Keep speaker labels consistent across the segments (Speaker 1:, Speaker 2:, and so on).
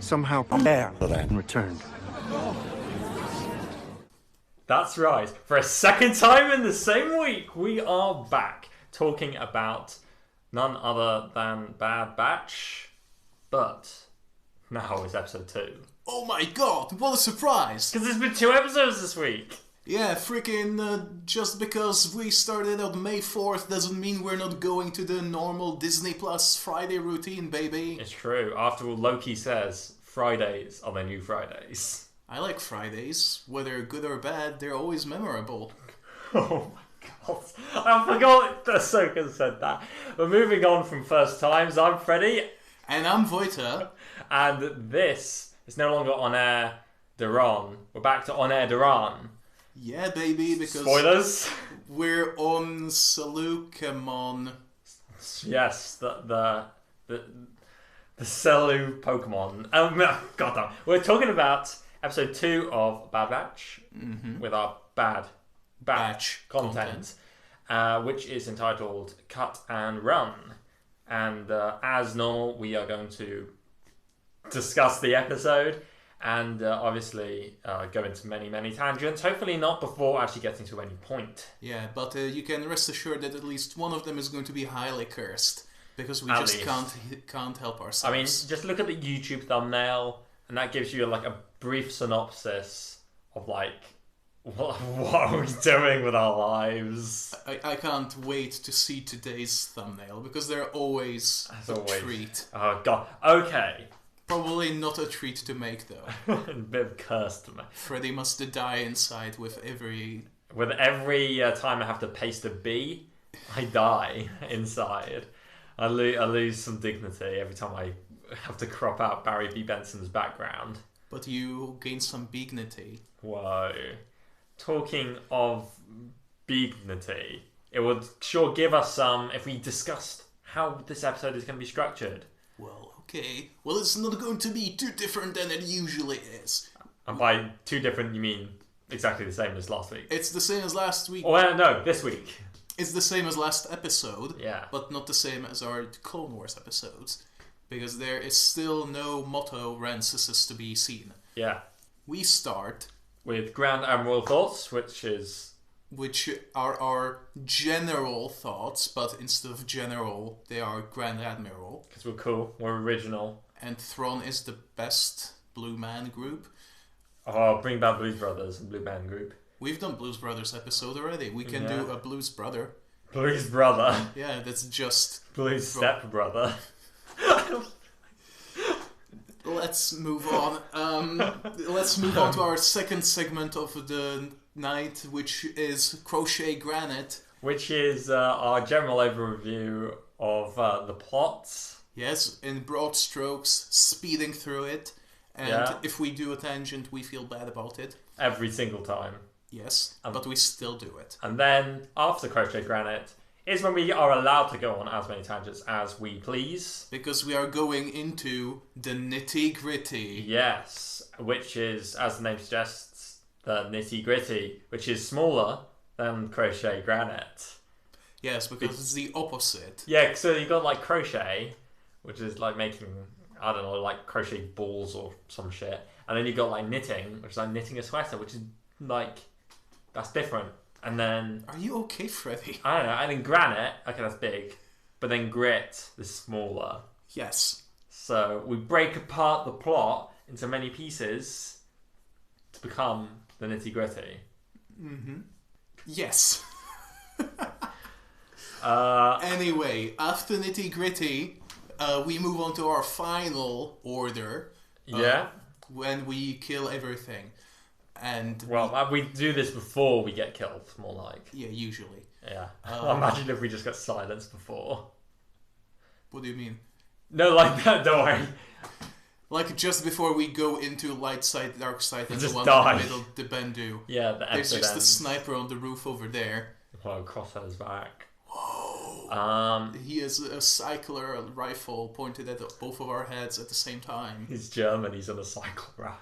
Speaker 1: Somehow Air-Deraan returned.
Speaker 2: That's right. For a second time in the same week, we are back talking about none other than Bad Batch. But now it's episode 2.
Speaker 3: Oh my god, what a surprise!
Speaker 2: Because there's been 2 episodes this week.
Speaker 3: Yeah, freaking, just because we started out May 4th doesn't mean we're not going to the normal Disney Plus Friday routine, baby.
Speaker 2: It's true. After all, Loki says Fridays are the new Fridays.
Speaker 3: I like Fridays. Whether good or bad, they're always memorable.
Speaker 2: Oh my god. I forgot that Ahsoka said that. But moving on from first times, I'm Freddie.
Speaker 3: And I'm Vojta.
Speaker 2: And this is no longer on Air-Deraan. We're back to on Air-Deraan.
Speaker 3: Yeah, baby, because...
Speaker 2: Spoilers?
Speaker 3: We're on Salukemon.
Speaker 2: Yes, the Selu Pokemon. God damn. We're talking about episode 2 of Bad Batch with our Bad Batch content. Which is entitled Cut and Run. And as normal, we are going to discuss the episode and obviously go into many tangents. Hopefully not before actually getting to any point.
Speaker 3: Yeah, but you can rest assured that at least one of them is going to be highly cursed. Because we can't help ourselves.
Speaker 2: I mean, just look at the YouTube thumbnail and that gives you like a brief synopsis of like what are we doing with our lives?
Speaker 3: I can't wait to see today's thumbnail because they're always treat.
Speaker 2: Oh god. Okay.
Speaker 3: Probably not a treat to make though.
Speaker 2: A bit of curse to make.
Speaker 3: Freddy must die inside with every...
Speaker 2: With every time I have to paste a B, I die inside. I lose some dignity every time I have to crop out Barry B. Benson's background.
Speaker 3: But you gain some dignity.
Speaker 2: Whoa. Talking of dignity, it would sure give us some if we discussed how this episode is going to be structured.
Speaker 3: Well, okay. Well, it's not going to be too different than it usually is.
Speaker 2: And by too different, you mean exactly the same as last week?
Speaker 3: It's the same as last week.
Speaker 2: Oh, no, this week.
Speaker 3: It's the same as last episode,
Speaker 2: yeah,
Speaker 3: but not the same as our Clone Wars episodes. Because there is still no motto Rances to be seen.
Speaker 2: Yeah.
Speaker 3: We start...
Speaker 2: with Grand Admiral thoughts, which
Speaker 3: are our general thoughts, but instead of general, they are Grand Admiral.
Speaker 2: Because we're cool, we're original.
Speaker 3: And Thrawn is the best Blue Man group.
Speaker 2: Oh, bring back Blues Brothers and Blue Man group.
Speaker 3: We've done Blues Brothers episode already. We can do a Blues Brother.
Speaker 2: Blues Brother?
Speaker 3: Yeah, that's just...
Speaker 2: Blues Step Brother.
Speaker 3: Let's move on. Let's move on to our second segment of the night, which is Crochet Granite.
Speaker 2: Which is our general overview of the plots.
Speaker 3: Yes, in broad strokes, speeding through it. And if we do a tangent, we feel bad about it.
Speaker 2: Every single time.
Speaker 3: Yes, but we still do it.
Speaker 2: And then, after Crochet Granite, is when we are allowed to go on as many tangents as we please.
Speaker 3: Because we are going into the nitty-gritty.
Speaker 2: Yes, which is, as the name suggests, the nitty-gritty, which is smaller than Crochet Granite.
Speaker 3: Yes, because it's the opposite.
Speaker 2: Yeah, so you've got like crochet, which is like making, I don't know, like crochet balls or some shit. And then you've got like knitting, which is like knitting a sweater, which is like, that's different. And then...
Speaker 3: Are you okay, Freddy?
Speaker 2: I don't know. And then granite, okay, that's big. But then grit is smaller.
Speaker 3: Yes.
Speaker 2: So we break apart the plot into many pieces to become the nitty-gritty.
Speaker 3: Mm-hmm. Yes. Anyway, after nitty-gritty, we move on to our final order.
Speaker 2: Yeah.
Speaker 3: When we kill everything. And
Speaker 2: we do this before we get killed, more like.
Speaker 3: Yeah, usually.
Speaker 2: Yeah. Imagine if we just got silenced before.
Speaker 3: What do you mean?
Speaker 2: No, like that, don't worry.
Speaker 3: Like just before we go into light side, dark side, and the one
Speaker 2: die.
Speaker 3: in the middle, the Bendu.
Speaker 2: Yeah,
Speaker 3: there's just a sniper on the roof over there.
Speaker 2: Whoa, Crosshair's back.
Speaker 3: Whoa. He has a cycler rifle pointed at both of our heads at the same time.
Speaker 2: He's German, he's on a cycle rifle.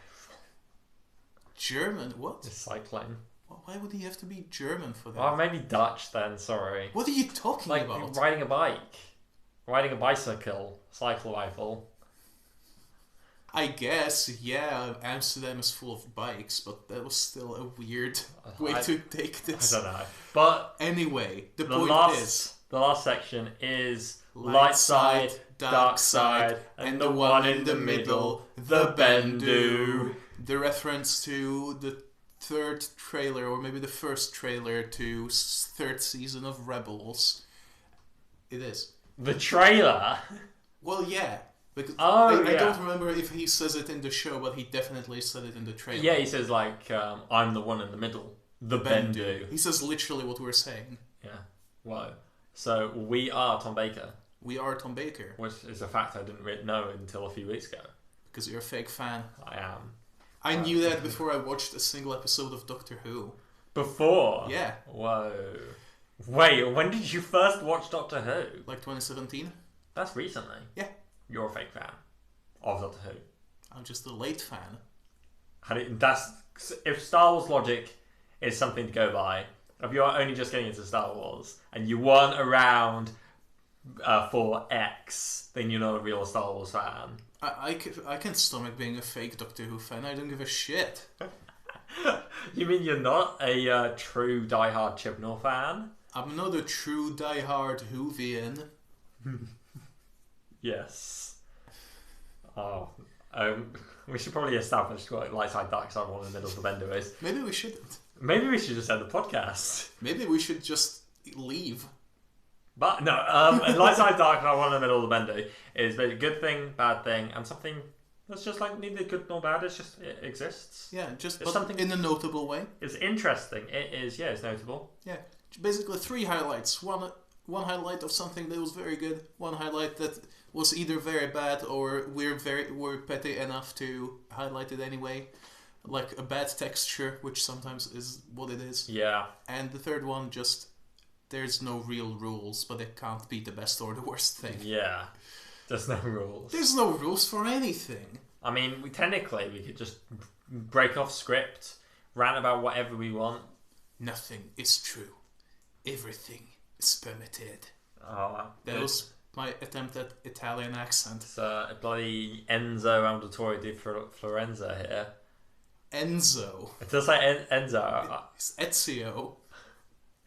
Speaker 3: German? What?
Speaker 2: He's cycling.
Speaker 3: Why would he have to be German for that?
Speaker 2: Oh, maybe Dutch then, sorry.
Speaker 3: What are you talking about?
Speaker 2: Like riding a bike. Riding a bicycle. Cycle rifle.
Speaker 3: I guess, yeah, Amsterdam is full of bikes, but that was still a weird way to take this.
Speaker 2: I don't know. But
Speaker 3: anyway, the
Speaker 2: the
Speaker 3: point
Speaker 2: last section is light side, dark side, and the one in the middle, the Bendu.
Speaker 3: The reference to the third trailer, or maybe the first trailer to third season of Rebels. It is.
Speaker 2: The trailer?
Speaker 3: Well, yeah. Because
Speaker 2: I
Speaker 3: don't remember if he says it in the show, but he definitely said it in the trailer.
Speaker 2: Yeah, he says, like, I'm the one in the middle. The Bendu.
Speaker 3: He says literally what we're saying.
Speaker 2: Yeah. Wow. So, we are Tom Baker.
Speaker 3: We are Tom Baker.
Speaker 2: Which is a fact I didn't know until a few weeks ago.
Speaker 3: Because you're a fake fan.
Speaker 2: I am.
Speaker 3: I knew that before I watched a single episode of Doctor Who.
Speaker 2: Before?
Speaker 3: Yeah.
Speaker 2: Whoa. Wait, when did you first watch Doctor Who?
Speaker 3: Like 2017?
Speaker 2: That's recently.
Speaker 3: Yeah.
Speaker 2: You're a fake fan of Doctor Who.
Speaker 3: I'm just a late fan.
Speaker 2: If Star Wars logic is something to go by, if you're only just getting into Star Wars and you weren't around for X, then you're not a real Star Wars fan.
Speaker 3: I can stomach being a fake Doctor Who fan. I don't give a shit.
Speaker 2: You mean you're not a true diehard Chibnall fan?
Speaker 3: I'm not a true diehard Whovian.
Speaker 2: Yes. Oh, we should probably establish what light side, dark side, one in the middle of the Bender is.
Speaker 3: Maybe we shouldn't.
Speaker 2: Maybe we should just end the podcast.
Speaker 3: Maybe we should just leave.
Speaker 2: But no, light side, dark side, one in the middle of the Bender is a good thing, bad thing, and something that's just like neither good nor bad. It exists.
Speaker 3: Yeah, just
Speaker 2: it's something
Speaker 3: in a notable way.
Speaker 2: It's interesting. It is. Yeah, it's notable.
Speaker 3: Yeah, basically 3 highlights. One highlight of something that was very good. One highlight that was either very bad or we're petty enough to highlight it anyway, like a bad texture, which sometimes is what it is.
Speaker 2: Yeah.
Speaker 3: And the third one, just there's no real rules, but it can't be the best or the worst thing.
Speaker 2: Yeah. There's no rules.
Speaker 3: There's no rules for anything.
Speaker 2: I mean, we could just break off script, rant about whatever we want.
Speaker 3: Nothing is true. Everything is permitted.
Speaker 2: Oh,
Speaker 3: that was my attempt at Italian accent.
Speaker 2: It's a bloody Enzo Auditore di Florenza here.
Speaker 3: Enzo.
Speaker 2: It does say Enzo.
Speaker 3: It's Ezio.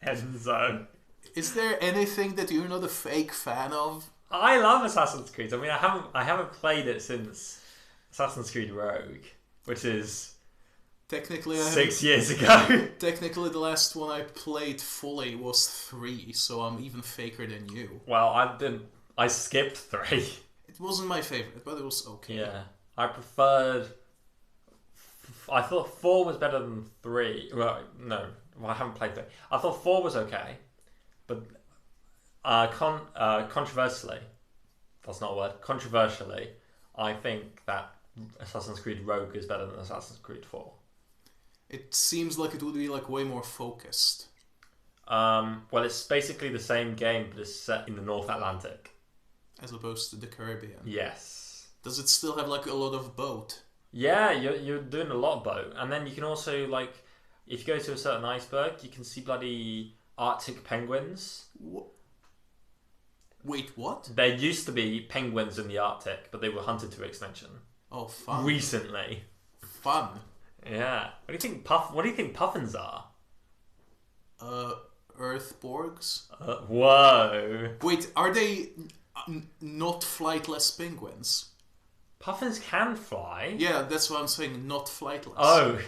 Speaker 2: Enzo.
Speaker 3: Is there anything that you're not a fake fan of?
Speaker 2: I love Assassin's Creed. I mean, I haven't played it since Assassin's Creed Rogue, which is
Speaker 3: technically
Speaker 2: 6 years ago.
Speaker 3: Technically, the last one I played fully was 3, so I'm even faker than you.
Speaker 2: Well, I skipped 3.
Speaker 3: It wasn't my favorite, but it was okay.
Speaker 2: Yeah, I thought 4 was better than 3. Well, no, I haven't played 3. I thought 4 was okay, but controversially, that's not a word. Controversially, I think that Assassin's Creed Rogue is better than Assassin's Creed 4.
Speaker 3: It seems like it would be like way more focused.
Speaker 2: Well, it's basically the same game, but it's set in the North Atlantic.
Speaker 3: As opposed to the Caribbean.
Speaker 2: Yes.
Speaker 3: Does it still have like a lot of boat?
Speaker 2: Yeah, you're doing a lot of boat. And then you can also, like, if you go to a certain iceberg, you can see bloody Arctic penguins.
Speaker 3: Wait, what?
Speaker 2: There used to be penguins in the Arctic, but they were hunted to extinction.
Speaker 3: Oh, fun.
Speaker 2: Recently.
Speaker 3: Fun.
Speaker 2: Yeah. What do you think puffins are?
Speaker 3: Earthborgs?
Speaker 2: Whoa.
Speaker 3: Wait, are they not flightless penguins?
Speaker 2: Puffins can fly.
Speaker 3: Yeah, that's what I'm saying, not flightless.
Speaker 2: Oh.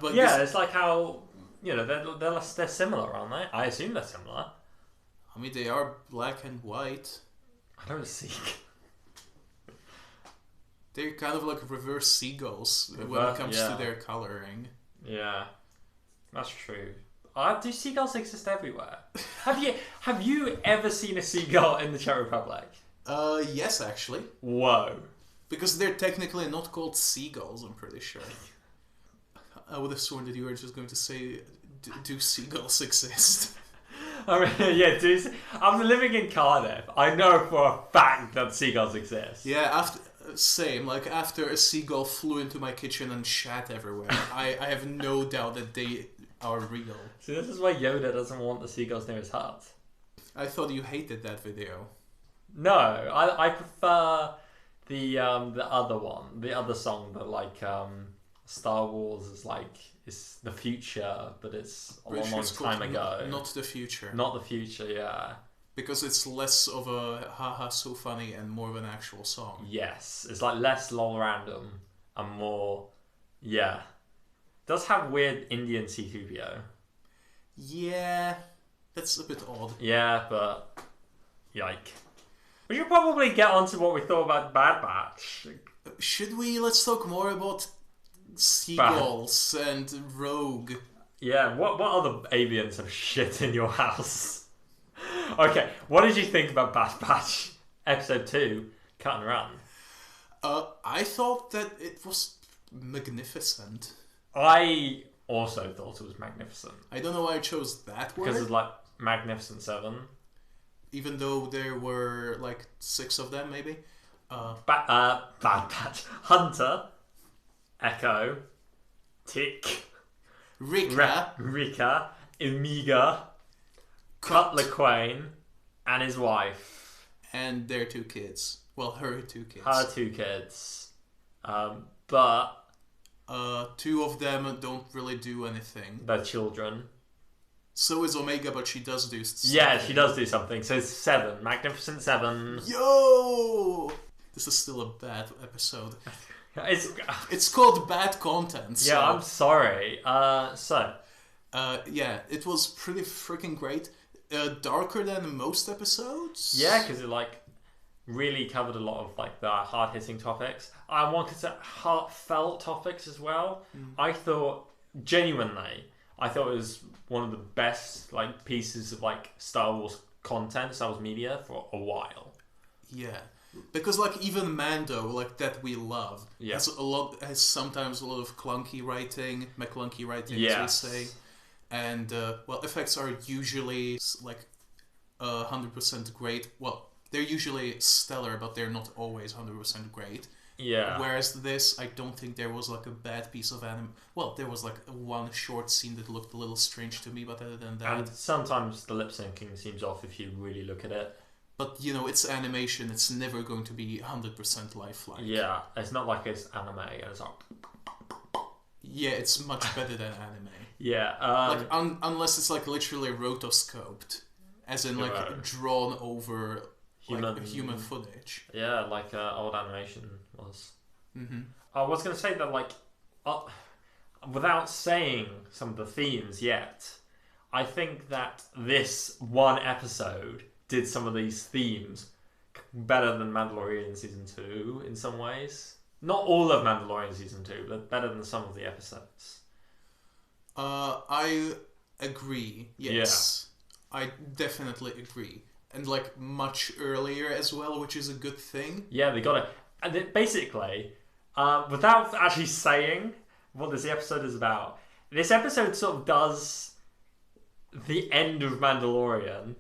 Speaker 3: But
Speaker 2: yeah, it's like how, they're similar, aren't they? I assume they're similar.
Speaker 3: I mean, they are black and white.
Speaker 2: I don't see.
Speaker 3: They're kind of like reverse seagulls when it comes to their coloring.
Speaker 2: Yeah, that's true. Do seagulls exist everywhere? Have you ever seen a seagull in the Czech Republic?
Speaker 3: Yes, actually.
Speaker 2: Whoa.
Speaker 3: Because they're technically not called seagulls, I'm pretty sure. I would have sworn that you were just going to say, do seagulls exist?
Speaker 2: I mean, yeah, I'm living in Cardiff. I know for a fact that seagulls exist.
Speaker 3: Yeah, after a seagull flew into my kitchen and shat everywhere, I have no doubt that they are real.
Speaker 2: See, this is why Yoda doesn't want the seagulls near his hut.
Speaker 3: I thought you hated that video.
Speaker 2: No, I prefer the other one, the other song that like Star Wars is like it's the future, but it's a long time ago.
Speaker 3: Not the future.
Speaker 2: Not the future, yeah.
Speaker 3: Because it's less of a haha so funny and more of an actual song.
Speaker 2: Yes, it's like less lol random and more, yeah. It does have weird Indian C-3PO.
Speaker 3: Yeah, that's a bit odd.
Speaker 2: Yeah, but yike. We should probably get on to what we thought about Bad Batch.
Speaker 3: Should we? Let's talk more about seagulls and Rogue.
Speaker 2: Yeah, what other avians have shit in your house? Okay, what did you think about Bad Batch episode 2, Cut and Run?
Speaker 3: I thought that it was magnificent.
Speaker 2: I also thought it was magnificent.
Speaker 3: I don't know why I chose that word.
Speaker 2: Because it's like Magnificent Seven.
Speaker 3: Even though there were like 6 of them, maybe.
Speaker 2: Bad Batch. Hunter. Echo. Tick.
Speaker 3: Rika.
Speaker 2: Omega. Cutler Quain. And his wife.
Speaker 3: And their 2 kids. Well, her 2 kids.
Speaker 2: Her 2 kids. But
Speaker 3: 2 of them don't really do anything.
Speaker 2: They're children.
Speaker 3: So is Omega, but she does do something.
Speaker 2: Yeah, she does do something. So it's 7. Magnificent 7.
Speaker 3: Yo! This is still a bad episode. It's called Bad Content. So.
Speaker 2: Yeah, I'm sorry.
Speaker 3: Yeah, it was pretty freaking great. Darker than most episodes.
Speaker 2: Yeah, because it like really covered a lot of like the hard hitting topics. I wanted to heartfelt topics as well. I thought genuinely, it was one of the best like pieces of like Star Wars content, Star Wars media for a while.
Speaker 3: Yeah, because like even Mando, like that we love, has sometimes a lot of McClunky writing, as we say. And, effects are usually, like, 100% great. Well, they're usually stellar, but they're not always 100% great.
Speaker 2: Yeah.
Speaker 3: Whereas this, I don't think there was, like, a bad piece of anime. Well, there was, like, one short scene that looked a little strange to me, but other than that...
Speaker 2: And sometimes the lip syncing seems off if you really look at it.
Speaker 3: But, you know, it's animation. It's never going to be 100% lifelike.
Speaker 2: Yeah, it's not like it's anime. It's like...
Speaker 3: Yeah, it's much better than anime.
Speaker 2: Yeah,
Speaker 3: like unless it's like literally rotoscoped, as in like drawn over human footage.
Speaker 2: Yeah, like old animation was.
Speaker 3: Mm-hmm.
Speaker 2: I was going to say that like, without saying some of the themes yet, I think that this one episode did some of these themes better than Mandalorian season 2 in some ways. Not all of Mandalorian season 2, but better than some of the episodes.
Speaker 3: I agree. Yes, yeah. I definitely agree, and like much earlier as well, which is a good thing.
Speaker 2: Yeah, they got it. And it basically, without actually saying what this episode is about, this episode sort of does the end of Mandalorian.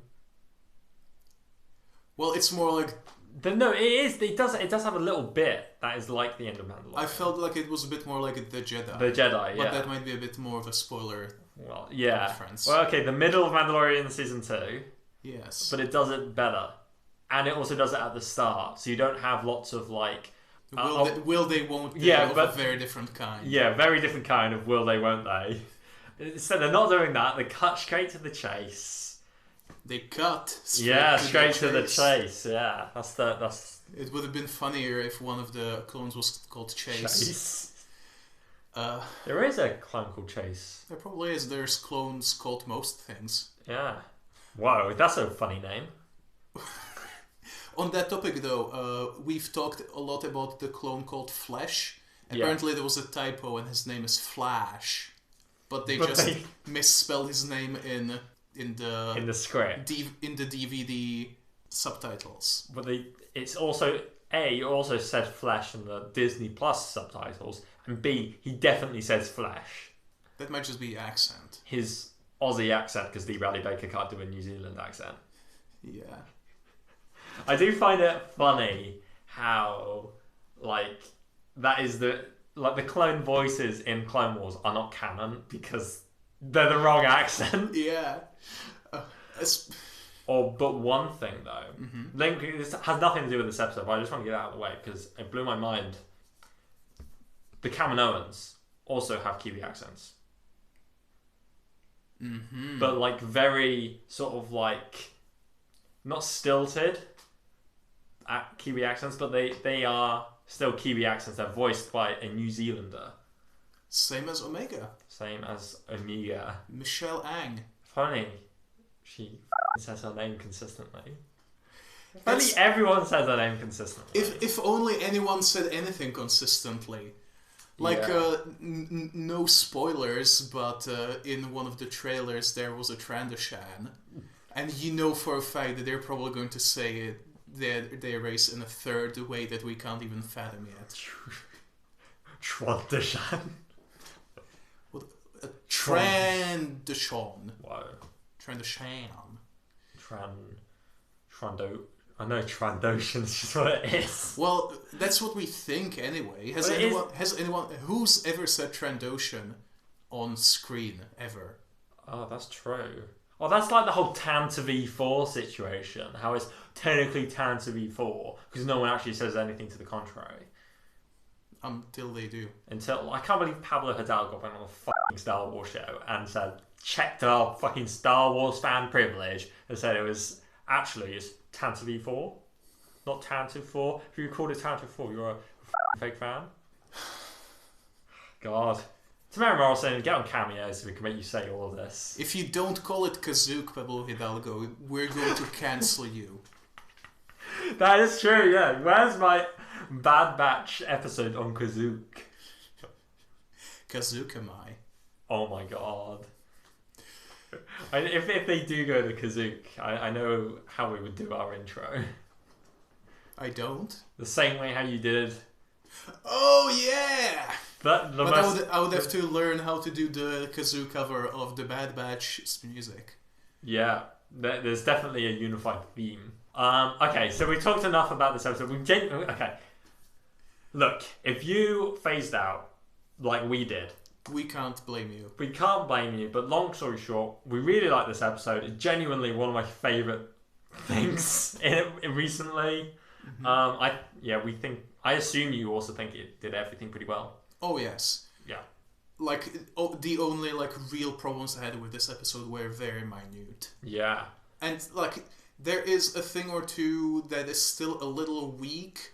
Speaker 3: Well, it's more like.
Speaker 2: No, it is. It does have a little bit that is like the end of Mandalorian.
Speaker 3: I felt like it was a bit more like the Jedi.
Speaker 2: The Jedi, yeah.
Speaker 3: But that might be a bit more of a spoiler.
Speaker 2: Well, yeah.
Speaker 3: Reference.
Speaker 2: Well, okay, the middle of Mandalorian season 2.
Speaker 3: Yes.
Speaker 2: But it does it better, and it also does it at the start, so you don't have lots of like.
Speaker 3: Will they? Won't they?
Speaker 2: Yeah, but
Speaker 3: a very different kind.
Speaker 2: Yeah, very different kind of will they? Won't they? So they're not doing that. They cut straight to the chase.
Speaker 3: They cut
Speaker 2: straight to the chase. Yeah, that's.
Speaker 3: It would have been funnier if one of the clones was called Chase.
Speaker 2: There is a clone called Chase.
Speaker 3: There probably is. There's clones called most things.
Speaker 2: Yeah. Wow, that's a funny name.
Speaker 3: On that topic, though, we've talked a lot about the clone called Flash. Apparently, there was a typo, and his name is Flash, but they misspelled his name in the
Speaker 2: script,
Speaker 3: in the DVD subtitles.
Speaker 2: But it's also it also said Flash in the Disney Plus subtitles, and B, he definitely says Flash.
Speaker 3: That might just be accent.
Speaker 2: His Aussie accent, because Lee Bradley Baker can't do a New Zealand accent.
Speaker 3: Yeah.
Speaker 2: I do find it funny how like that is the clone voices in Clone Wars are not canon because they're the wrong accent.
Speaker 3: Yeah.
Speaker 2: But one thing though, this has nothing to do with this episode, but I just want to get it out of the way because it blew my mind. The Kaminoans also have Kiwi accents. But like very sort of like not stilted Kiwi accents, but they are still Kiwi accents. They're voiced by a New Zealander.
Speaker 3: Same as Omega.
Speaker 2: Same as Omega.
Speaker 3: Michelle Ang.
Speaker 2: Funny. She says her name consistently. Funny, everyone says her name consistently.
Speaker 3: If only anyone said anything consistently. Like, no spoilers, but in one of the trailers there was a Trandoshan. And you know for a fact that they're probably going to say their race in a third way that we can't even fathom yet.
Speaker 2: Trandoshan.
Speaker 3: Trandoshan.
Speaker 2: Wow.
Speaker 3: Trandoshan.
Speaker 2: I know Trandoshan's just what it is.
Speaker 3: Well, that's what we think anyway. Has anyone who's ever said Trandoshan on screen ever?
Speaker 2: Oh, that's true. Oh, that's like the whole Tanta V4 situation. How it's technically Tanta V4 because no one actually says anything to the contrary.
Speaker 3: Until they do.
Speaker 2: Until I can't believe Pablo Hidalgo went on a fucking Star Wars show and said, checked our fucking Star Wars fan privilege and said it's Tanta V4, not Tanta 4. If you called it Tanta 4, you're a fake fan. God. Tamara Morrison, get on Cameo so we can make you say all of this.
Speaker 3: If you don't call it Kashyyyk, Pablo Hidalgo, we're going to cancel you.
Speaker 2: That is true, yeah. Where's my Bad Batch episode on Kashyyyk?
Speaker 3: Kashyyyk am I?
Speaker 2: Oh my god. If they do go to Kashyyyk, I know how we would do our intro.
Speaker 3: I don't.
Speaker 2: The same way how you did.
Speaker 3: Oh yeah!
Speaker 2: But
Speaker 3: I would have to learn how to do the kazoo cover of the Bad Batch's music.
Speaker 2: Yeah, there's definitely a unified theme. Okay, so we talked enough about this episode. Okay, look, if you phased out like we did,
Speaker 3: we can't blame you.
Speaker 2: We can't blame you. But long story short, we really like this episode. It's genuinely one of my favourite things in it recently. I assume you also think it did everything pretty well.
Speaker 3: Oh yes.
Speaker 2: Yeah.
Speaker 3: Like the only real problems I had with this episode were very minute.
Speaker 2: Yeah.
Speaker 3: And there is a thing or two that is still a little weak,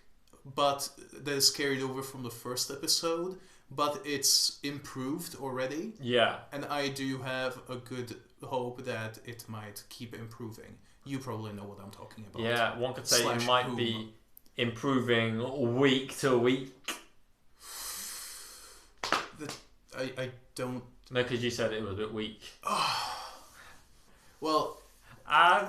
Speaker 3: but that is carried over from the first episode. But it's improved already.
Speaker 2: Yeah.
Speaker 3: And I do have a good hope that it might keep improving. You probably know what I'm talking about.
Speaker 2: Yeah, one could say it might be improving week to week.
Speaker 3: I don't...
Speaker 2: No, because you said it was a bit weak.
Speaker 3: Well,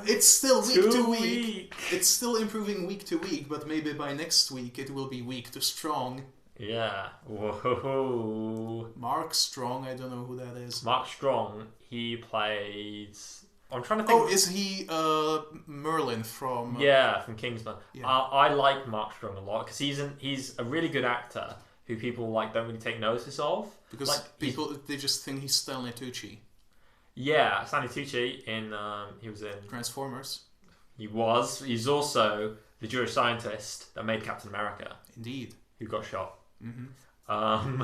Speaker 3: it's still week to week. It's still improving week to week, but maybe by next week it will be weak to strong.
Speaker 2: Yeah. Whoa.
Speaker 3: Mark Strong, I don't know who that is.
Speaker 2: Mark Strong, he plays... I'm trying to think...
Speaker 3: Oh, is he Merlin from...
Speaker 2: Yeah, from Kingsman.
Speaker 3: Yeah.
Speaker 2: I like Mark Strong a lot because he's a really good actor who people don't really take notice of.
Speaker 3: Because they just think he's Stanley Tucci.
Speaker 2: Yeah, Stanley Tucci he was in...
Speaker 3: Transformers.
Speaker 2: He's also the Jewish scientist that made Captain America.
Speaker 3: Indeed.
Speaker 2: Who got shot.
Speaker 3: Mm-hmm.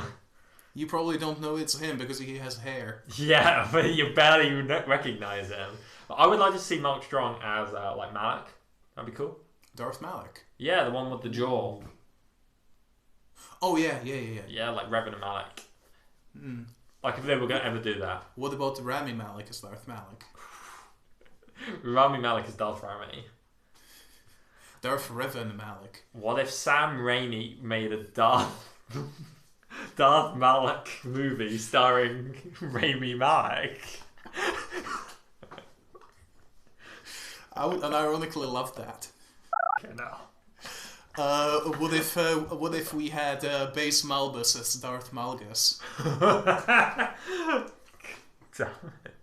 Speaker 3: You probably don't know it's him because he has hair.
Speaker 2: Yeah, but you barely recognize him. I would like to see Mark Strong as Malik. That'd be cool.
Speaker 3: Darth Malik.
Speaker 2: Yeah, the one with the jaw.
Speaker 3: Oh yeah.
Speaker 2: Yeah, like Reverend Malik.
Speaker 3: Mm.
Speaker 2: Like if they were going to ever do that.
Speaker 3: What about Rami Malek as Darth Malik?
Speaker 2: Rami Malek is Darth Rami.
Speaker 3: Darth Revan Malik.
Speaker 2: What if Sam Raimi made a Darth Malik movie starring Rami Malek?
Speaker 3: I would unironically love that.
Speaker 2: Okay, no.
Speaker 3: What if we had Base Malbus as Darth Malgus?
Speaker 2: Damn it.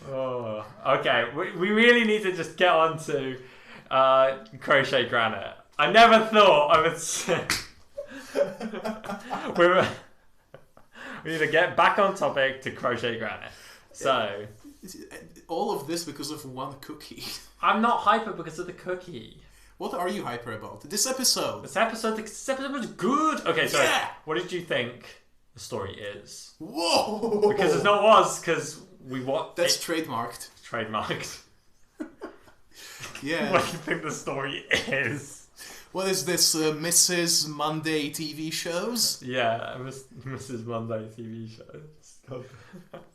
Speaker 2: Oh, okay, we really need to just get on to Crochet Granite. I never thought I would say... we need to get back on topic to Crochet Granite. So...
Speaker 3: All of this because of one cookie.
Speaker 2: I'm not hyper because of the cookie.
Speaker 3: What are you hyper about? This episode.
Speaker 2: This episode was good. Okay, so
Speaker 3: Yeah!
Speaker 2: what did you think the story is?
Speaker 3: Whoa!
Speaker 2: Because it's not was, because we watched.
Speaker 3: That's trademarked.
Speaker 2: Trademarked.
Speaker 3: Yeah.
Speaker 2: What do you think the story is?
Speaker 3: What is this, Mrs. Monday TV shows?
Speaker 2: Yeah, Mrs. Monday TV show.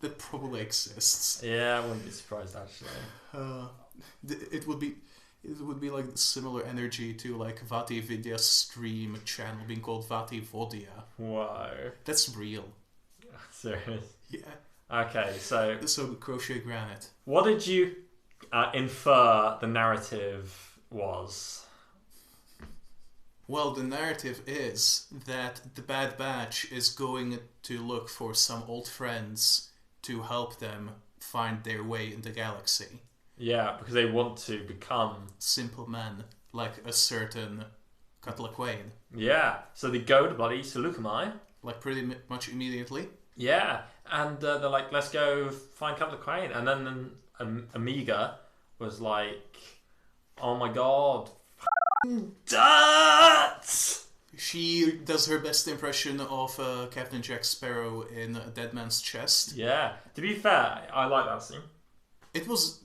Speaker 3: That probably exists.
Speaker 2: Yeah, I wouldn't be surprised actually.
Speaker 3: It would be like similar energy to like Vati Vidya's stream channel being called Vati Vodya.
Speaker 2: Whoa.
Speaker 3: That's real.
Speaker 2: Serious?
Speaker 3: Yeah.
Speaker 2: Okay, so
Speaker 3: Crochet Granite.
Speaker 2: what did you infer the narrative was?
Speaker 3: Well, the narrative is that the Bad Batch is going to look for some old friends to help them find their way in the galaxy.
Speaker 2: Yeah, because they want to become
Speaker 3: simple men, like a certain Cutler Quain.
Speaker 2: Yeah, so they go to bloody Seleucami.
Speaker 3: Like pretty much immediately.
Speaker 2: Yeah, and they're like, let's go find Cutler Quain. And then Amiga was like, oh my god, dirt!
Speaker 3: She does her best impression of Captain Jack Sparrow in Dead Man's Chest.
Speaker 2: Yeah, to be fair, I like that scene.
Speaker 3: It was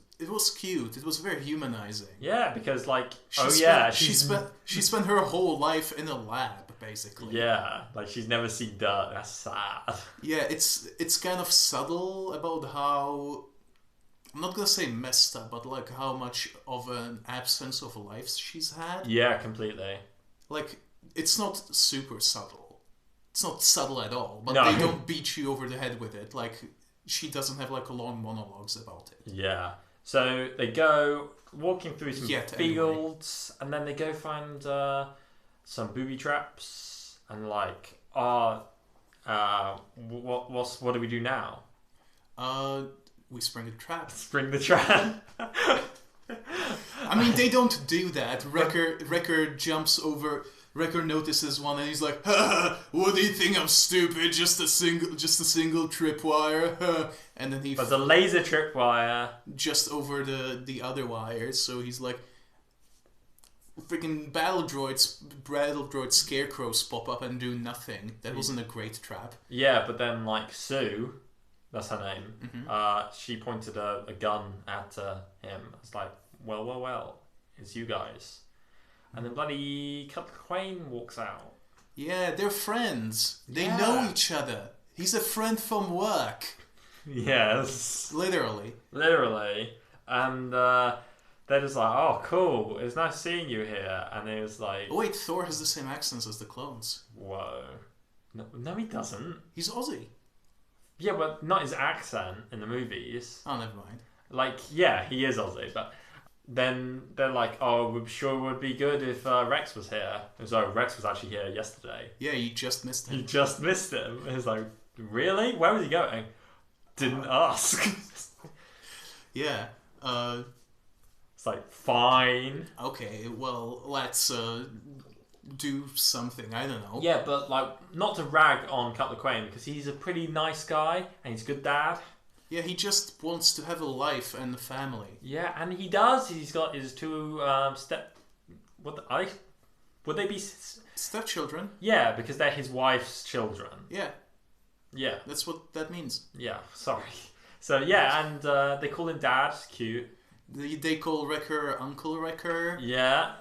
Speaker 3: cute. It was very humanizing.
Speaker 2: Yeah, because like,
Speaker 3: she spent her whole life in a lab, basically.
Speaker 2: Yeah, like she's never seen dirt. That's sad.
Speaker 3: Yeah, it's kind of subtle about how, I'm not gonna say messed up, but like how much of an absence of life she's had.
Speaker 2: Yeah, completely.
Speaker 3: Like, it's not super subtle. It's not subtle at all, but
Speaker 2: No.
Speaker 3: they don't beat you over the head with it. Like, she doesn't have like long monologues about it.
Speaker 2: Yeah. So they go walking through some fields,
Speaker 3: anyway.
Speaker 2: And then they go find some booby traps, and like, what do we do now?
Speaker 3: We spring the trap.
Speaker 2: Spring the trap.
Speaker 3: I mean, they don't do that. Wrecker jumps over. Wrecker notices one and he's like, ha, what do you think, I'm stupid? Just a single tripwire. And then
Speaker 2: There's a laser tripwire
Speaker 3: just over the other wires. So he's like, freaking battle droid scarecrows pop up and do nothing. That wasn't a great trap.
Speaker 2: Yeah, but then like Sue, that's her name. Mm-hmm. She pointed a gun at him. It's like, well, it's you guys. And then bloody Cutler Quain walks out.
Speaker 3: Yeah, they're friends. They know each other. He's a friend from work.
Speaker 2: Yes.
Speaker 3: Literally.
Speaker 2: And they're just like, oh, cool. It's nice seeing you here. And it was like...
Speaker 3: Oh, wait, Thor has the same accents as the clones.
Speaker 2: Whoa. No, he doesn't.
Speaker 3: He's Aussie.
Speaker 2: Yeah, but not his accent in the movies.
Speaker 3: Oh, never mind.
Speaker 2: Like, yeah, he is Aussie, but... Then they're like, oh, we sure would be good if Rex was here. So Rex was actually here yesterday.
Speaker 3: Yeah, you just missed him.
Speaker 2: You just missed him. It's like, really? Where was he going? Didn't ask.
Speaker 3: Yeah.
Speaker 2: It's like, fine.
Speaker 3: Okay, well, let's do something. I don't know.
Speaker 2: Yeah, but like, not to rag on Cutler Quain, because he's a pretty nice guy and he's a good dad.
Speaker 3: Yeah, he just wants to have a life and a family.
Speaker 2: Yeah, and he does. He's got his two would they be
Speaker 3: stepchildren?
Speaker 2: Yeah, because they're his wife's children.
Speaker 3: Yeah.
Speaker 2: Yeah.
Speaker 3: That's what that means.
Speaker 2: Yeah, sorry. So yeah, and they call him Dad. Cute.
Speaker 3: They call Wrecker Uncle Wrecker.
Speaker 2: Yeah.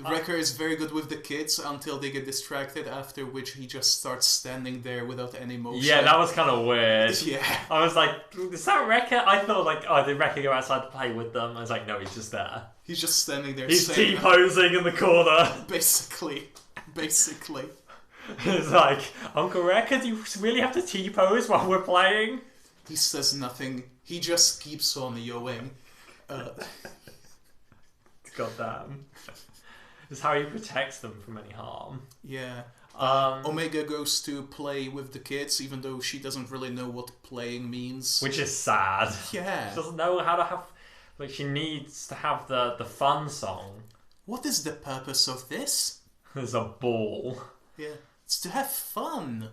Speaker 3: Wrecker is very good with the kids until they get distracted, after which he just starts standing there without any motion.
Speaker 2: Yeah, that was kind of weird.
Speaker 3: Yeah.
Speaker 2: I was like, is that Wrecker? I thought like, oh, did Wrecker go outside to play with them? I was like, no, he's just there.
Speaker 3: He's just standing there.
Speaker 2: He's T-posing in the corner.
Speaker 3: Basically.
Speaker 2: It's like, Uncle Wrecker, do you really have to T-pose while we're playing?
Speaker 3: He says nothing. He just keeps on yoing.
Speaker 2: Goddamn. It's how he protects them from any harm.
Speaker 3: Yeah. Omega goes to play with the kids, even though she doesn't really know what playing means.
Speaker 2: Which is sad.
Speaker 3: Yeah.
Speaker 2: She doesn't know how to have... Like, she needs to have the fun song.
Speaker 3: What is the purpose of this?
Speaker 2: There's a ball.
Speaker 3: Yeah. It's to have fun.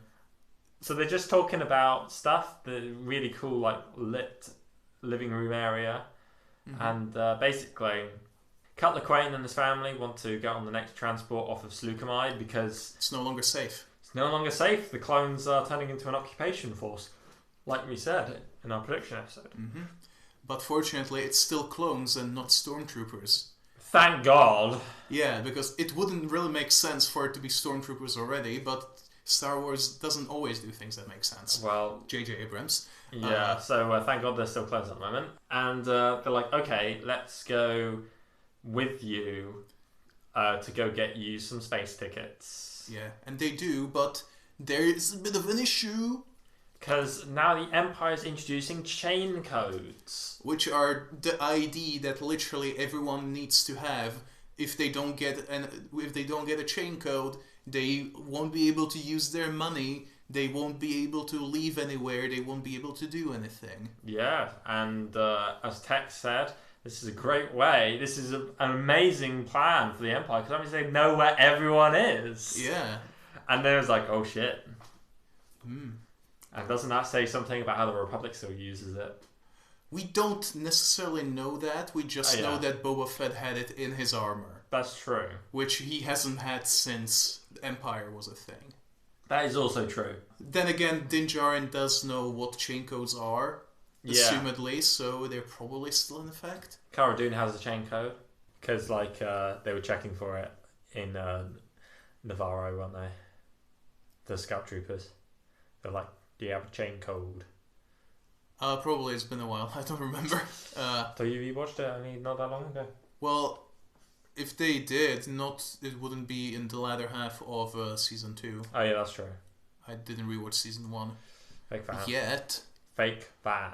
Speaker 2: So they're just talking about stuff, the really cool, like, lit living room area, and basically, Cutler Crane and his family want to get on the next transport off of Slukamide because
Speaker 3: it's no longer safe.
Speaker 2: It's no longer safe. The clones are turning into an occupation force, like we said in our prediction episode.
Speaker 3: But fortunately, it's still clones and not stormtroopers.
Speaker 2: Thank God.
Speaker 3: Yeah, because it wouldn't really make sense for it to be stormtroopers already, but Star Wars doesn't always do things that make sense.
Speaker 2: Well,
Speaker 3: J.J. Abrams.
Speaker 2: Yeah, so thank God they're still clones at the moment. And they're like, okay, let's go with you to go get you some space tickets.
Speaker 3: Yeah, and they do, but there is a bit of an issue.
Speaker 2: Because now the Empire is introducing chain codes.
Speaker 3: Which are the ID that literally everyone needs to have. If they don't get a chain code, they won't be able to use their money. They won't be able to leave anywhere. They won't be able to do anything.
Speaker 2: Yeah, and as Tex said, this is a great way. This is an amazing plan for the Empire because that means they know where everyone is.
Speaker 3: Yeah.
Speaker 2: And then it's like, oh shit. And doesn't that say something about how the Republic still uses it?
Speaker 3: We don't necessarily know that. We just know that Boba Fett had it in his armor.
Speaker 2: That's true.
Speaker 3: Which he hasn't had since Empire was a thing.
Speaker 2: That is also true.
Speaker 3: Then again, Din Djarin does know what chain codes are, assumedly, so they're probably still in effect.
Speaker 2: Cara Dune has a chain code because, like, they were checking for it in Navarro, weren't they? The scout troopers. They're like, do you have a chain code?
Speaker 3: Probably it's been a while. I don't remember.
Speaker 2: So you watched it only not that long ago?
Speaker 3: Well, if they did, it wouldn't be in the latter half of season 2.
Speaker 2: Oh yeah, that's true.
Speaker 3: I didn't rewatch season 1
Speaker 2: Fake fan.
Speaker 3: yet.
Speaker 2: Fake fan.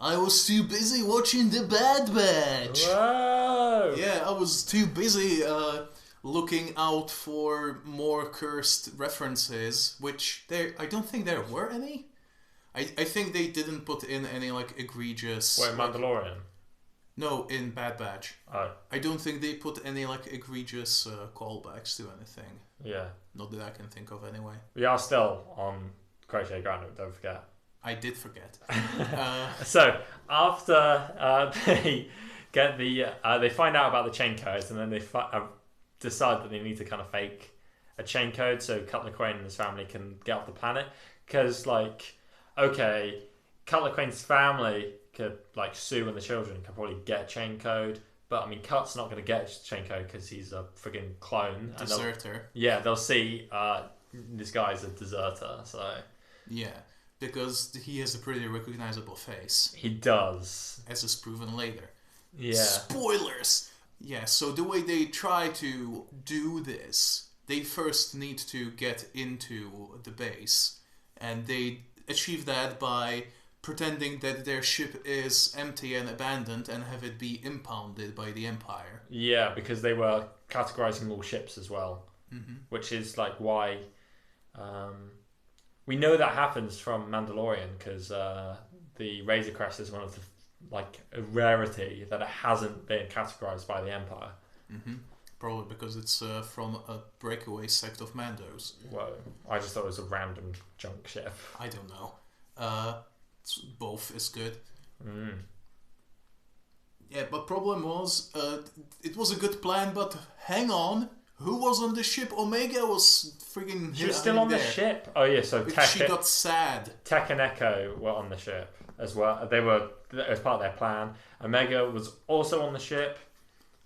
Speaker 3: I was too busy watching The Bad Batch.
Speaker 2: Whoa!
Speaker 3: Yeah, I was too busy looking out for more cursed references, which I don't think there were any. I think they didn't put in any like egregious.
Speaker 2: Wait, Mandalorian?
Speaker 3: No, in Bad Batch.
Speaker 2: Oh.
Speaker 3: I don't think they put any like egregious callbacks to anything.
Speaker 2: Yeah.
Speaker 3: Not that I can think of anyway.
Speaker 2: We are still on Crochet Ground, don't forget.
Speaker 3: I did forget.
Speaker 2: So after they get they find out about the chain codes, and then they decide that they need to kind of fake a chain code so Cutler Crane and his family can get off the planet. Because like, okay, Cutler Crane's family could like Sue and the children could probably get a chain code, but I mean Cut's not going to get a chain code because he's a friggin' clone.
Speaker 3: Deserter.
Speaker 2: They'll see this guy's a deserter. So
Speaker 3: yeah. Because he has a pretty recognizable face.
Speaker 2: He does.
Speaker 3: As is proven later.
Speaker 2: Yeah.
Speaker 3: Spoilers! Yeah, so the way they try to do this, they first need to get into the base. And they achieve that by pretending that their ship is empty and abandoned and have it be impounded by the Empire.
Speaker 2: Yeah, because they were categorizing all ships as well. Which is like why... we know that happens from Mandalorian because the Razor Crest is one of the a rarity that it hasn't been categorized by the Empire.
Speaker 3: Probably because it's from a breakaway sect of Mandos.
Speaker 2: Whoa! I just thought it was a random junk ship.
Speaker 3: I don't know. Both is good. Yeah, but problem was it was a good plan, but hang on. Who was on the ship? Omega was friggin'...
Speaker 2: She was still on the ship. Oh yeah, so
Speaker 3: she got sad.
Speaker 2: Tech and Echo were on the ship as well. They were as part of their plan. Omega was also on the ship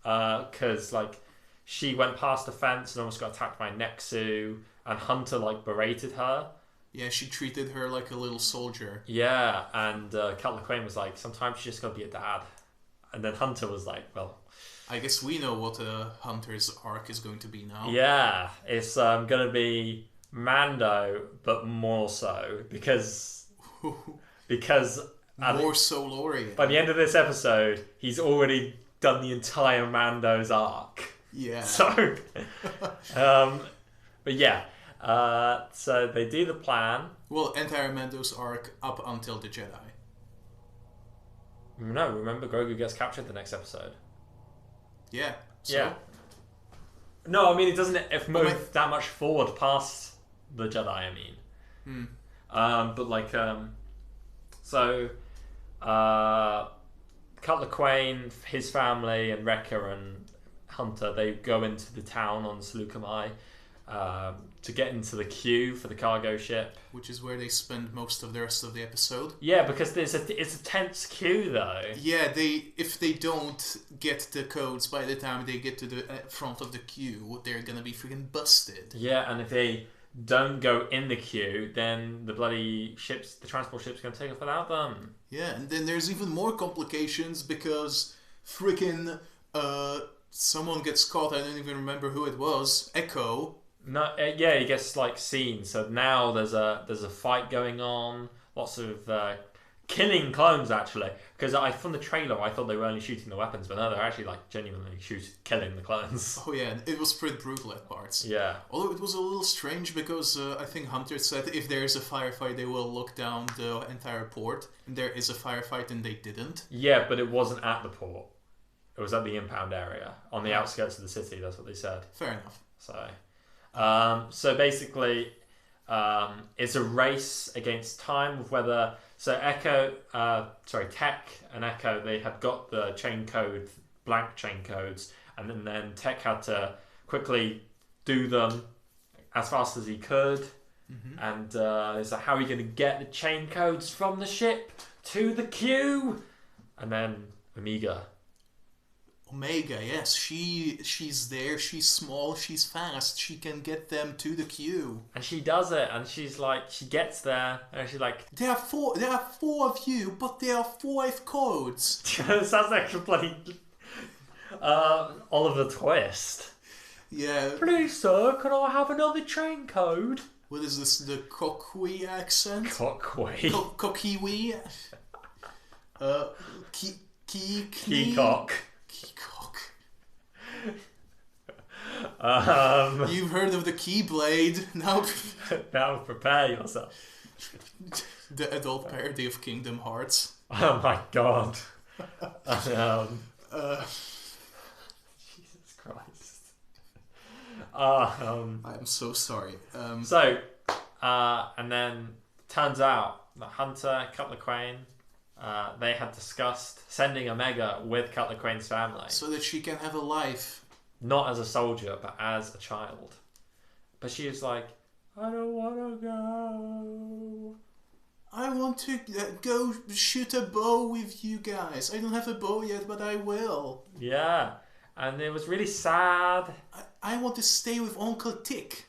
Speaker 2: because like she went past the fence and almost got attacked by Nexu, and Hunter like berated her.
Speaker 3: Yeah, she treated her like a little soldier.
Speaker 2: Yeah, and Cutler Crane was like, sometimes you just gotta be a dad. And then Hunter was like, well...
Speaker 3: I guess we know what Hunter's arc is going to be now.
Speaker 2: Yeah, it's going to be Mando, but more so because
Speaker 3: more Solorian.
Speaker 2: By the end of this episode, he's already done the entire Mando's arc.
Speaker 3: Yeah.
Speaker 2: So, but yeah, so they do the plan.
Speaker 3: Well, entire Mando's arc up until the Jedi.
Speaker 2: No, remember Grogu gets captured the next episode.
Speaker 3: Yeah. So?
Speaker 2: Yeah. No, I mean it doesn't move that much forward past the Jedi. I mean, but like, so Cutler Quain, his family, and Wrecker and Hunter, they go into the town on Seleucami to get into the queue for the cargo ship.
Speaker 3: Which is where they spend most of the rest of the episode.
Speaker 2: Yeah, because it's a tense queue, though.
Speaker 3: Yeah, if they don't get the codes by the time they get to the front of the queue, they're gonna be freaking busted.
Speaker 2: Yeah, and if they don't go in the queue, then the bloody ships, the transport ship's gonna take off without them.
Speaker 3: Yeah, and then there's even more complications because freaking someone gets caught. I don't even remember who it was. Echo.
Speaker 2: No, yeah, he gets like seen. So now there's a fight going on. Lots of killing clones actually. Because from the trailer I thought they were only shooting the weapons, but no, they're actually like genuinely killing the clones.
Speaker 3: Oh yeah, it was pretty brutal at parts.
Speaker 2: Yeah.
Speaker 3: Although it was a little strange because I think Hunter said if there is a firefight they will lock down the entire port, and there is a firefight and they didn't.
Speaker 2: Yeah, but it wasn't at the port. It was at the impound area on the outskirts of the city. That's what they said.
Speaker 3: Fair enough.
Speaker 2: So basically, it's a race against time of whether. So Tech and Echo, they had got the chain code, blank chain codes, and then Tech had to quickly do them as fast as he could. Mm-hmm. And it's like, how are you going to get the chain codes from the ship to the queue? And then
Speaker 3: Omega, yes, she's there. She's small. She's fast. She can get them to the queue,
Speaker 2: and she does it. And she's like, she gets there, and she's like,
Speaker 3: there are four of you, but there are 5 codes.
Speaker 2: It sounds like a bloody Oliver Twist.
Speaker 3: Yeah.
Speaker 2: Please, sir, can I have another chain code?
Speaker 3: What is this? The Cockwee accent?
Speaker 2: Cockwee.
Speaker 3: Cockiwee.
Speaker 2: Keycock.
Speaker 3: You've heard of the Keyblade.
Speaker 2: Now prepare yourself.
Speaker 3: The adult parody of Kingdom Hearts.
Speaker 2: Oh my god. Jesus Christ.
Speaker 3: I'm so sorry.
Speaker 2: And then turns out that Hunter, Cutler Quain, they had discussed sending Omega with Cutler Quain's family.
Speaker 3: So that she can have a life.
Speaker 2: Not as a soldier, but as a child. But she was like, I don't want to go.
Speaker 3: I want to go shoot a bow with you guys. I don't have a bow yet, but I will.
Speaker 2: Yeah. And it was really sad.
Speaker 3: I want to stay with Uncle Tick.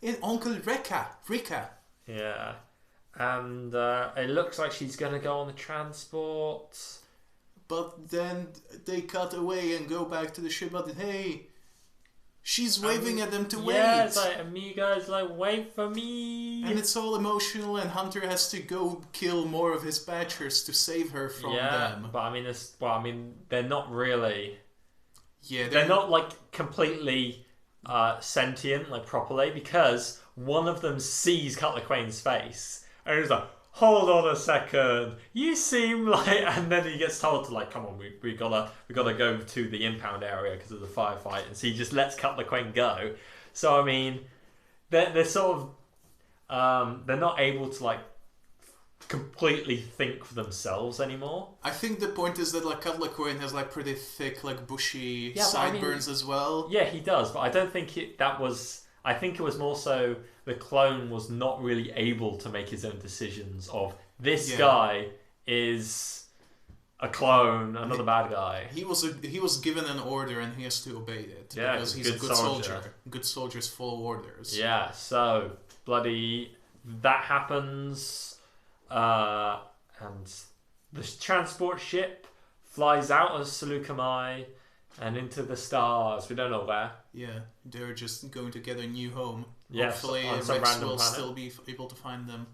Speaker 3: And Uncle Rika.
Speaker 2: Yeah. And it looks like she's going to go on the transport.
Speaker 3: But then they cut away and go back to the ship. But hey, she's waving at them to wait.
Speaker 2: Yeah, it's like, Amiga's like, wait for me.
Speaker 3: And it's all emotional, and Hunter has to go kill more of his badgers to save her from them.
Speaker 2: But they're not really.
Speaker 3: Yeah,
Speaker 2: they're not like completely sentient, like properly, because one of them sees Cutler Quain's face, and he's like, hold on a second, you seem like, and then he gets told to like, come on, we gotta go to the impound area because of the firefight, and so he just lets Cutler Quain go. So I mean, they're sort of they're not able to like completely think for themselves anymore.
Speaker 3: I think the point is that like Cutler Quain has like pretty thick, like bushy sideburns as well.
Speaker 2: Yeah, he does, but I don't think I think it was more so the clone was not really able to make his own decisions of this guy is a clone, another bad guy.
Speaker 3: He was given an order and he has to obey it because he's a good soldier. Good soldiers follow orders.
Speaker 2: Yeah, so bloody that happens, and the transport ship flies out of Seleucami and into the stars. We don't know where.
Speaker 3: Yeah, they're just going to get a new home.
Speaker 2: Yes,
Speaker 3: hopefully
Speaker 2: on some
Speaker 3: Rex
Speaker 2: random
Speaker 3: will
Speaker 2: planet.
Speaker 3: still be able to find them.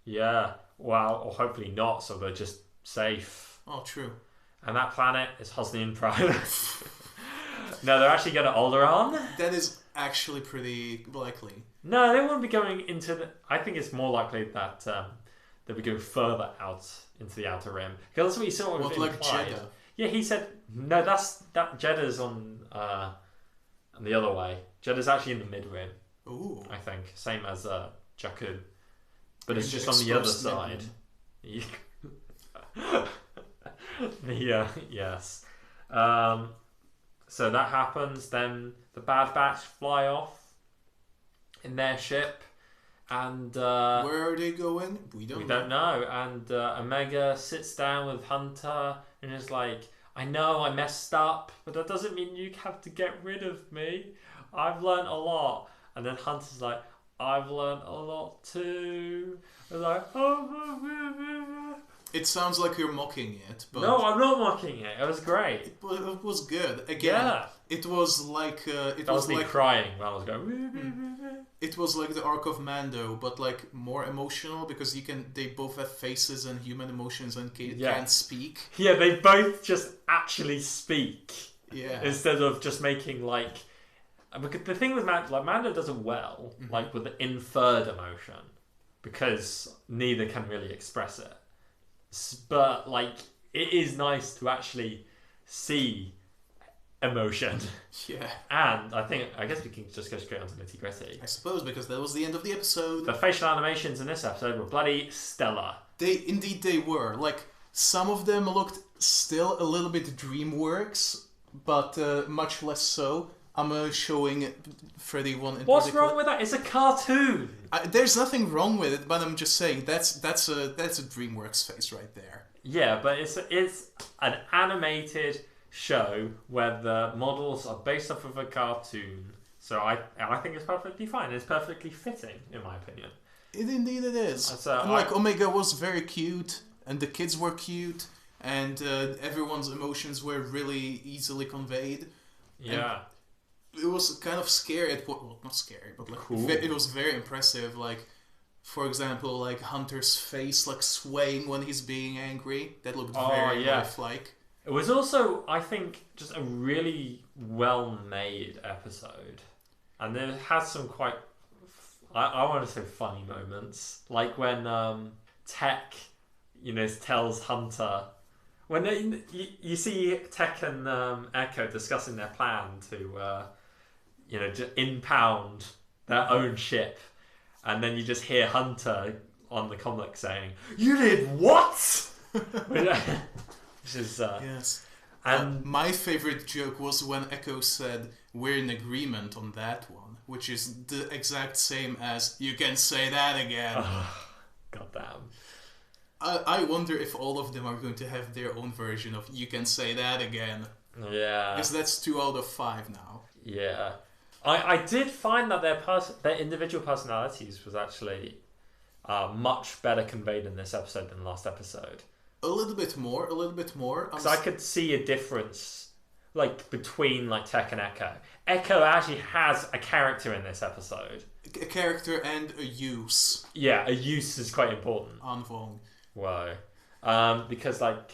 Speaker 2: Yeah, well, or hopefully not, so they're just safe.
Speaker 3: Oh, true.
Speaker 2: And that planet is Hosnian Prime. No, they're actually going to Air-Deraan.
Speaker 3: That is actually pretty likely.
Speaker 2: No, they won't be going into the... I think it's more likely that they'll be going further out into the Outer Rim. Because that's what you saw with
Speaker 3: like
Speaker 2: implied.
Speaker 3: Jeddah?
Speaker 2: Yeah, he said... No, that Jeddah's on the other way. Jeddah's actually in the Mid-Rim.
Speaker 3: Ooh.
Speaker 2: I think. Same as Jakku. But it's just on the other side. Yes. So that happens. Then the Bad Batch fly off in their ship, and
Speaker 3: where are they going? We don't
Speaker 2: know. And Omega sits down with Hunter and is like, "I know I messed up, but that doesn't mean you have to get rid of me. I've learned a lot." And then Hunter's like, "I've learned a lot too." I was like, "Oh."
Speaker 3: It sounds like you're mocking it, but
Speaker 2: No, I'm not mocking it. It was great.
Speaker 3: it was good. Again, it was like
Speaker 2: That was me crying when I was going.
Speaker 3: It was like the arc of Mando, but like more emotional because they both have faces and human emotions and can't speak.
Speaker 2: Yeah, they both just actually speak.
Speaker 3: Yeah.
Speaker 2: Instead of just making like, because the thing with Mando does it well, like with the inferred emotion, because neither can really express it. But like, it is nice to actually see emotion.
Speaker 3: Yeah.
Speaker 2: And I guess we can just go straight on to nitty gritty.
Speaker 3: I suppose, because that was the end of the episode.
Speaker 2: The facial animations in this episode were bloody stellar.
Speaker 3: They were. Like, some of them looked still a little bit DreamWorks, but much less so. I'm showing Freddy one in
Speaker 2: What's
Speaker 3: particular.
Speaker 2: wrong with that? It's a cartoon.
Speaker 3: There's nothing wrong with it, but I'm just saying that's a DreamWorks face right there.
Speaker 2: Yeah, but it's an animated show where the models are based off of a cartoon. So I think it's perfectly fine. It's perfectly fitting, in my opinion.
Speaker 3: Indeed it is. And Omega was very cute, and the kids were cute, and everyone's emotions were really easily conveyed.
Speaker 2: Yeah.
Speaker 3: And it was kind of scary. Well, not scary, but like
Speaker 2: cool.
Speaker 3: It was very impressive. Like, for example, like Hunter's face, like swaying when he's being angry. That looked very lifelike.
Speaker 2: It was also, I think, just a really well-made episode, and it has some quite, I want to say, funny moments, like when Tech, tells Hunter. When you see Tech and Echo discussing their plan to, just impound their own ship, and then you just hear Hunter on the comic saying, "You did what?" Which is
Speaker 3: yes.
Speaker 2: And
Speaker 3: my favorite joke was when Echo said, "We're in agreement on that one," which is the exact same as "You can say that again."
Speaker 2: Goddamn.
Speaker 3: I wonder if all of them are going to have their own version of "You can say that again."
Speaker 2: Yeah.
Speaker 3: Because that's 2 out of 5 now.
Speaker 2: Yeah. I did find that their individual personalities was actually much better conveyed in this episode than the last episode.
Speaker 3: A little bit more.
Speaker 2: Because I could see a difference, like, between, like, Tech and Echo. Echo actually has a character in this episode.
Speaker 3: A character and a use.
Speaker 2: Yeah, a use is quite important.
Speaker 3: Anvong.
Speaker 2: Why? Because, like,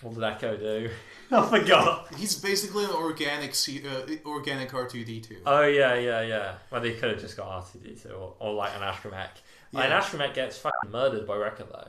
Speaker 2: what did Echo do? I forgot.
Speaker 3: He's basically an organic R2-D2.
Speaker 2: Oh, yeah. Well, they could have just got R2-D2 or like, an astromech. Yeah. An astromech gets fucking murdered by Wrecker, though.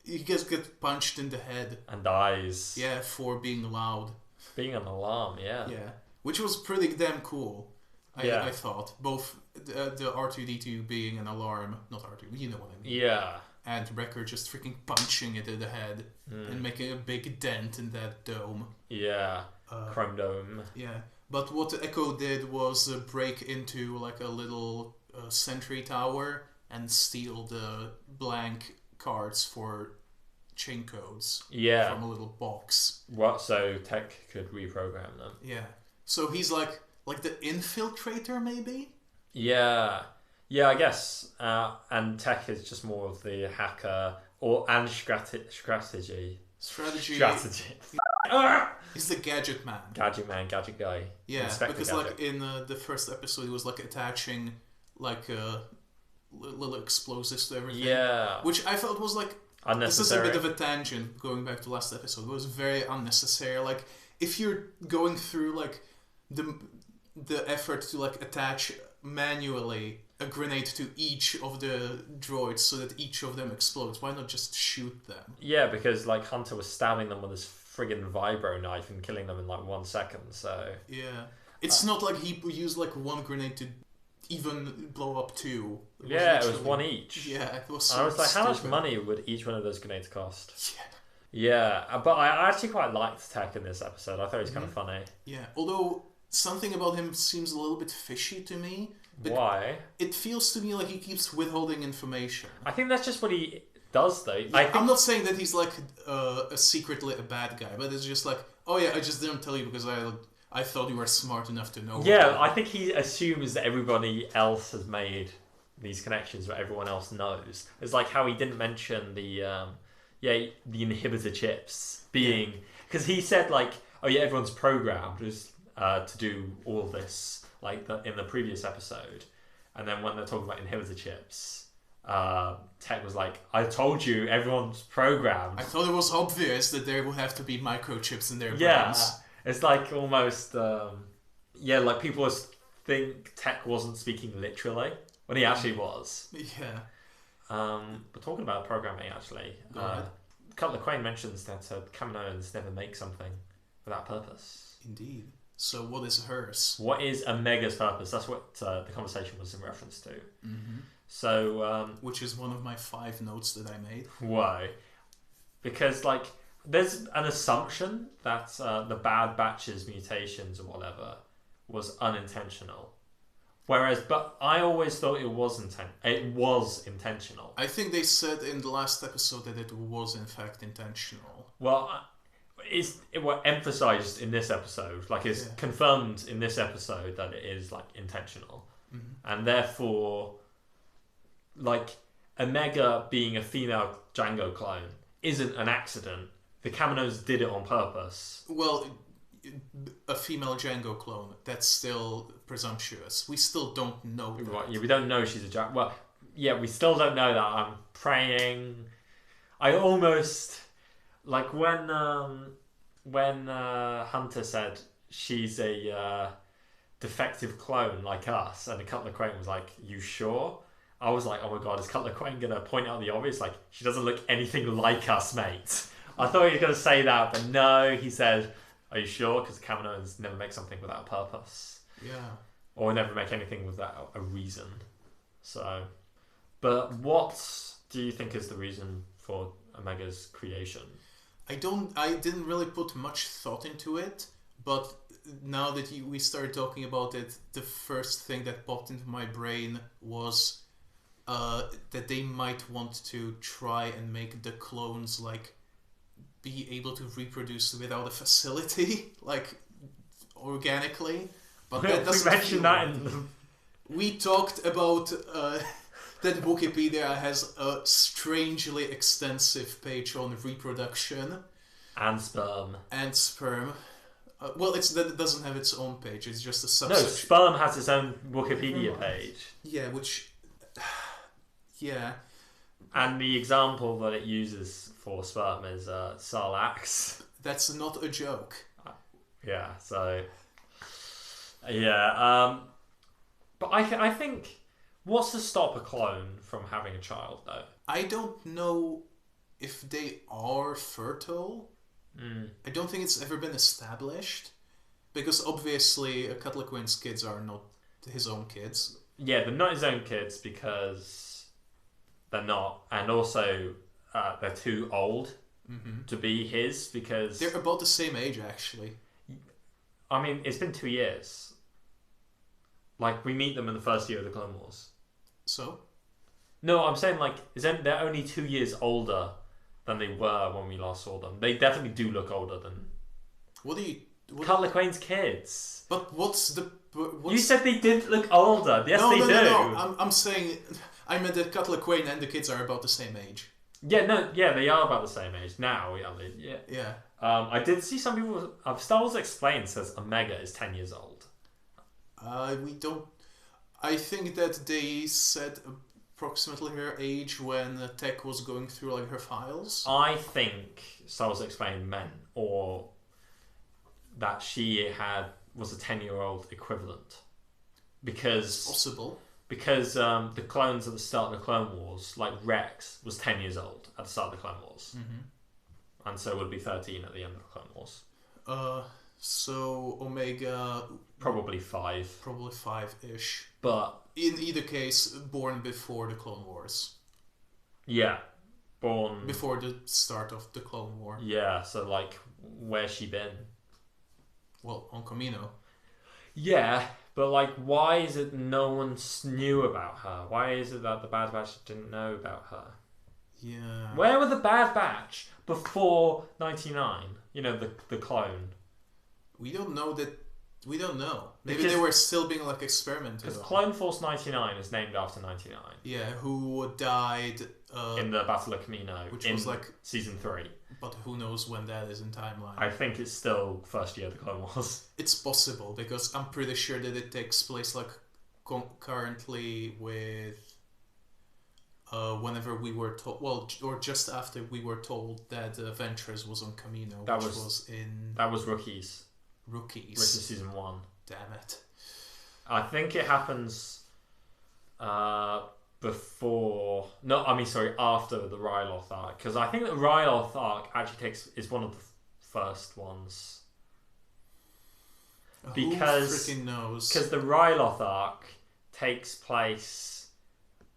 Speaker 3: He gets punched in the head.
Speaker 2: And dies.
Speaker 3: Yeah, for being loud.
Speaker 2: Being an alarm, yeah.
Speaker 3: Yeah. Which was pretty damn cool, I thought. Both the R2-D2 being an alarm, not R2, you know what I mean.
Speaker 2: Yeah.
Speaker 3: And Wrecker just freaking punching it in the head and making a big dent in that dome.
Speaker 2: Yeah. Chrome dome.
Speaker 3: Yeah. But what Echo did was break into like a little sentry tower and steal the blank cards for chain codes from a little box.
Speaker 2: What? So Tech could reprogram them.
Speaker 3: Yeah. So he's like the infiltrator, maybe?
Speaker 2: Yeah. Yeah, I guess. And Tech is just more of the hacker and strategy.
Speaker 3: He's the gadget man.
Speaker 2: Gadget man, gadget guy.
Speaker 3: Yeah,
Speaker 2: Inspector
Speaker 3: because
Speaker 2: gadget.
Speaker 3: like in the first episode, he was like attaching like little explosives to everything.
Speaker 2: Yeah.
Speaker 3: Which I felt was like
Speaker 2: unnecessary.
Speaker 3: This is a bit of a tangent going back to last episode. It was very unnecessary. Like if you're going through like the effort to like attach manually a grenade to each of the droids so that each of them explodes, why not just shoot them?
Speaker 2: Yeah, because like Hunter was stabbing them with his friggin' vibro knife and killing them in like 1 second, so...
Speaker 3: Yeah. It's not like he used like one grenade to even blow up 2.
Speaker 2: It was 1 each.
Speaker 3: Yeah, it was so
Speaker 2: I was like,
Speaker 3: stupid.
Speaker 2: how much money would each one of those grenades cost?
Speaker 3: Yeah.
Speaker 2: Yeah, but I actually quite liked Tech in this episode. I thought he was kind of funny.
Speaker 3: Yeah, although something about him seems a little bit fishy to me.
Speaker 2: Why?
Speaker 3: It feels to me like he keeps withholding information.
Speaker 2: I think that's just what he does, though.
Speaker 3: Yeah, I'm not saying that he's like secretly a bad guy, but it's just like, oh yeah, I just didn't tell you because I thought you were smart enough to know.
Speaker 2: Yeah, I think he assumes that everybody else has made these connections, but everyone else knows. It's like how he didn't mention the inhibitor chips being, because he said like, oh yeah, everyone's programmed to do all of this like in the previous episode, and then when they're talking about inhibitor chips, Tech was like, I told you everyone's programmed.
Speaker 3: I thought it was obvious that there will have to be microchips in their brains.
Speaker 2: Yeah, it's like almost like people think Tech wasn't speaking literally when he actually was.
Speaker 3: Yeah.
Speaker 2: But talking about programming, actually, Cutler Quain mentions that Kaminoans never make something without purpose.
Speaker 3: Indeed. So what is hers?
Speaker 2: What is Omega's purpose? That's what the conversation was in reference to.
Speaker 3: Mm-hmm.
Speaker 2: So,
Speaker 3: which is one of my 5 notes that I made.
Speaker 2: Why? Because like there's an assumption that the Bad Batch's mutations or whatever was unintentional. But I always thought it was intentional.
Speaker 3: I think they said in the last episode that it was in fact intentional.
Speaker 2: Well, it was emphasized in this episode, like it's confirmed in this episode that it is like intentional, and therefore, like Omega being a female Django clone isn't an accident. The Kaminoans did it on purpose.
Speaker 3: Well, a female Django clone, that's still presumptuous. We still don't know that.
Speaker 2: Right, yeah, we don't know she's a Django. Well, yeah, we still don't know that. I'm praying. I almost like when Hunter said she's a defective clone like us, and the Cutler Quain was like, "You sure?" I was like, "Oh my god, is Cutler Quain gonna point out the obvious? Like, she doesn't look anything like us, mate." I thought he was gonna say that, but no, he said, "Are you sure?" Because Kaminoans never make something without a purpose.
Speaker 3: Yeah.
Speaker 2: Or never make anything without a reason. So, but what do you think is the reason for Omega's creation?
Speaker 3: I didn't really put much thought into it, but now that we started talking about it, the first thing that popped into my brain was that they might want to try and make the clones like be able to reproduce without a facility, like organically. But that doesn't
Speaker 2: we mentioned that in the...
Speaker 3: We talked about that Wikipedia has a strangely extensive page on reproduction
Speaker 2: and sperm.
Speaker 3: Well, that doesn't have its own page. It's just a subsection.
Speaker 2: No, sperm has its own Wikipedia page.
Speaker 3: Yeah, yeah.
Speaker 2: And the example that it uses for sperm is Sarlax.
Speaker 3: That's not a joke.
Speaker 2: Yeah, so... Yeah, but I think... What's to stop a clone from having a child, though?
Speaker 3: I don't know if they are fertile. I don't think it's ever been established. Because obviously, Cutler Quain's kids are not his own kids.
Speaker 2: Yeah, they're not his own kids because they're not. And also, they're too old to be his because...
Speaker 3: They're about the same age, actually.
Speaker 2: I mean, it's been 2 years. Like, we meet them in the first year of the Clone Wars.
Speaker 3: So?
Speaker 2: No, I'm saying, like, they're only 2 years older than they were when we last saw them. They definitely do look older than... Cutler Quain's kids.
Speaker 3: But what's...
Speaker 2: You said they didn't look older. Yes, they do.
Speaker 3: No. I'm saying... I meant that Cutler Quain and the kids are about the same age.
Speaker 2: Yeah, they are about the same age. Now, yeah.
Speaker 3: Yeah.
Speaker 2: I did see some people... Star Wars Explained says Omega is 10 years old.
Speaker 3: We don't... I think that they said approximately her age when Tech was going through like her files.
Speaker 2: I think Star Wars Explained meant, or that she was a 10-year-old equivalent. Because...
Speaker 3: It's possible.
Speaker 2: Because the clones at the start of the Clone Wars, like Rex, was 10 years old at the start of the Clone Wars. Mm-hmm. And so would be 13 at the end of the Clone Wars.
Speaker 3: So Omega...
Speaker 2: Probably 5.
Speaker 3: Probably 5-ish.
Speaker 2: But...
Speaker 3: In either case, born before the Clone Wars.
Speaker 2: Yeah. born
Speaker 3: before the start of the Clone War.
Speaker 2: Yeah, so like, where's she been?
Speaker 3: Well, on Kamino.
Speaker 2: Yeah, but like, why is it no one knew about her? Why is it that the Bad Batch didn't know about her?
Speaker 3: Yeah.
Speaker 2: Where were the Bad Batch before 99? You know, the clone.
Speaker 3: We don't know that. We don't know. Maybe
Speaker 2: Because-
Speaker 3: they were still being like experimented
Speaker 2: Because
Speaker 3: on.
Speaker 2: Clone Force 99 is named after 99
Speaker 3: Yeah, who died
Speaker 2: in the Battle of Kamino,
Speaker 3: which
Speaker 2: in
Speaker 3: was like,
Speaker 2: season 3.
Speaker 3: but who knows when that is in timeline.
Speaker 2: I think it's still first year of the Clone Wars.
Speaker 3: It's possible because I'm pretty sure that it takes place like concurrently with whenever we were told, well, or just after we were told that Ventress was on Kamino,
Speaker 2: That
Speaker 3: which
Speaker 2: was-
Speaker 3: in
Speaker 2: That was Rookies,
Speaker 3: Rookies.
Speaker 2: which is season 1.
Speaker 3: Damn it.
Speaker 2: I think it happens before. No, I mean, sorry, after the Ryloth arc. Because I think the Ryloth arc actually is one of the first ones. Because-
Speaker 3: Who freaking knows?
Speaker 2: Because the Ryloth arc takes place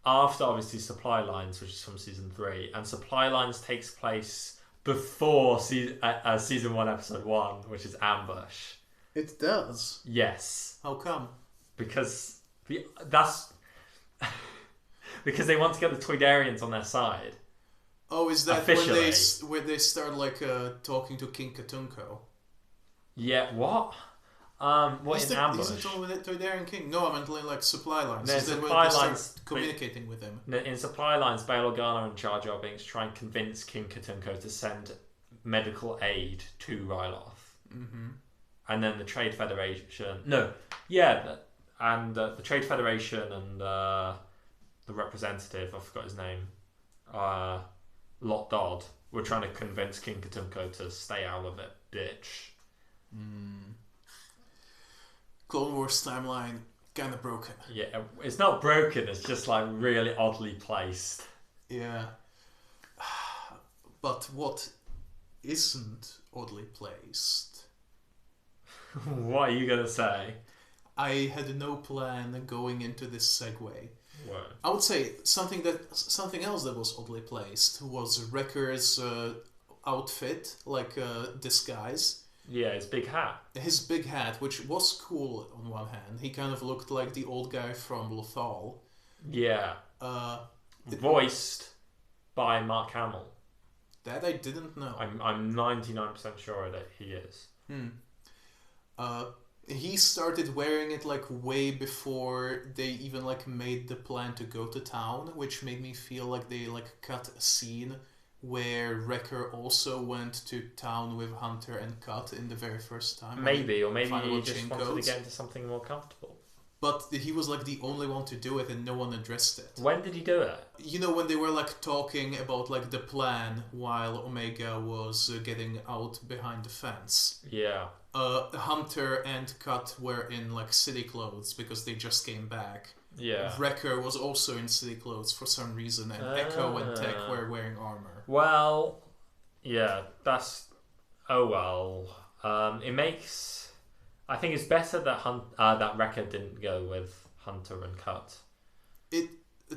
Speaker 2: after, obviously, Supply Lines, which is from season 3. And Supply Lines takes place before season 1, episode 1, which is Ambush.
Speaker 3: It does.
Speaker 2: Yes.
Speaker 3: How come?
Speaker 2: Because that's because they want to get the Toydarians on their side.
Speaker 3: Oh, is that
Speaker 2: Officially.
Speaker 3: when they start like talking to King Katunko?
Speaker 2: Yeah, what? What
Speaker 3: Is
Speaker 2: in
Speaker 3: it
Speaker 2: Ambush?
Speaker 3: all with the Toydarian King? No, I meant like supply lines.
Speaker 2: No,
Speaker 3: Is that when
Speaker 2: supply
Speaker 3: they start
Speaker 2: lines-
Speaker 3: communicating with him?
Speaker 2: In Supply Lines, Bail Organa and Jar Jar Binks try and convince King Katunko to send medical aid to Ryloth.
Speaker 3: Mm-hmm.
Speaker 2: And then the Trade Federation... the Trade Federation and the representative, I forgot his name, Lot Dodd, were trying to convince King Katunko to stay out of it, bitch.
Speaker 3: Clone Wars timeline kind of broken.
Speaker 2: Yeah, it's not broken, it's just like really oddly placed.
Speaker 3: Yeah. But what isn't oddly placed?
Speaker 2: What are you going to say?
Speaker 3: I had no plan going into this segue.
Speaker 2: What?
Speaker 3: I would say something else that was oddly placed was Wrecker's outfit, like disguise.
Speaker 2: Yeah, his big hat.
Speaker 3: His big hat, which was cool on one hand. He kind of looked like the old guy from Lothal.
Speaker 2: Yeah. Voiced by Mark Hamill.
Speaker 3: That I didn't know.
Speaker 2: I'm 99% sure that he is.
Speaker 3: He started wearing it like way before they even like made the plan to go to town, which made me feel like they like cut a scene where Wrecker also went to town with Hunter and Cut in the very first time.
Speaker 2: Maybe, or maybe
Speaker 3: Final
Speaker 2: he just
Speaker 3: chain
Speaker 2: wanted
Speaker 3: codes.
Speaker 2: to get into something more comfortable.
Speaker 3: But he was like the only one to do it and no one addressed it.
Speaker 2: When did he do it?
Speaker 3: You know, when they were like talking about like the plan while Omega was getting out behind the fence.
Speaker 2: Yeah.
Speaker 3: Hunter and Cut were in like city clothes because they just came back.
Speaker 2: Yeah.
Speaker 3: Wrecker was also in city clothes for some reason, and Echo and Tech were wearing armor.
Speaker 2: Well, yeah, that's... Oh well. It makes... I think it's better that that Wrecker didn't go with Hunter and Cut.
Speaker 3: It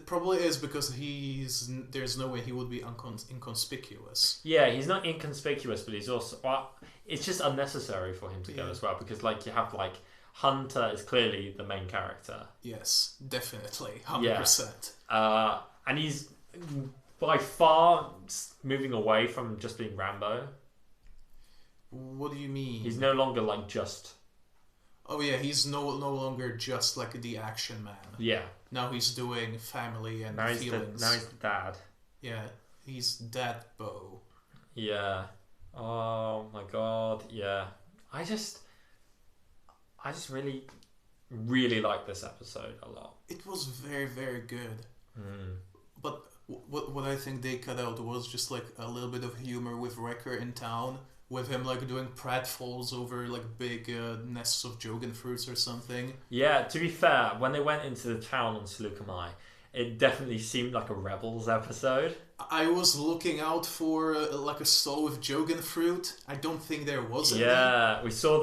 Speaker 3: probably is because there's no way he would be inconspicuous.
Speaker 2: Yeah, he's not inconspicuous, but he's also... Well, it's just unnecessary for him to go as well, because like you have like... Hunter is clearly the main character.
Speaker 3: Yes, definitely. 100%.
Speaker 2: And he's by far moving away from just being Rambo.
Speaker 3: What do you mean?
Speaker 2: He's no longer like just...
Speaker 3: Oh yeah, he's no longer just like the action man.
Speaker 2: Yeah.
Speaker 3: Now he's doing family and
Speaker 2: Now he's
Speaker 3: feelings.
Speaker 2: the dad.
Speaker 3: Yeah, he's Dad Bo.
Speaker 2: Yeah. Oh my god. Yeah. I just really, really like this episode a lot.
Speaker 3: It was very, very good. But what I think they cut out was just like a little bit of humor with Wrecker in town, with him like doing pratfalls over like big nests of Jogan fruits or something.
Speaker 2: Yeah, to be fair, when they went into the town on Seleucami, it definitely seemed like a Rebels episode.
Speaker 3: I was looking out for like a stall with Jogan fruit. I don't think there was any.
Speaker 2: Yeah, we saw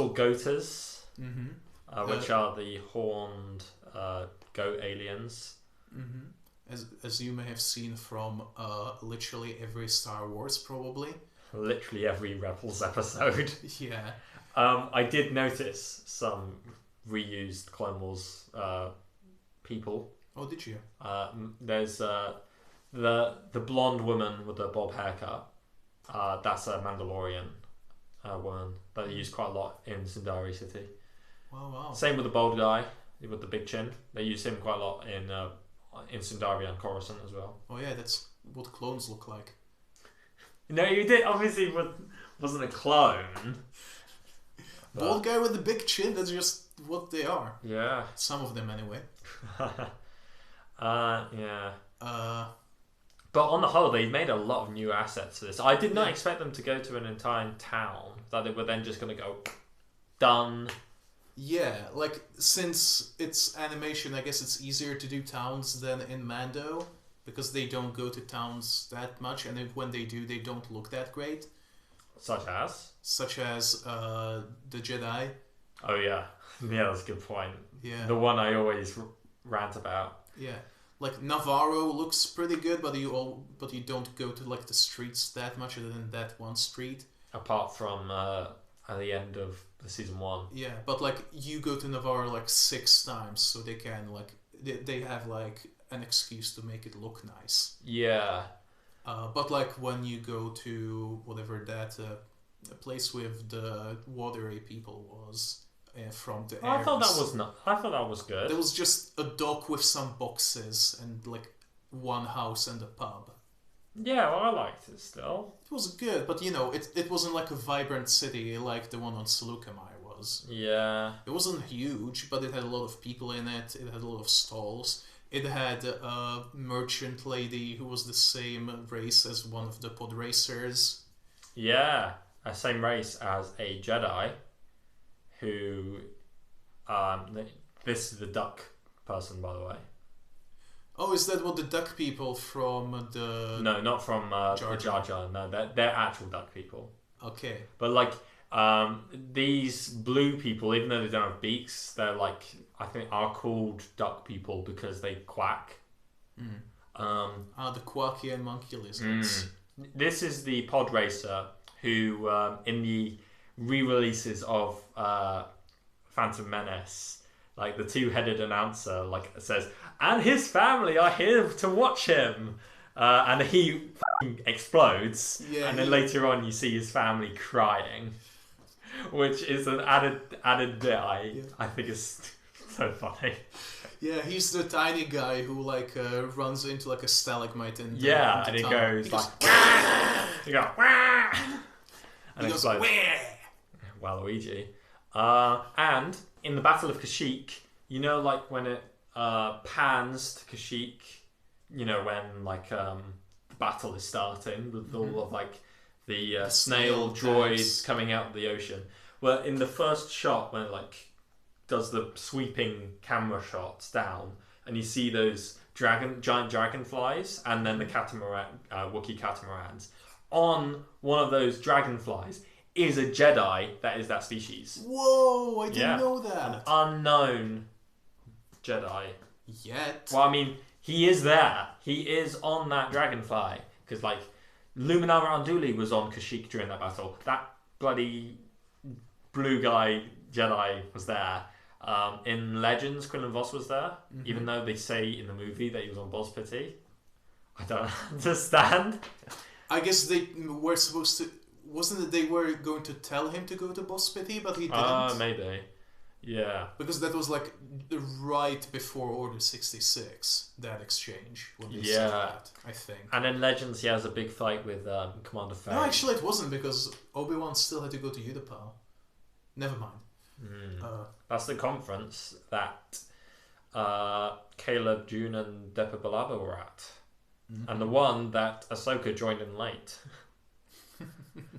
Speaker 2: Gotas,
Speaker 3: Mm-hmm.
Speaker 2: which are the horned goat aliens.
Speaker 3: Mm-hmm. as you may have seen from literally every Star Wars, probably.
Speaker 2: Literally every Rebels episode.
Speaker 3: Yeah.
Speaker 2: I did notice some reused Clone Wars people.
Speaker 3: Oh, did you?
Speaker 2: There's the blonde woman with the bob haircut. That's a Mandalorian woman that they use quite a lot in Sundari City.
Speaker 3: Wow.
Speaker 2: Same with the bald guy with the big chin. They use him quite a lot in Sundari and Coruscant as well.
Speaker 3: Oh yeah, that's what clones look like.
Speaker 2: No, you did. Obviously, wasn't a clone.
Speaker 3: Bald guy with the big chin. That's just what they are.
Speaker 2: Yeah.
Speaker 3: Some of them, anyway.
Speaker 2: Yeah. But on the whole, they made a lot of new assets for this. I did not expect them to go to an entire town. That they were then just going to go done.
Speaker 3: Yeah, like, since it's animation, I guess it's easier to do towns than in Mando, because they don't go to towns that much, and when they do, they don't look that great.
Speaker 2: Such as?
Speaker 3: Such as the Jedi.
Speaker 2: Oh, yeah. Yeah, that's a good point.
Speaker 3: Yeah.
Speaker 2: The one I always rant about.
Speaker 3: Yeah. Like, Navarro looks pretty good, but you don't go to, like, the streets that much, other than that one street.
Speaker 2: Apart from at the end of the season 1.
Speaker 3: Yeah, but, like, you go to Navarro, like, 6 times, so they can, like, they have, like, an excuse to make it look nice.
Speaker 2: Yeah.
Speaker 3: But, like, when you go to whatever that place with the watery people was from the
Speaker 2: I thought that was good.
Speaker 3: There was just a dock with some boxes and, like, one house and a pub.
Speaker 2: Yeah, well, I liked it still.
Speaker 3: It was good, but, you know, it wasn't like a vibrant city like the one on Seleucamai was.
Speaker 2: Yeah.
Speaker 3: It wasn't huge, but it had a lot of people in it. It had a lot of stalls. It had a merchant lady who was the same race as one of the pod racers.
Speaker 2: Yeah, same race as a Jedi who... this is the duck person, by the way.
Speaker 3: Oh, is that what the duck people from the...
Speaker 2: No, not from
Speaker 3: Jar
Speaker 2: the Jar Jar. No, they're actual duck people.
Speaker 3: Okay.
Speaker 2: But, like, these blue people, even though they don't have beaks, they're, like, I think are called duck people because they quack.
Speaker 3: The quacky and monkey lizards.
Speaker 2: This is the pod racer who, in the re-releases of Phantom Menace, like, the two-headed announcer, like, says, and his family are here to watch him. And he explodes. Yeah, and then later on you see his family crying. Which is an added bit I think is so funny.
Speaker 3: Yeah, he's the tiny guy who, like, runs into, like, a stalagmite and
Speaker 2: and he goes like... He goes... And he goes, Waluigi. And in the Battle of Kashyyyk, you know, like, when it pans to Kashyyyk, you know, when, like, the battle is starting with all of, like, the snail droids coming out of the ocean. Well, in the first shot, when it, like, does the sweeping camera shots down, and you see those giant dragonflies, and then the Wookiee catamarans, on one of those dragonflies is a Jedi that is that species.
Speaker 3: Whoa, I didn't know that.
Speaker 2: An unknown Jedi.
Speaker 3: Yet.
Speaker 2: Well, I mean, he is there. He is on that dragonfly. Because, like, Luminara Unduli was on Kashyyyk during that battle. That bloody blue guy Jedi was there. In Legends, Quinlan Vos was there. Even though they say in the movie that he was on Boz Pity. I don't understand.
Speaker 3: I guess they were supposed to... Wasn't it they were going to tell him to go to Boz Pity, but he didn't?
Speaker 2: Maybe. Yeah.
Speaker 3: Because that was, like, right before Order 66, that exchange. When they said that, I think.
Speaker 2: And in Legends, he has a big fight with Commander Faye.
Speaker 3: No, actually it wasn't, because Obi-Wan still had to go to Utapau. Never mind.
Speaker 2: That's the conference that Caleb, June, and Depa Billaba were at. And the one that Ahsoka joined in late.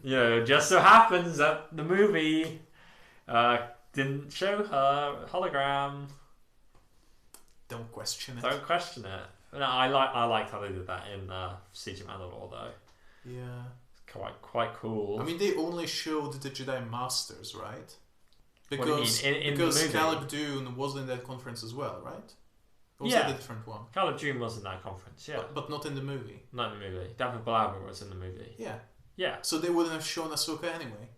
Speaker 2: You know, just so happens that the movie didn't show her hologram.
Speaker 3: Don't question it.
Speaker 2: Don't question it. No, I liked how they did that in Siege of Mandalore, though.
Speaker 3: Yeah.
Speaker 2: Quite cool.
Speaker 3: I mean, they only showed the Jedi Masters, right? Because
Speaker 2: what do you mean? In the movie?
Speaker 3: Caleb Dune was in that conference as well, right? Or was that a different one?
Speaker 2: Call of Doom was in that conference, yeah.
Speaker 3: But not in the movie.
Speaker 2: Not in the movie. Daphne Balaban was in the movie.
Speaker 3: Yeah.
Speaker 2: Yeah.
Speaker 3: So they wouldn't have shown Ahsoka anyway.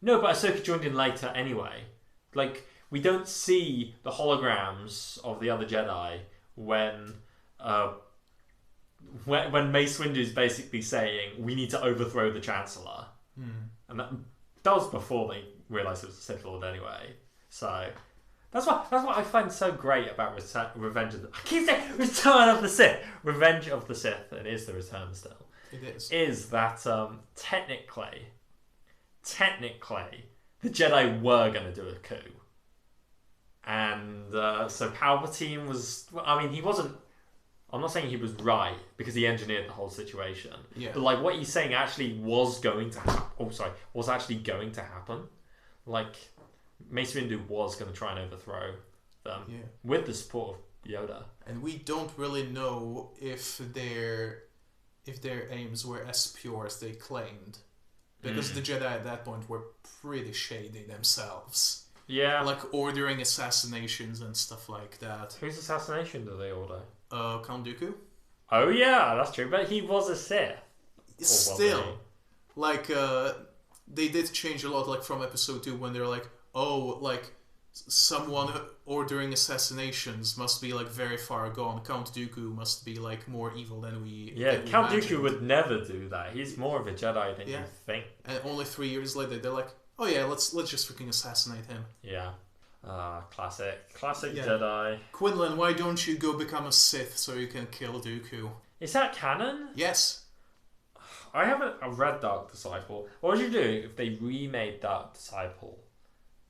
Speaker 2: No, but Ahsoka joined in later anyway. Like, we don't see the holograms of the other Jedi when Mace Windu is basically saying, we need to overthrow the Chancellor. And that was before they realised it was a Sith Lord anyway. So that's what I find so great about Revenge of the... I keep saying Return of the Sith! Revenge of the Sith. It is the Return still.
Speaker 3: It is.
Speaker 2: Is that technically, the Jedi were going to do a coup. And so Palpatine was... I mean, he wasn't... I'm not saying he was right, because he engineered the whole situation.
Speaker 3: Yeah.
Speaker 2: But, like, what he's saying actually was going to happen. Was actually going to happen. Like, Mace Windu was going to try and overthrow them with the support of Yoda.
Speaker 3: And we don't really know if their aims were as pure as they claimed. Because the Jedi at that point were pretty shady themselves.
Speaker 2: Yeah.
Speaker 3: Like ordering assassinations and stuff like that.
Speaker 2: Whose assassination do they order?
Speaker 3: Count Dooku?
Speaker 2: Oh yeah, that's true. But he was a Sith.
Speaker 3: Still. Like, they did change a lot, like, from episode 2 when they're like, oh, like, someone ordering assassinations must be, like, very far gone. Count Dooku must be, like, more evil than we
Speaker 2: Count
Speaker 3: imagined.
Speaker 2: Dooku would never do that. He's more of a Jedi than you think.
Speaker 3: And only 3 years later, they're like, oh yeah, let's just freaking assassinate him.
Speaker 2: Yeah. Classic Jedi.
Speaker 3: Quinlan, why don't you go become a Sith so you can kill Dooku?
Speaker 2: Is that canon?
Speaker 3: Yes.
Speaker 2: I haven't read Dark Disciple. What would you do if they remade Dark Disciple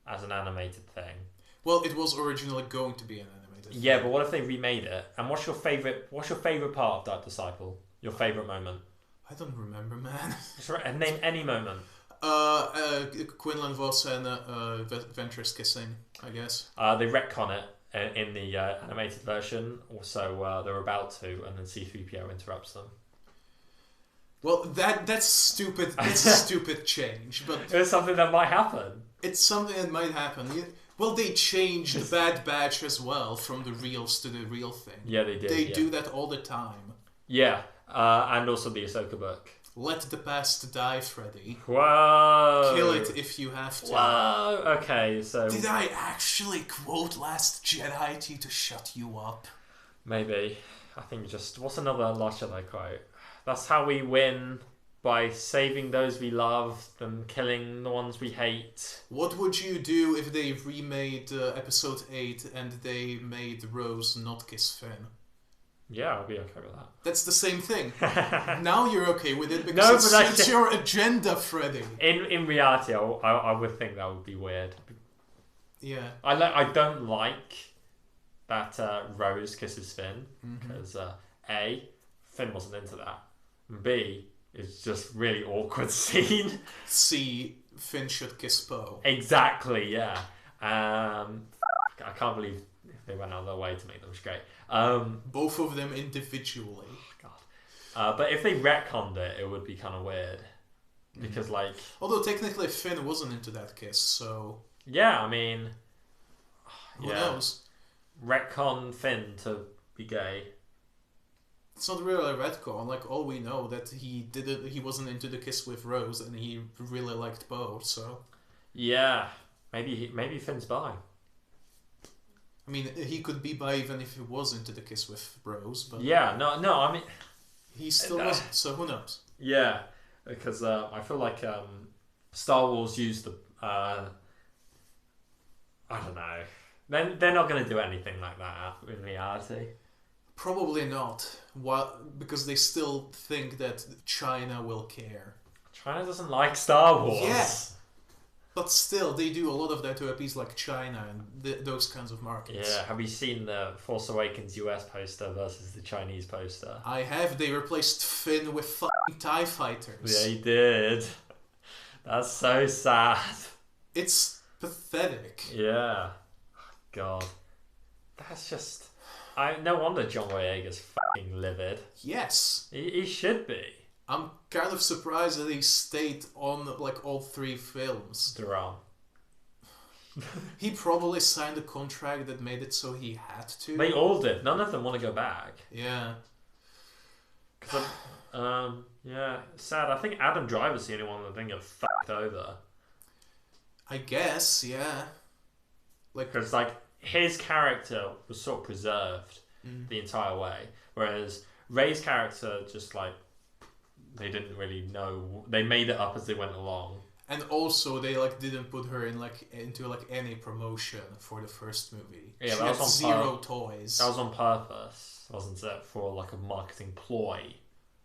Speaker 2: as an animated thing?
Speaker 3: Well, it was originally going to be an animated thing.
Speaker 2: Yeah, but what if they remade it? And what's your favorite part of Dark Disciple? Your favorite moment?
Speaker 3: I don't remember, man.
Speaker 2: And name any moment.
Speaker 3: Quinlan Voss and Ventress kissing, I guess.
Speaker 2: They retcon it in the animated version. Also, they're about to, and then C-3PO interrupts them.
Speaker 3: Well, that's stupid. That's a stupid change, but
Speaker 2: it's something that might happen.
Speaker 3: It's something that might happen. Well, they changed the Bad Batch as well from the reals to the real thing.
Speaker 2: Yeah, they did.
Speaker 3: They do that all the time.
Speaker 2: Yeah, and also the Ahsoka book.
Speaker 3: Let the past die, Freddy.
Speaker 2: Whoa!
Speaker 3: Kill it if you have to.
Speaker 2: Whoa! Okay, so...
Speaker 3: Did I actually quote Last Jedi to shut you up?
Speaker 2: Maybe. I think just... What's another Last Jedi quote? That's how we win, by saving those we love and killing the ones we hate.
Speaker 3: What would you do if they remade Episode 8 and they made Rose not kiss Finn?
Speaker 2: Yeah, I'll be okay with that.
Speaker 3: That's the same thing. Now you're okay with it because it's your agenda, Freddy.
Speaker 2: In reality, I would think that would be weird.
Speaker 3: Yeah.
Speaker 2: I don't like that Rose kisses Finn because A, Finn wasn't into that. And B, it's just really awkward scene.
Speaker 3: C, Finn should kiss Poe.
Speaker 2: Exactly, yeah. I can't believe they went out of their way to make them straight.
Speaker 3: Both of them individually.
Speaker 2: Oh, God. But if they retconned it, it would be kind of weird. Because, like...
Speaker 3: Although, technically, Finn wasn't into that kiss, so...
Speaker 2: Yeah, I mean...
Speaker 3: Who knows?
Speaker 2: Retcon Finn to be gay.
Speaker 3: It's not really a retcon. Like, all we know that he wasn't into the kiss with Rose, and he really liked Poe, so...
Speaker 2: Yeah. Maybe Finn's bi.
Speaker 3: I mean, he could be bi even if he was into the kiss with Rose, but...
Speaker 2: Yeah, no, I mean...
Speaker 3: He still wasn't, so who knows?
Speaker 2: Yeah, because I feel like Star Wars used the... I don't know. They're not going to do anything like that in reality.
Speaker 3: Probably not. Because they still think that China will care.
Speaker 2: China doesn't like Star Wars.
Speaker 3: Yeah. But still, they do a lot of that to appease like China and those kinds of markets.
Speaker 2: Yeah, have you seen the Force Awakens US poster versus the Chinese poster?
Speaker 3: I have. They replaced Finn with fucking TIE fighters.
Speaker 2: Yeah, he did. That's so sad.
Speaker 3: It's pathetic.
Speaker 2: Yeah. God. That's just... no wonder John Boyega's fucking livid.
Speaker 3: Yes.
Speaker 2: He should be.
Speaker 3: I'm kind of surprised that he stayed on like all three films.
Speaker 2: Durham.
Speaker 3: He probably signed a contract that made it so he had to.
Speaker 2: They all did. None of them want to go back.
Speaker 3: Yeah.
Speaker 2: Yeah, sad. I think Adam Driver's the only one that didn't get fucked over.
Speaker 3: I guess, yeah.
Speaker 2: Because, like, his character was sort of preserved the entire way. Whereas Rey's character just, like, they didn't really know. They made it up as they went along.
Speaker 3: And also, they like didn't put her in into any promotion for the first movie.
Speaker 2: Yeah,
Speaker 3: she
Speaker 2: that
Speaker 3: had
Speaker 2: was on
Speaker 3: zero toys.
Speaker 2: That was on purpose, wasn't it? For like a marketing ploy.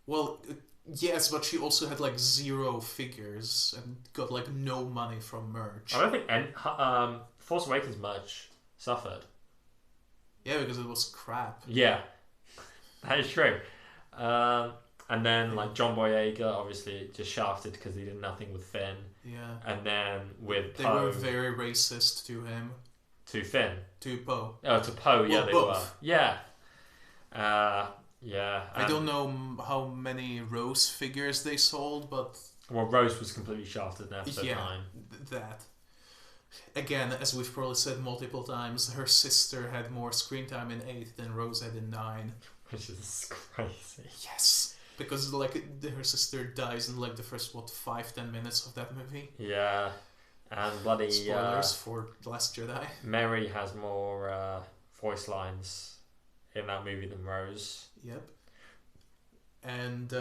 Speaker 3: Well, yes, but she also had like zero figures and got like no money from merch.
Speaker 2: I don't think Force Awakens merch suffered.
Speaker 3: Yeah, because it was crap.
Speaker 2: Yeah, that is true. And then, like, John Boyega obviously just shafted because he did nothing with Finn.
Speaker 3: Yeah.
Speaker 2: And then with
Speaker 3: They
Speaker 2: Poe...
Speaker 3: were very racist to him.
Speaker 2: To Finn?
Speaker 3: To Poe.
Speaker 2: Oh, to Poe, yeah,
Speaker 3: well,
Speaker 2: they
Speaker 3: both.
Speaker 2: were. Yeah. Yeah.
Speaker 3: I don't know how many Rose figures they sold, but...
Speaker 2: Well, Rose was completely shafted in episode 9.
Speaker 3: That. Again, as we've probably said multiple times, her sister had more screen time in 8 than Rose had in 9.
Speaker 2: Which is crazy.
Speaker 3: Yes. Because like her sister dies in like the first 5-10 minutes of that movie.
Speaker 2: Yeah, and bloody
Speaker 3: spoilers for The Last Jedi.
Speaker 2: Mary has more voice lines in that movie than Rose.
Speaker 3: Yep. And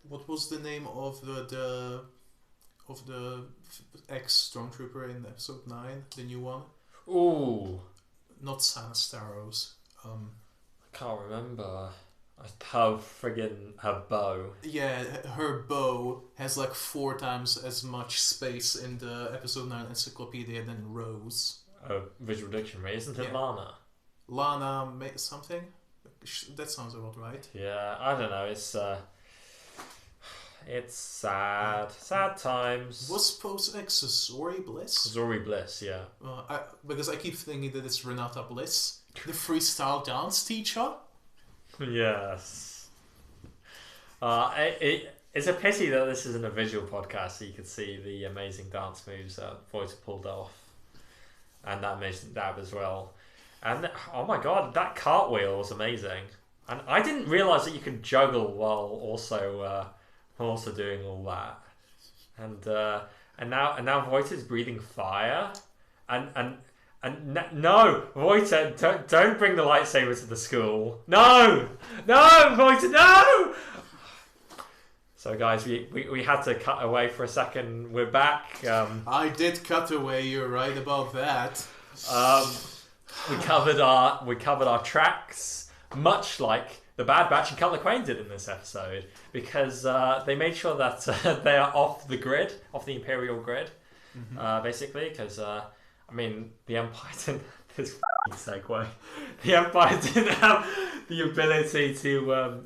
Speaker 3: what was the name of the ex Stormtrooper in episode 9, the new one?
Speaker 2: Ooh,
Speaker 3: not Sana Starros.
Speaker 2: I can't remember. Her bow.
Speaker 3: Yeah, her bow has like 4 times as much space in the episode 9 encyclopedia than Rose.
Speaker 2: Visual dictionary, isn't it?
Speaker 3: Yeah. Lana something? That sounds about right.
Speaker 2: Yeah, I don't know. It's sad. Sad times.
Speaker 3: Was Poe's ex Zori Bliss?
Speaker 2: Zori Bliss, yeah.
Speaker 3: Because I keep thinking that it's Renata Bliss, the freestyle dance teacher.
Speaker 2: Yes. It's a pity that this isn't a visual podcast so you could see the amazing dance moves that Voight pulled off. And that amazing dab as well. And oh my god, that cartwheel was amazing. And I didn't realise that you could juggle while also doing all that. And now Voight is breathing fire. No, Voight, don't bring the lightsaber to the school. No, Voight, no. So guys, we had to cut away for a second. We're back.
Speaker 3: I did cut away. You're right about that.
Speaker 2: We covered our tracks, much like the Bad Batch and Cutler Crane did in this episode, because they made sure that they are off the grid, off the Imperial grid, basically, because. I mean, the Empire didn't. This segue. The Empire didn't have the ability to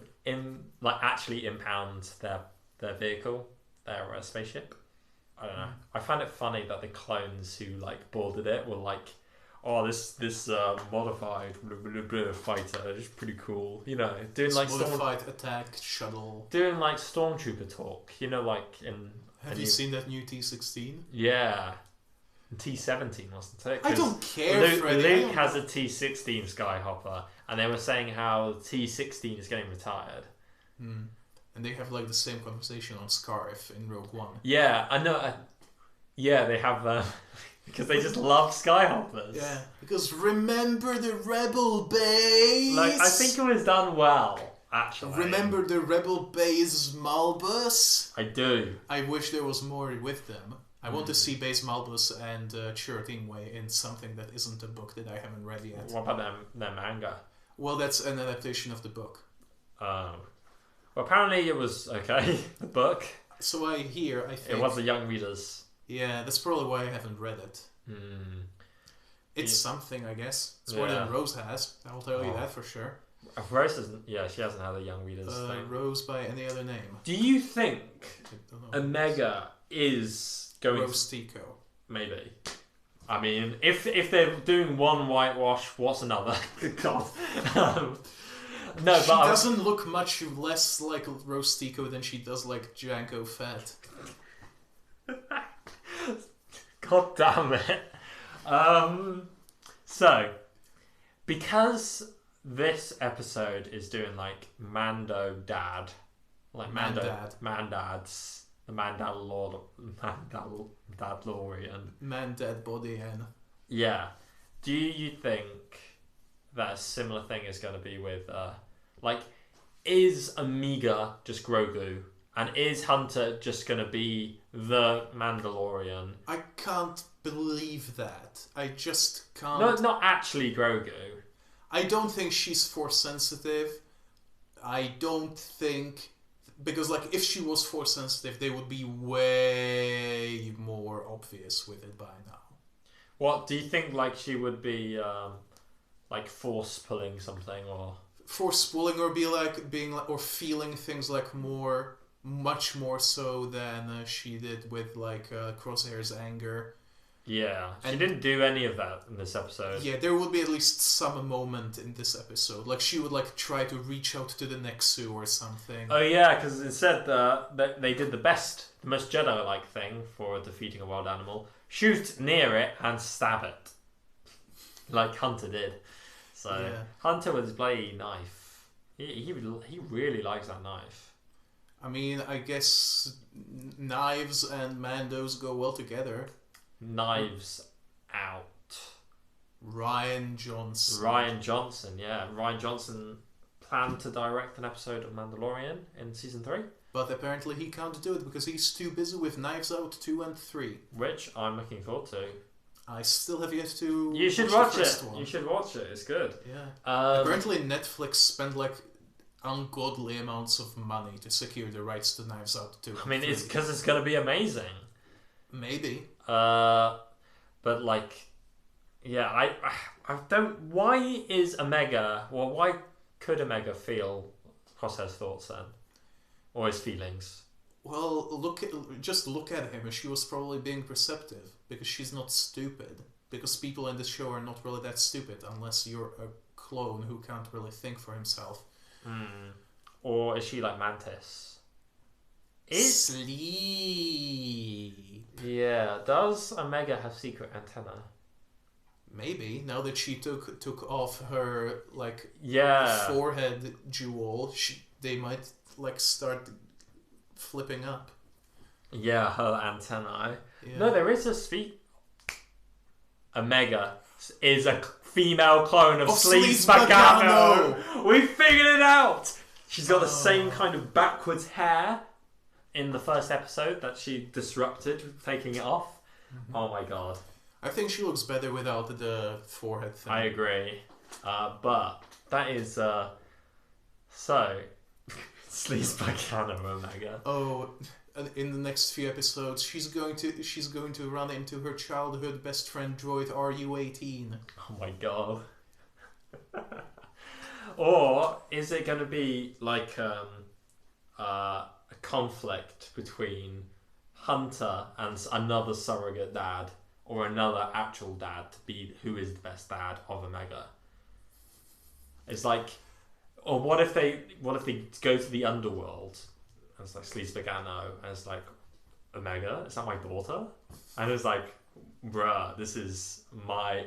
Speaker 2: actually impound their vehicle, their spaceship. I don't know. I find it funny that the clones who like boarded it were like, "Oh, this modified fighter is pretty cool." You know, doing
Speaker 3: it's
Speaker 2: like
Speaker 3: modified attack shuttle.
Speaker 2: Doing like stormtrooper talk. You know, like in.
Speaker 3: Have you seen that new T-16?
Speaker 2: Yeah. T-17 wasn't it?
Speaker 3: I don't care, Freddie.
Speaker 2: Luke has a T-16 Skyhopper, and they were saying how T-16 is getting retired.
Speaker 3: And they have like the same conversation on Scarif in Rogue One.
Speaker 2: Yeah, I know. Yeah, they have because they just love Skyhoppers.
Speaker 3: Yeah, because remember the Rebel base.
Speaker 2: Like, I think it was done well, actually.
Speaker 3: Remember the Rebel base Malbus?
Speaker 2: I do.
Speaker 3: I wish there was more with them. I want to see Base Malbus and Chirrut Ingwe in something that isn't a book that I haven't read yet.
Speaker 2: What about their manga?
Speaker 3: Well, that's an adaptation of the book.
Speaker 2: Well, apparently it was okay, the book.
Speaker 3: So I think...
Speaker 2: It was the young readers.
Speaker 3: Yeah, that's probably why I haven't read it. It's something, I guess. It's more than Rose has. I'll tell you that for sure.
Speaker 2: Rose doesn't... Yeah, she hasn't had a young readers thing.
Speaker 3: Rose by any other name.
Speaker 2: Do you think Omega is...
Speaker 3: Rose Tico.
Speaker 2: Maybe. I mean, if they're doing one whitewash, what's another? God. No,
Speaker 3: she doesn't look much less like Rose Tico than she does like Jango Fett.
Speaker 2: God damn it. So, because this episode is doing like Mando Dad, like Mandads, the Mandalorian,
Speaker 3: Man-Dad body and
Speaker 2: yeah. Do you think that a similar thing is going to be with, like, is Omega just Grogu, and is Hunter just going to be the Mandalorian?
Speaker 3: I can't believe that. I just can't.
Speaker 2: No, not actually Grogu.
Speaker 3: I don't think she's force sensitive. I don't think... Because, like, if she was force sensitive, they would be way more obvious with it by now.
Speaker 2: What, do you think, like, she would be, like, force pulling something, or...
Speaker 3: Force pulling, or or feeling things, like, much more so than she did with, like, Crosshair's anger.
Speaker 2: Yeah, she didn't do any of that in this episode.
Speaker 3: Yeah, there would be at least some moment in this episode. Like, she would, like, try to reach out to the Nexu or something.
Speaker 2: Oh, yeah, because it said that they did the most Jedi-like thing for defeating a wild animal. Shoot near it and stab it. Like Hunter did. So, yeah. Hunter with his bloody knife. He really likes that knife.
Speaker 3: I mean, I guess knives and Mandos go well together.
Speaker 2: Knives out.
Speaker 3: Ryan Johnson,
Speaker 2: yeah. Ryan Johnson planned to direct an episode of Mandalorian in season 3.
Speaker 3: But apparently he can't do it because he's too busy with Knives Out 2 and 3.
Speaker 2: Which I'm looking forward to.
Speaker 3: I still have yet to
Speaker 2: You should watch it. You should watch it. It's good.
Speaker 3: Yeah. Apparently Netflix spent like ungodly amounts of money to secure the rights to Knives Out 2.
Speaker 2: I mean, it's because it's going to be amazing.
Speaker 3: Maybe.
Speaker 2: But like, yeah, I don't... Why is Omega... Well, why could Omega feel Crosshair's thoughts then? Or his feelings?
Speaker 3: Well, just look at him. She was probably being perceptive because she's not stupid. Because people in this show are not really that stupid unless you're a clone who can't really think for himself.
Speaker 2: Or is she like Mantis?
Speaker 3: Sleep.
Speaker 2: Yeah. Does Omega have secret antenna?
Speaker 3: Maybe now that she took off her forehead jewel, they might like start flipping up.
Speaker 2: Yeah, her antennae.
Speaker 3: Yeah.
Speaker 2: No, there is a Omega is a female clone of Sleaze Bagano. We figured it out. She's got the same kind of backwards hair in the first episode that she disrupted, taking it off. Mm-hmm. Oh my god.
Speaker 3: I think she looks better without the forehead thing.
Speaker 2: I agree. But that is so Sleaze Bagano Omega.
Speaker 3: Oh, in the next few episodes, she's going to run into her childhood best friend droid RU-18.
Speaker 2: Oh my god. Or is it going to be like a conflict between Hunter and another surrogate dad, or another actual dad to be who is the best dad of Omega? It's like, or what if they go to the underworld and it's like Sleaze Bagano and it's like, Omega, is that my daughter? And it's like, bruh, this is my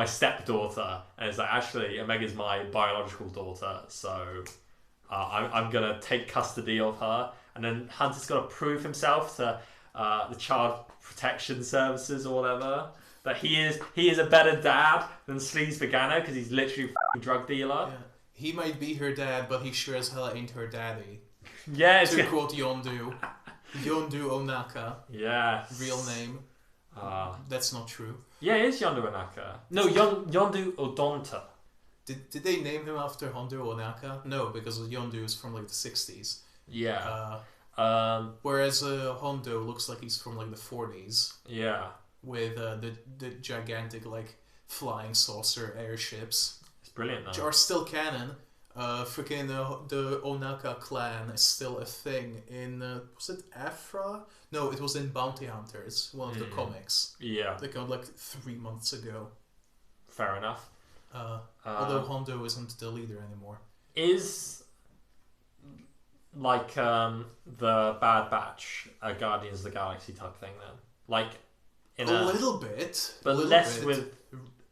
Speaker 2: stepdaughter, and it's like, actually Omega's my biological daughter, so I'm gonna take custody of her. And then Hunter's got to prove himself to the Child Protection Services or whatever that he is a better dad than Sleaze Bagano because he's literally a drug dealer.
Speaker 3: Yeah. He might be her dad, but he sure as hell ain't her daddy.
Speaker 2: Yeah,
Speaker 3: to quote Yondu. Yondu Onaka.
Speaker 2: Yeah.
Speaker 3: Real name. That's not true.
Speaker 2: Yeah, it is Yondu Onaka. No, Yondu Odonta.
Speaker 3: Did they name him after Hondo Onaka? No, because Yondu is from like the 60s.
Speaker 2: Yeah.
Speaker 3: Whereas Hondo looks like he's from like the 40s.
Speaker 2: Yeah.
Speaker 3: With the gigantic like flying saucer airships.
Speaker 2: It's brilliant though.
Speaker 3: Which are still canon. Freaking the Onaka clan is still a thing in was it Afra? No, it was in Bounty Hunters, one of the comics.
Speaker 2: Yeah.
Speaker 3: They came like 3 months ago.
Speaker 2: Fair enough.
Speaker 3: Although Hondo isn't the leader anymore.
Speaker 2: Is like the Bad Batch a Guardians of the Galaxy type thing then? Like, a
Speaker 3: little bit,
Speaker 2: but less with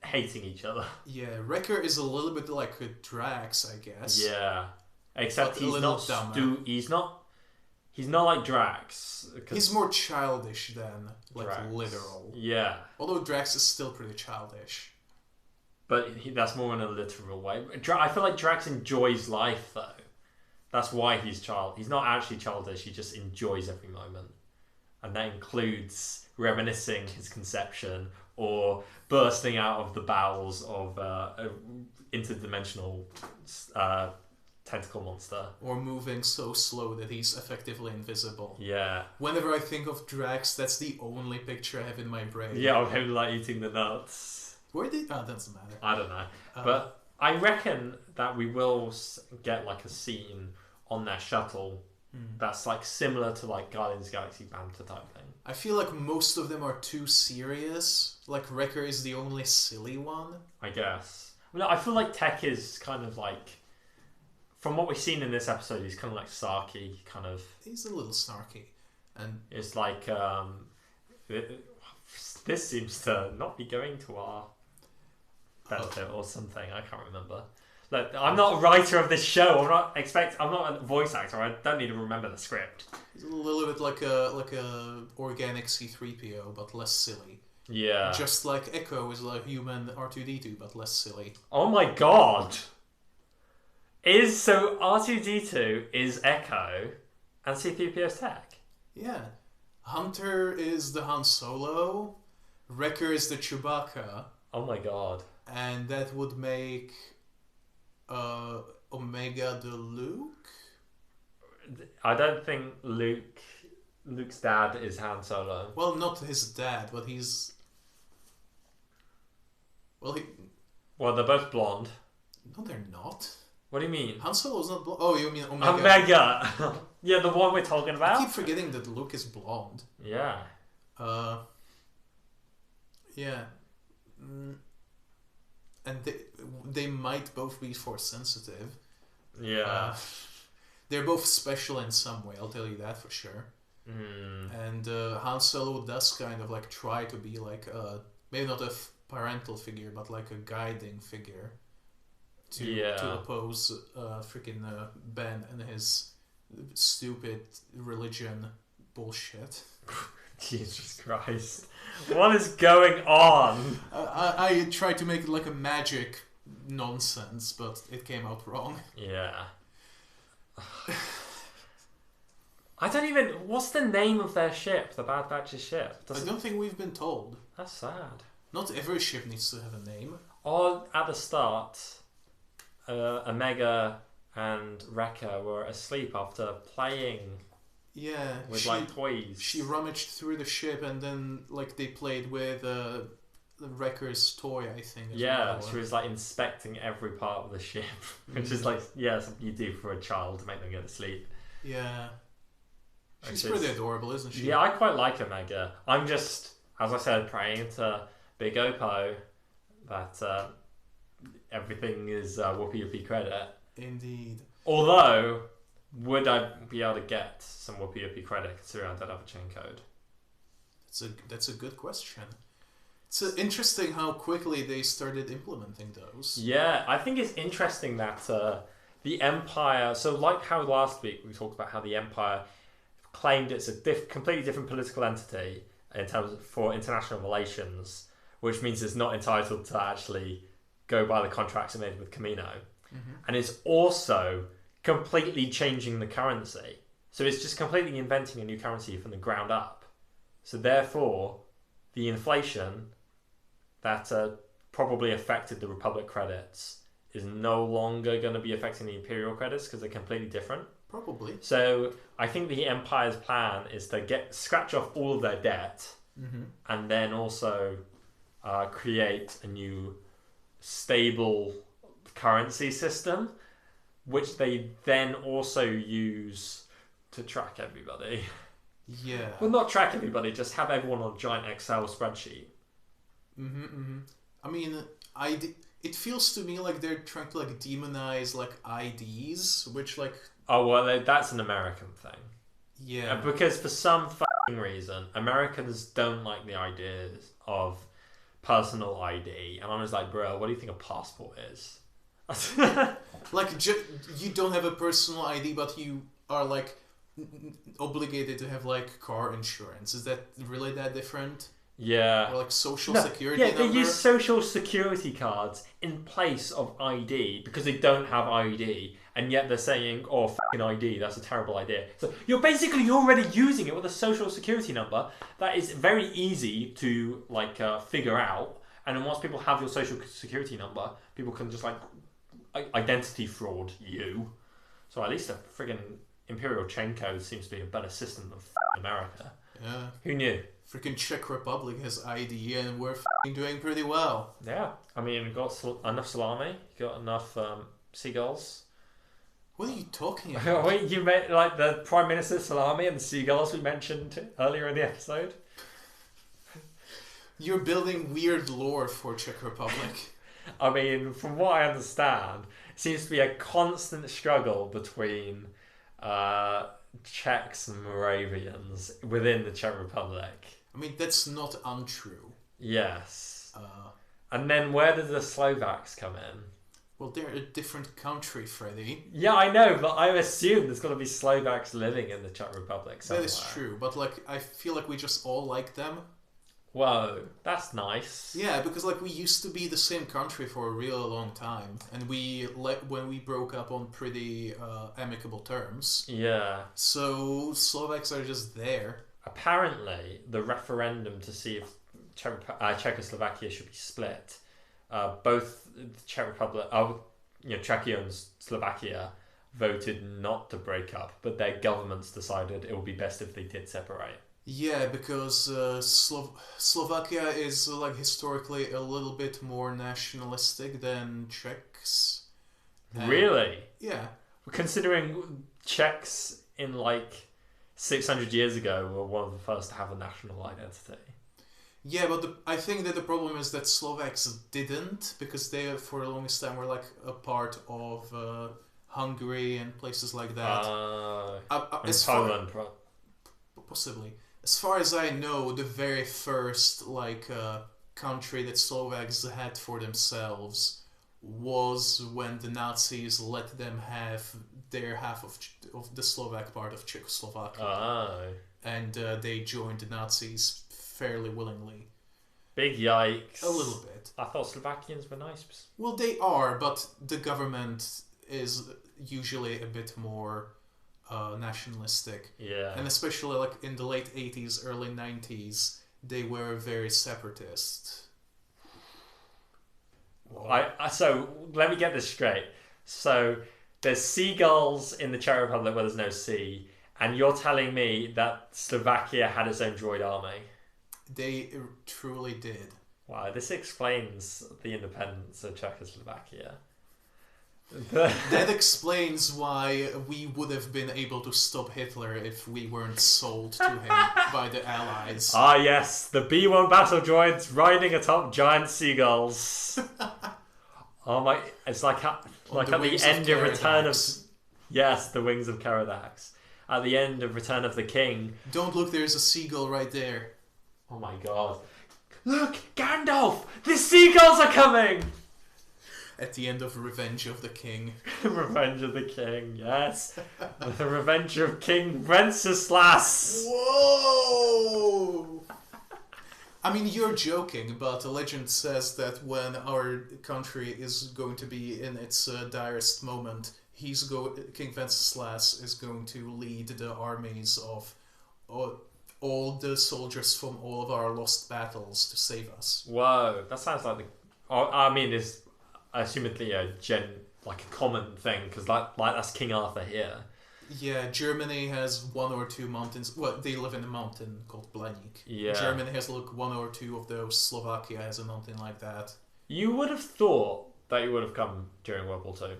Speaker 2: hating each other.
Speaker 3: Yeah, Wrecker is a little bit like a Drax, I guess.
Speaker 2: Yeah, except
Speaker 3: But
Speaker 2: he's not he's not like Drax.
Speaker 3: He's more childish than like
Speaker 2: Drax.
Speaker 3: literal.
Speaker 2: Yeah,
Speaker 3: although Drax is still pretty childish.
Speaker 2: But that's more in a literal way. I feel like Drax enjoys life though. That's why he's not actually childish. He just enjoys every moment, and that includes reminiscing his conception or bursting out of the bowels of a interdimensional tentacle monster,
Speaker 3: or moving so slow that he's effectively invisible.
Speaker 2: Yeah.
Speaker 3: Whenever I think of Drax, that's the only picture I have in my brain.
Speaker 2: Yeah, of him like eating the nuts.
Speaker 3: Where did? Oh, that doesn't matter.
Speaker 2: I don't know, but I reckon that we will get like a scene on their shuttle that's like similar to like Guardians of the Galaxy banter type thing.
Speaker 3: I feel like most of them are too serious. Like Wrecker is the only silly one,
Speaker 2: I guess. Well, I feel like Tech is kind of like, from what we've seen in this episode, he's kind of like sarky, kind of.
Speaker 3: He's a little snarky, and
Speaker 2: it's like this seems to not be going to our benefit or something. I can't remember. Look, I'm not a writer of this show. I'm not a voice actor. I don't need to remember the script.
Speaker 3: He's a little bit like a organic C-3PO, but less silly.
Speaker 2: Yeah.
Speaker 3: Just like Echo is like human R2-D2, but less silly.
Speaker 2: Oh my god. So R2-D2 is Echo and C-3PO's Tech?
Speaker 3: Yeah. Hunter is the Han Solo. Wrecker is the Chewbacca.
Speaker 2: Oh my god.
Speaker 3: And that would make Omega the Luke?
Speaker 2: I don't think Luke's dad is Han Solo.
Speaker 3: Well, not his dad, but he's...
Speaker 2: Well, they're both blonde.
Speaker 3: No, they're not.
Speaker 2: What do you mean?
Speaker 3: Han Solo's not blonde. Oh, you mean Omega?
Speaker 2: Omega! Yeah, the one we're talking about?
Speaker 3: I keep forgetting that Luke is blonde.
Speaker 2: Yeah.
Speaker 3: Yeah. And they might both be force sensitive.
Speaker 2: Yeah.
Speaker 3: They're both special in some way, I'll tell you that for sure. And Han Solo does kind of like try to be like maybe not a parental figure, but like a guiding figure to oppose freaking Ben and his stupid religion bullshit.
Speaker 2: Jesus Christ. What is going on?
Speaker 3: I tried to make it like a magic nonsense, but it came out wrong.
Speaker 2: Yeah. I don't even... What's the name of their ship? The Bad Batch's ship?
Speaker 3: I don't think we've been told.
Speaker 2: That's sad.
Speaker 3: Not every ship needs to have a name.
Speaker 2: Or at the start, Omega and Wrecker were asleep after playing...
Speaker 3: Yeah,
Speaker 2: with like toys.
Speaker 3: She rummaged through the ship and then like they played with the Wrecker's toy, I think.
Speaker 2: Yeah, she was like inspecting every part of the ship, which is like something you do for a child to make them go to sleep.
Speaker 3: Yeah, she's pretty adorable, isn't she?
Speaker 2: Yeah, I quite like Omega. I'm just, as I said, praying to Big Oppo that everything is whoopee credit.
Speaker 3: Indeed.
Speaker 2: Although, would I be able to get some whoopee credit considering I don't have a chain code?
Speaker 3: That's a good question. It's interesting how quickly they started implementing those.
Speaker 2: Yeah, I think it's interesting that the Empire... So like how last week we talked about how the Empire claimed it's a completely different political entity in terms for international relations, which means it's not entitled to actually go by the contracts it made with Camino. And it's also completely changing the currency. So it's just completely inventing a new currency from the ground up. So therefore, the inflation that probably affected the Republic credits is no longer going to be affecting the Imperial credits because they're completely different.
Speaker 3: Probably.
Speaker 2: So I think the Empire's plan is to scratch off all of their debt and then also create a new stable currency system, which they then also use to track everybody.
Speaker 3: Yeah.
Speaker 2: Well, not track everybody, just have everyone on a giant Excel spreadsheet.
Speaker 3: I mean, it feels to me like they're trying to like demonize like IDs, which like...
Speaker 2: Oh, well, that's an American thing.
Speaker 3: Yeah.
Speaker 2: Because for some fucking reason, Americans don't like the ideas of personal ID. And I'm just like, bro, what do you think a passport is?
Speaker 3: Like, you don't have a personal ID, but you are, like, obligated to have, like, car insurance. Is that really that different?
Speaker 2: Yeah.
Speaker 3: Or, like, social security number?
Speaker 2: They use social security cards in place of ID because they don't have ID. And yet they're saying, oh, fucking ID, that's a terrible idea. So you're basically already using it with a social security number that is very easy to, like, figure out. And then once people have your social security number, people can just, like, identity fraud you. So at least a friggin' Imperial chain code seems to be a better system than America.
Speaker 3: Yeah.
Speaker 2: Who knew?
Speaker 3: Freaking Czech Republic has ID and we're doing pretty well.
Speaker 2: Yeah. I mean, we've got enough salami, got enough seagulls.
Speaker 3: What are you talking about?
Speaker 2: Wait, you meant like the Prime Minister's salami and the seagulls we mentioned earlier in the episode?
Speaker 3: You're building weird lore for Czech Republic.
Speaker 2: I mean, from what I understand, it seems to be a constant struggle between Czechs and Moravians within the Czech Republic.
Speaker 3: I mean, that's not untrue.
Speaker 2: Yes. And then where did the Slovaks come in?
Speaker 3: Well, they're a different country, Freddy.
Speaker 2: Yeah, I know, but I assume there's got to be Slovaks living in the Czech Republic somewhere.
Speaker 3: That is true, but like I feel like we just all like them.
Speaker 2: Whoa, that's nice.
Speaker 3: Yeah, because like we used to be the same country for a real long time, and when we broke up on pretty amicable terms.
Speaker 2: Yeah.
Speaker 3: So Slovaks are just there.
Speaker 2: Apparently, the referendum to see if Czechoslovakia should be split, both the Czech Republic, Czechia and Slovakia voted not to break up, but their governments decided it would be best if they did separate.
Speaker 3: Yeah, because Slovakia is like historically a little bit more nationalistic than Czechs.
Speaker 2: Really?
Speaker 3: Yeah.
Speaker 2: Considering Czechs in like 600 years ago were one of the first to have a national identity.
Speaker 3: Yeah, but I think that the problem is that Slovaks didn't, because they for the longest time were like a part of Hungary and places like that.
Speaker 2: Poland,
Speaker 3: possibly. As far as I know, the very first country that Slovaks had for themselves was when the Nazis let them have their half of the Slovak part of Czechoslovakia. And they joined the Nazis fairly willingly.
Speaker 2: Big yikes.
Speaker 3: A little bit.
Speaker 2: I thought Slovakians were nice.
Speaker 3: Well, they are, but the government is usually a bit more nationalistic.
Speaker 2: Yeah.
Speaker 3: And especially like in the late 80s, early 90s, they were very separatist.
Speaker 2: So let me get this straight. So there's seagulls in the Czech Republic where there's no sea, and you're telling me that Slovakia had its own droid army?
Speaker 3: They truly did.
Speaker 2: Wow, this explains the independence of Czechoslovakia.
Speaker 3: That explains why we would have been able to stop Hitler if we weren't sold to him by the Allies.
Speaker 2: Ah, yes, the B-1 battle droids riding atop giant seagulls. Oh my! It's like at the end of Return of the wings of Karadax. At the end of Return of the King.
Speaker 3: Don't look! There's a seagull right there.
Speaker 2: Oh my god! Look, Gandalf! The seagulls are coming.
Speaker 3: At the end of Revenge of the King.
Speaker 2: Revenge of the King, yes. The Revenge of King Wenceslas.
Speaker 3: Whoa! I mean, you're joking, but a legend says that when our country is going to be in its direst moment, King Wenceslas is going to lead the armies of all the soldiers from all of our lost battles to save us.
Speaker 2: Whoa, that sounds like it's assumedly a common thing, because that's King Arthur here.
Speaker 3: Yeah, Germany has one or two mountains. Well, they live in a mountain called Blaník.
Speaker 2: Yeah.
Speaker 3: Germany has one or two of those. Slovakia has a mountain like that.
Speaker 2: You would have thought that you would have come during World War II.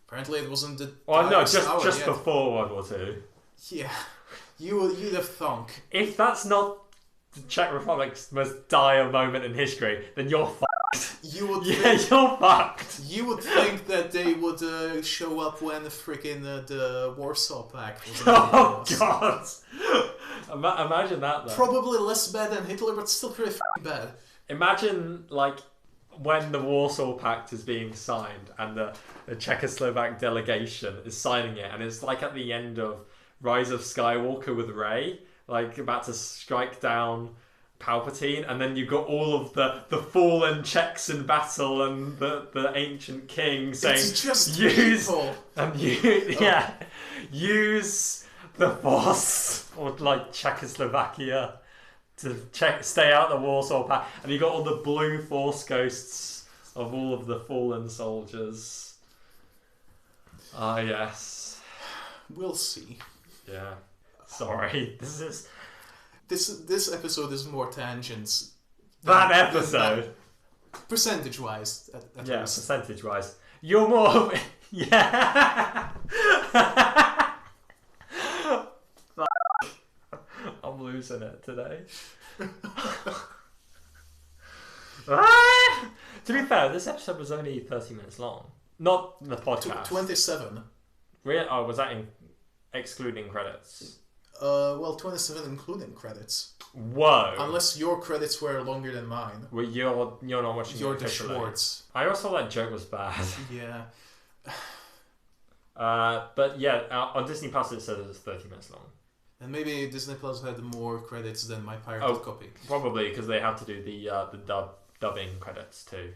Speaker 3: Apparently, it wasn't the.
Speaker 2: Oh no, just before World War II.
Speaker 3: Yeah, you'd have thunk.
Speaker 2: If that's not the Czech Republic's most dire moment in history, then you're
Speaker 3: You would
Speaker 2: you're fucked.
Speaker 3: You would think that they would show up when the freaking the Warsaw Pact was
Speaker 2: Oh god! Imagine that though.
Speaker 3: Probably less bad than Hitler, but still pretty bad.
Speaker 2: Imagine like when the Warsaw Pact is being signed and the Czechoslovak delegation is signing it, and it's like at the end of Rise of Skywalker with Rey, like about to strike down Palpatine, and then you've got all of the fallen Czechs in battle and the ancient king saying,
Speaker 3: it's just
Speaker 2: use
Speaker 3: people.
Speaker 2: And use the Force or like Czechoslovakia to stay out the Warsaw Pact, and you got all the blue Force ghosts of all of the fallen soldiers. Ah, yes.
Speaker 3: We'll see.
Speaker 2: Yeah. Sorry,
Speaker 3: This episode is more tangents.
Speaker 2: That episode.
Speaker 3: Percentage-wise, at
Speaker 2: yeah,
Speaker 3: least.
Speaker 2: percentage-wise. You're more... yeah! I'm losing it today. To be fair, this episode was only 30 minutes long. Not the podcast.
Speaker 3: 27.
Speaker 2: Really? Oh, was that excluding credits?
Speaker 3: Well, 27 including credits.
Speaker 2: Whoa.
Speaker 3: Unless your credits were longer than mine.
Speaker 2: Well, you're not watching
Speaker 3: You're
Speaker 2: it
Speaker 3: the
Speaker 2: officially.
Speaker 3: Schwartz.
Speaker 2: I also thought that joke was bad.
Speaker 3: Yeah.
Speaker 2: But yeah, on Disney Plus it says it's 30 minutes long.
Speaker 3: And maybe Disney Plus had more credits than my pirated copy.
Speaker 2: Probably because they have to do the dubbing credits too.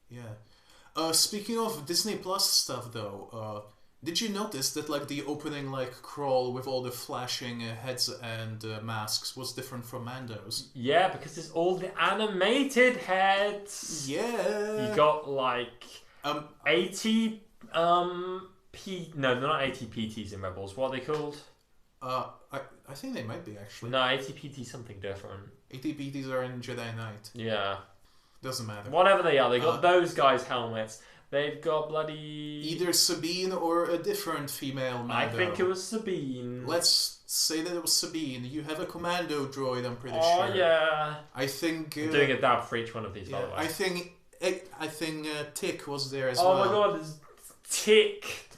Speaker 3: Yeah. Speaking of Disney Plus stuff though, did you notice that like the opening like crawl with all the flashing heads and masks was different from Mando's?
Speaker 2: Yeah, because it's all the animated heads.
Speaker 3: Yeah.
Speaker 2: You got like 80 no, they're not ATPTs in Rebels. What are they called?
Speaker 3: I think they might be actually.
Speaker 2: No, ATPT is something different.
Speaker 3: ATPTs are in Jedi Knight.
Speaker 2: Yeah.
Speaker 3: Doesn't matter.
Speaker 2: Whatever they are, they got those guys' helmets. They've got bloody...
Speaker 3: Either Sabine or a different female Mando.
Speaker 2: I think it was Sabine.
Speaker 3: Let's say that it was Sabine. You have a commando droid, I'm pretty sure.
Speaker 2: Oh, yeah.
Speaker 3: I think...
Speaker 2: I'm doing a dab for each one of these, by the way.
Speaker 3: I think Tick was there as
Speaker 2: well.
Speaker 3: well.
Speaker 2: Oh my god, it's Tick,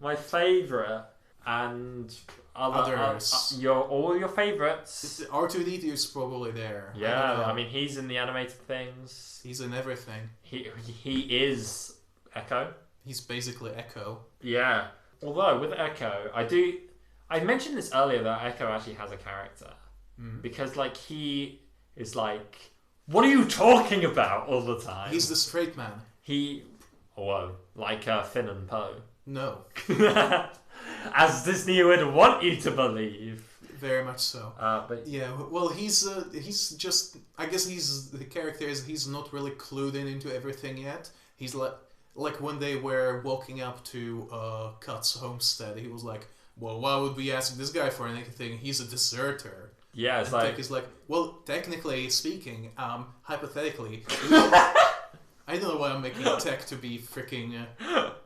Speaker 2: my favourite, and
Speaker 3: others.
Speaker 2: All your favourites.
Speaker 3: R2D2 is probably there.
Speaker 2: Yeah, I mean, he's in the animated things.
Speaker 3: He's in everything.
Speaker 2: He is Echo.
Speaker 3: He's basically Echo.
Speaker 2: Yeah. Although, with Echo, I mentioned this earlier that Echo actually has a character. Because, like, he is like, what are you talking about all the time?
Speaker 3: He's the straight man.
Speaker 2: Like Finn and Poe.
Speaker 3: No.
Speaker 2: As Disney would want you to believe.
Speaker 3: Very much so.
Speaker 2: But
Speaker 3: yeah, well, he's just... I guess the character is he's not really clued into everything yet. He's like when they were walking up to Cut's homestead, he was like, well, why would we ask this guy for anything? He's a deserter.
Speaker 2: Yeah, it's
Speaker 3: and
Speaker 2: like...
Speaker 3: Tech is like, well, technically speaking, hypothetically... I don't know why I'm making Tech to be freaking...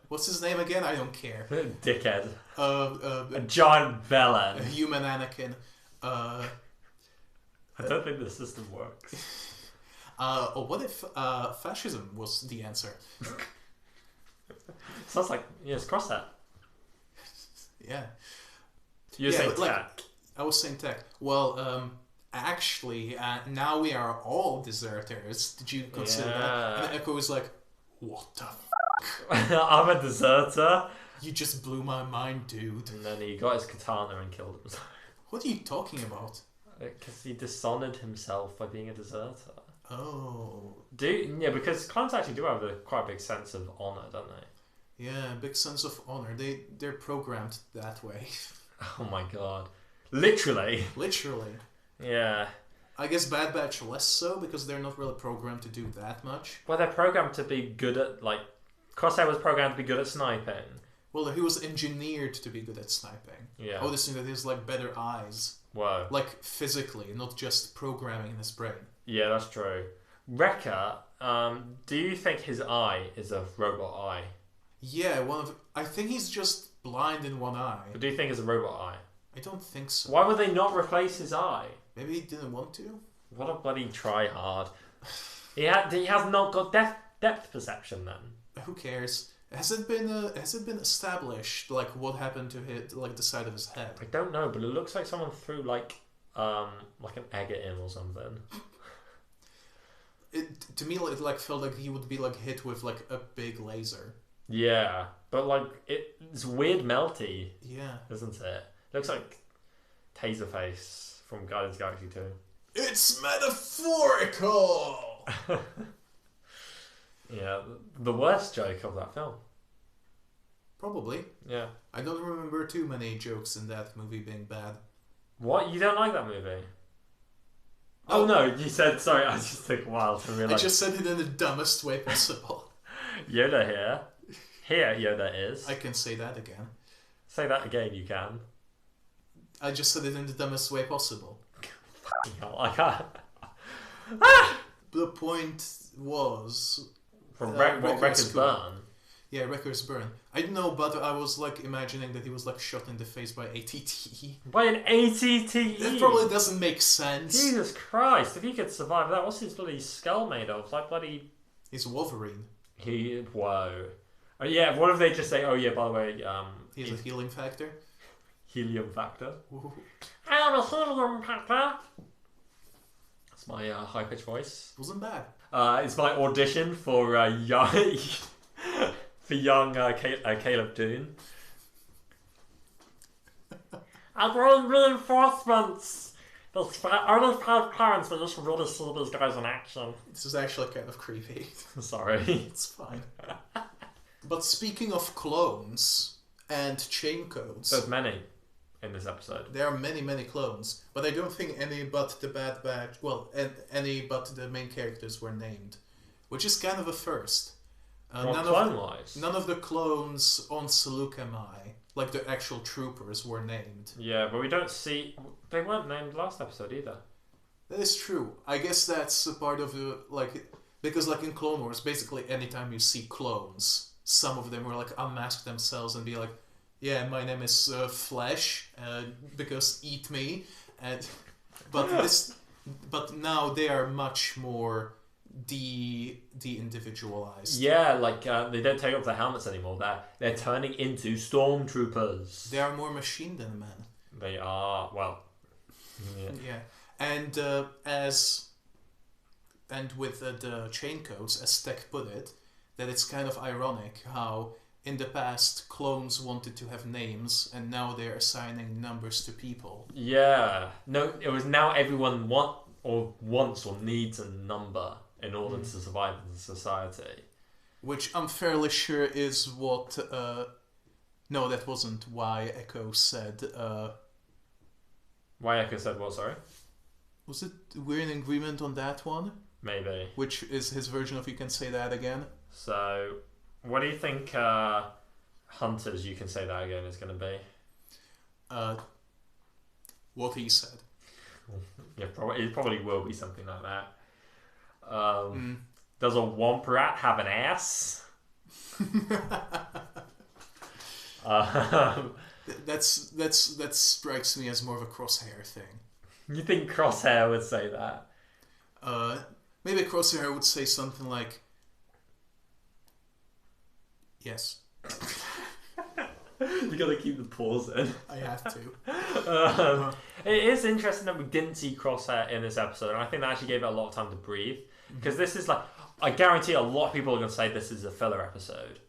Speaker 3: what's his name again? I don't care.
Speaker 2: Dickhead.
Speaker 3: A
Speaker 2: giant Bellend.
Speaker 3: A human Anakin.
Speaker 2: I don't think the system works.
Speaker 3: What if fascism was the answer?
Speaker 2: Sounds like, yes, cross that.
Speaker 3: Yeah.
Speaker 2: You're saying Tech.
Speaker 3: I was saying Tech. Well, actually, now we are all deserters. Did you consider that? And Echo was like, what the
Speaker 2: I'm a deserter.
Speaker 3: You just blew my mind, dude.
Speaker 2: And then he got his katana and killed himself.
Speaker 3: What are you talking about?
Speaker 2: Because he dishonoured himself by being a deserter.
Speaker 3: Oh.
Speaker 2: Yeah, because clones actually do have quite a big sense of honour, don't they?
Speaker 3: Yeah, big sense of honour. They're programmed that way.
Speaker 2: Oh my god. Literally.
Speaker 3: Literally.
Speaker 2: Yeah.
Speaker 3: I guess Bad Batch less so, because they're not really programmed to do that much.
Speaker 2: Well, they're programmed to be good at, like... Crosshair was programmed to be good at sniping.
Speaker 3: Well, he was engineered to be good at sniping.
Speaker 2: Yeah.
Speaker 3: Oh, this thing that is like better eyes.
Speaker 2: Whoa.
Speaker 3: Like physically, not just programming in his brain.
Speaker 2: Yeah, that's true. Wrecker, do you think his eye is a robot eye?
Speaker 3: Yeah, I think he's just blind in one eye.
Speaker 2: But do you think it's a robot eye?
Speaker 3: I don't think so.
Speaker 2: Why would they not replace his eye?
Speaker 3: Maybe he didn't want to?
Speaker 2: What a bloody try hard. He has not got depth perception then.
Speaker 3: Who cares? Has it been established like what happened to the side of his head?
Speaker 2: I don't know, but it looks like someone threw like an egg at him or something.
Speaker 3: To me, it like felt like he would be like hit with like a big laser.
Speaker 2: Yeah, but like it's weird melty.
Speaker 3: Yeah,
Speaker 2: isn't it? Looks like Taserface from Guardians of the Galaxy 2.
Speaker 3: It's metaphorical.
Speaker 2: Yeah, the worst joke of that film.
Speaker 3: Probably.
Speaker 2: Yeah.
Speaker 3: I don't remember too many jokes in that movie being bad.
Speaker 2: What? You don't like that movie? Oh no, you said, sorry, I just took a while to realise.
Speaker 3: I just said it in the dumbest way possible.
Speaker 2: Yoda here. Here Yoda is.
Speaker 3: I can say that again.
Speaker 2: Say that again, you can.
Speaker 3: I just said it in the dumbest way possible.
Speaker 2: I can't.
Speaker 3: The point was...
Speaker 2: From Wrecker's Burn.
Speaker 3: Yeah, Wrecker's Burn. I don't know, but I was like imagining that he was like shot in the face by ATT.
Speaker 2: By an ATT?
Speaker 3: That probably doesn't make sense.
Speaker 2: Jesus Christ, if he could survive that, what's his bloody skull made of? Like bloody...
Speaker 3: He's Wolverine.
Speaker 2: Whoa. Oh yeah, what if they just say, oh yeah, by the way...
Speaker 3: He's a healing factor.
Speaker 2: Helium factor.
Speaker 3: Ooh.
Speaker 2: I am a helium factor. That's my high-pitched voice.
Speaker 3: Wasn't bad.
Speaker 2: It's my audition for young... for young Caleb Dune. I'm getting reinforcements. There's only 5 parents, but you should really see these guys in action.
Speaker 3: This is actually kind of creepy.
Speaker 2: Sorry.
Speaker 3: It's fine. But speaking of clones and chain codes...
Speaker 2: There's many in this episode.
Speaker 3: There are many, many clones. But I don't think any but the Bad Batch... Well, any but the main characters were named. Which is kind of a first. None of the clones on Seleucami, like the actual troopers, were named.
Speaker 2: Yeah, but we don't see... They weren't named last episode either.
Speaker 3: That is true. I guess that's a part of the... Because in Clone Wars, basically anytime you see clones, some of them will unmask themselves and be like, yeah, my name is Flesh, because eat me. But now they are much more... de-individualized.
Speaker 2: Yeah, they don't take off their helmets anymore. They're turning into stormtroopers.
Speaker 3: They are more machine than man.
Speaker 2: They are, well...
Speaker 3: Yeah. And with the chain codes, as Tech put it, that it's kind of ironic how in the past clones wanted to have names and now they're assigning numbers to people.
Speaker 2: Yeah. No, it was now everyone wants or needs a number in order to survive in society.
Speaker 3: Which I'm fairly sure is what... no, that wasn't why Echo said...
Speaker 2: Why Echo said what, sorry?
Speaker 3: Was it... We're in agreement on that one?
Speaker 2: Maybe.
Speaker 3: Which is his version of You Can Say That Again?
Speaker 2: So, what do you think Hunter's You Can Say That Again is going to be?
Speaker 3: What he said.
Speaker 2: Yeah, it probably will be something like that. Does a Womp Rat have an ass?
Speaker 3: That strikes me as more of a Crosshair thing.
Speaker 2: You think Crosshair would say that?
Speaker 3: Maybe Crosshair would say something like, yes.
Speaker 2: You gotta keep the pause in.
Speaker 3: I have to.
Speaker 2: It is interesting that we didn't see Crosshair in this episode, and I think that actually gave it a lot of time to breathe. Because this is I guarantee a lot of people are going to say this is a filler episode.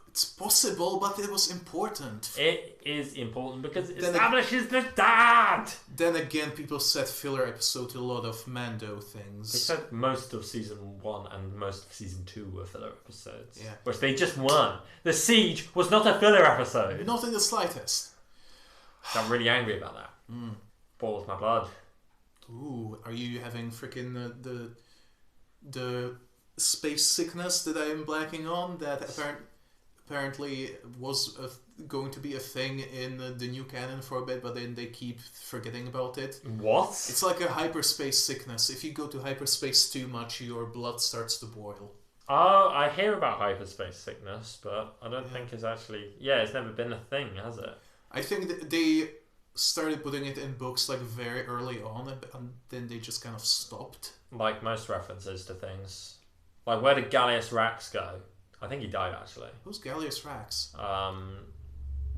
Speaker 3: It's possible, but it was important.
Speaker 2: It is important because it establishes the dad!
Speaker 3: Then again, people said filler episode to a lot of Mando things.
Speaker 2: They said most of season 1 and most of season 2 were filler episodes.
Speaker 3: Yeah.
Speaker 2: Which they just weren't. The Siege was not a filler episode.
Speaker 3: Not in the slightest.
Speaker 2: I'm really angry about that. Boils my blood.
Speaker 3: Ooh, are you having freaking the space sickness that I am blacking on? That apparently was going to be a thing in the new canon for a bit, but then they keep forgetting about it.
Speaker 2: What?
Speaker 3: It's like a hyperspace sickness. If you go to hyperspace too much, your blood starts to boil.
Speaker 2: Oh, I hear about hyperspace sickness, but I don't think it's actually... Yeah, it's never been a thing, has it?
Speaker 3: I think that they started putting it in books like very early on, and then they just kind of stopped.
Speaker 2: Like most references to things. Like, where did Gallius Rax go? I think he died, actually.
Speaker 3: Who's Gallius Rax?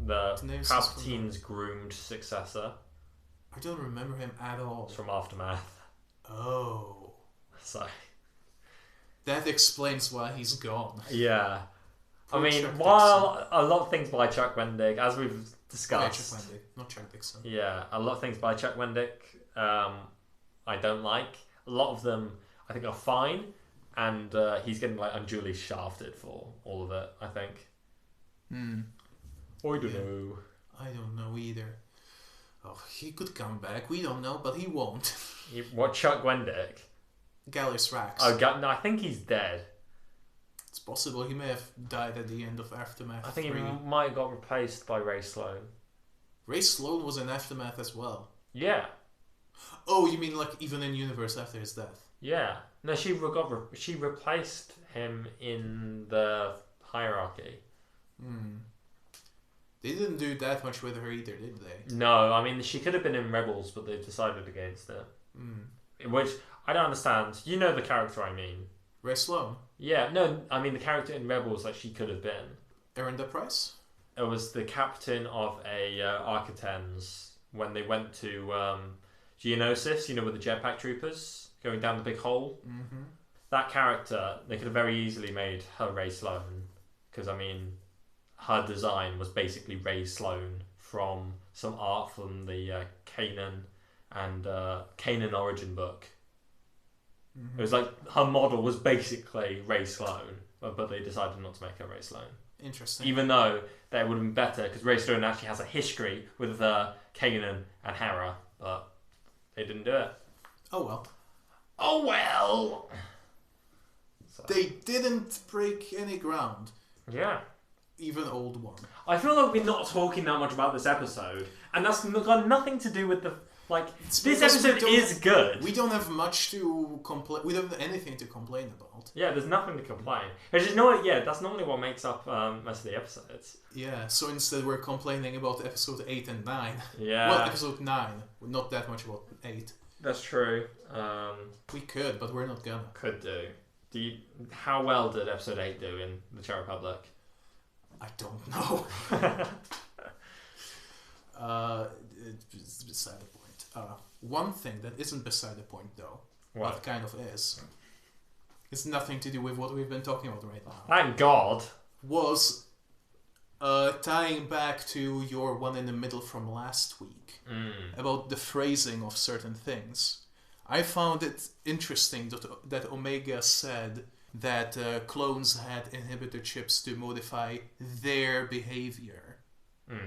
Speaker 2: The Palpatine's groomed successor.
Speaker 3: I don't remember him at all.
Speaker 2: It's from Aftermath.
Speaker 3: Oh.
Speaker 2: So...
Speaker 3: that explains why he's gone.
Speaker 2: Yeah.
Speaker 3: Poor
Speaker 2: I mean,
Speaker 3: Chuck
Speaker 2: while
Speaker 3: Dixon.
Speaker 2: a lot of things by Chuck Wendig, as we've discussed...
Speaker 3: Chuck Wendig, not Chuck Dixon.
Speaker 2: Yeah, a lot of things by Chuck Wendig I don't like. A lot of them I think are fine, and he's getting like unduly shafted for all of it, I think. I don't know.
Speaker 3: I don't know either. Oh, he could come back. We don't know, but he won't.
Speaker 2: What, Chuck Wendig?
Speaker 3: Gallius Rax.
Speaker 2: Oh, no, I think he's dead.
Speaker 3: It's possible he may have died at the end of Aftermath.
Speaker 2: I think
Speaker 3: 3.
Speaker 2: he might have got replaced by Ray Sloan.
Speaker 3: Ray Sloan was in Aftermath as well.
Speaker 2: Yeah.
Speaker 3: Oh, you mean like even in universe after his death?
Speaker 2: Yeah. No, she replaced him in the hierarchy.
Speaker 3: They didn't do that much with her either, did they?
Speaker 2: No, I mean, she could have been in Rebels, but they've decided against it. Which, I don't understand. You know the character I mean.
Speaker 3: Ray Sloan?
Speaker 2: Yeah, no, I mean the character in Rebels that she could have been.
Speaker 3: Aranda Price?
Speaker 2: It was the captain of a Architens when they went to Geonosis, you know, with the jetpack troopers going down the big hole. That character, they could have very easily made her Ray Sloan, because, I mean, her design was basically Ray Sloan from some art from the Kanan and Kanan Origin book. It was like her model was basically Ray Sloan, but they decided not to make her Ray Sloan.
Speaker 3: Interesting.
Speaker 2: Even though that would have been better, because Ray Sloan actually has a history with Kanan and Hera, but they didn't do it.
Speaker 3: Oh well.
Speaker 2: Oh well! So.
Speaker 3: They didn't break any ground.
Speaker 2: Yeah.
Speaker 3: Even old one.
Speaker 2: I feel like we're not talking that much about this episode, and that's got nothing to do with the... Like, this episode is good.
Speaker 3: We don't have much to complain. We don't have anything to complain about.
Speaker 2: Yeah, there's nothing to complain. Which is, you know what, yeah, that's normally what makes up most of the episodes.
Speaker 3: Yeah, so instead we're complaining about episode 8 and 9.
Speaker 2: Yeah.
Speaker 3: Well, episode 9. Not that much about 8.
Speaker 2: That's true.
Speaker 3: We could, but we're not gonna.
Speaker 2: Could do. How well did episode 8 do in the Czech Republic?
Speaker 3: I don't know. It's beside the point. One thing that isn't beside the point, though, what kind of is, it's nothing to do with what we've been talking about right now.
Speaker 2: Thank God.
Speaker 3: Was tying back to your one in the middle from last week about the phrasing of certain things. I found it interesting that Omega said that clones had inhibitor chips to modify their behavior.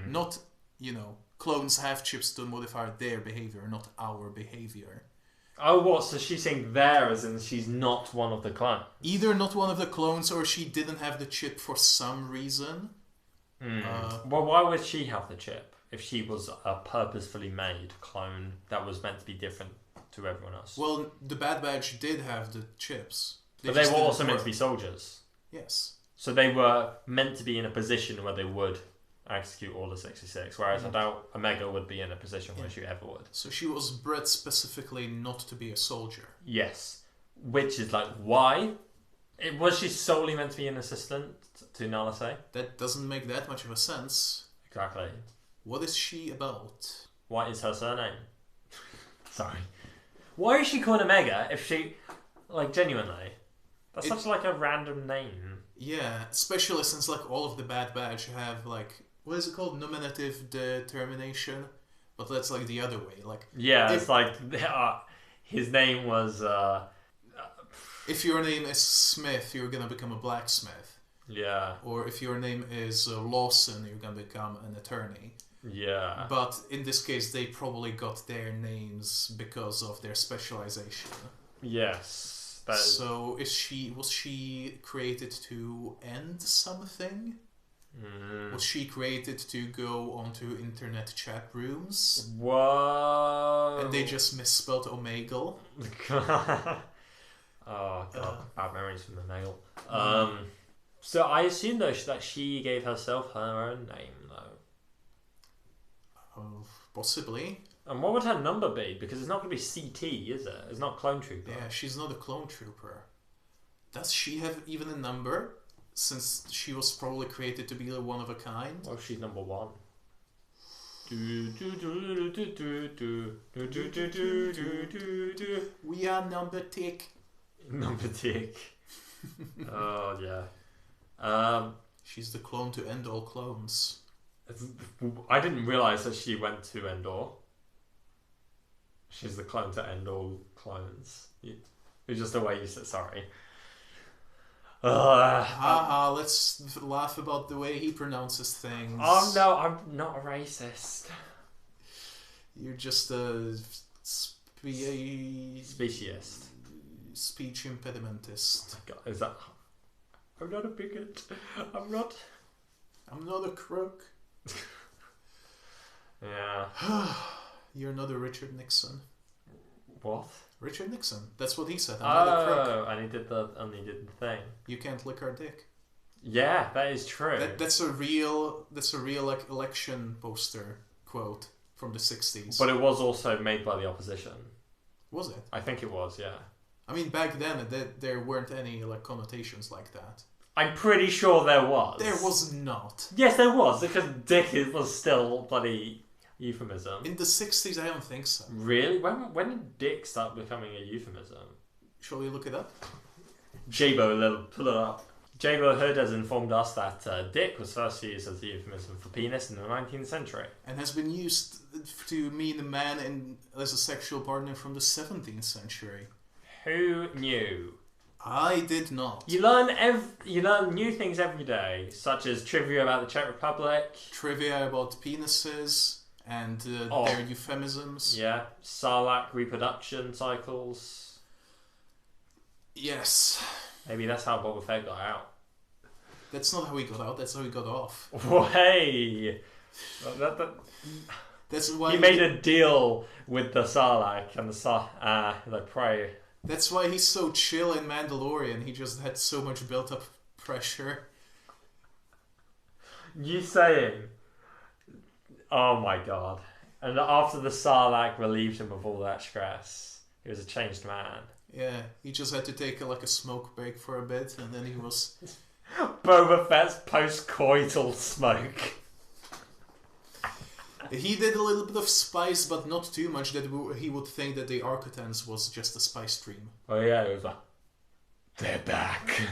Speaker 3: Not, clones have chips to modify their behavior, not our behavior.
Speaker 2: Oh, what? So she's saying there as in she's not one of the clones?
Speaker 3: Either not one of the clones or she didn't have the chip for some reason.
Speaker 2: Well, why would she have the chip if she was a purposefully made clone that was meant to be different to everyone else?
Speaker 3: Well, the Bad Batch did have the chips.
Speaker 2: But they were also meant to be soldiers.
Speaker 3: Yes.
Speaker 2: So they were meant to be in a position where they would execute Order 66, whereas I doubt Omega would be in a position where she ever would.
Speaker 3: So she was bred specifically not to be a soldier.
Speaker 2: Yes. Which is like, why? Was she solely meant to be an assistant to Nalase?
Speaker 3: That doesn't make that much of a sense.
Speaker 2: Exactly.
Speaker 3: What is she about?
Speaker 2: What is her surname? Sorry. Why is she called Omega if she... Like, genuinely. That's such like a random name. Yeah,
Speaker 3: especially since like all of the Bad Batch have like... What is it called? Nominative determination? But that's like the other way. Like
Speaker 2: it's like... his name was...
Speaker 3: if your name is Smith, you're gonna become a blacksmith.
Speaker 2: Yeah.
Speaker 3: Or if your name is Lawson, you're gonna become an attorney.
Speaker 2: Yeah.
Speaker 3: But in this case, they probably got their names because of their specialization.
Speaker 2: Yes.
Speaker 3: So was she created to end something? Was she created to go onto internet chat rooms?
Speaker 2: Whoa.
Speaker 3: And they just misspelled Omegle?
Speaker 2: Oh god, bad memories from the mail. So I assume though that she gave herself her own name though.
Speaker 3: Possibly.
Speaker 2: And what would her number be? Because it's not going to be CT, is it? It's not Clone Trooper.
Speaker 3: Yeah, she's not a clone trooper. Does she have even a number? Since she was probably created to be a one of a kind.
Speaker 2: Well, she's number 1.
Speaker 3: We are number tick.
Speaker 2: Number tick. Oh yeah.
Speaker 3: She's the clone to end all clones.
Speaker 2: I didn't realise that she went to Endor. She's the clone to end all clones. It's just the way you said sorry.
Speaker 3: Let's laugh about the way he pronounces things.
Speaker 2: Oh no, I'm not a racist.
Speaker 3: You're just a
Speaker 2: Speciesist.
Speaker 3: Speech impedimentist.
Speaker 2: God, is that? I'm not a bigot. I'm not
Speaker 3: a crook.
Speaker 2: Yeah.
Speaker 3: You're not a Richard Nixon.
Speaker 2: What?
Speaker 3: Richard Nixon. That's what he said. I'm not a crook.
Speaker 2: And he did the thing.
Speaker 3: You can't lick our dick.
Speaker 2: Yeah, that is true.
Speaker 3: That's a real like election poster quote from the 60s.
Speaker 2: But it was also made by the opposition.
Speaker 3: Was it?
Speaker 2: I think it was, yeah.
Speaker 3: I mean, back then there weren't any like connotations like that.
Speaker 2: I'm pretty sure there was.
Speaker 3: There was not.
Speaker 2: Yes, there was, because dick was still bloody euphemism.
Speaker 3: In the 60s, I don't think so.
Speaker 2: Really? When did dick start becoming a euphemism?
Speaker 3: Shall we look it up?
Speaker 2: Jabo, pull it up. Jabo Hood has informed us that dick was first used as a euphemism for penis in the 19th century.
Speaker 3: And has been used to mean a man as a sexual partner from the 17th century.
Speaker 2: Who knew?
Speaker 3: I did not.
Speaker 2: You learn new things every day, such as trivia about the Czech Republic.
Speaker 3: Trivia about penises and their euphemisms.
Speaker 2: Yeah, Sarlacc reproduction cycles.
Speaker 3: Yes.
Speaker 2: Maybe that's how Boba Fett got out.
Speaker 3: That's not how he got out, that's how he got off.
Speaker 2: Well, hey!
Speaker 3: That's why
Speaker 2: he made a deal with the Sarlacc and the prey.
Speaker 3: That's why he's so chill in Mandalorian. He just had so much built up pressure.
Speaker 2: You saying? Oh my god. And after the Sarlacc relieved him of all that stress, he was a changed man.
Speaker 3: Yeah, he just had to take a smoke break for a bit, and then he was...
Speaker 2: Boba Fett's post-coital smoke.
Speaker 3: He did a little bit of spice, but not too much that he would think that the Arcotans was just a spice stream.
Speaker 2: Oh yeah, it was like, they're back.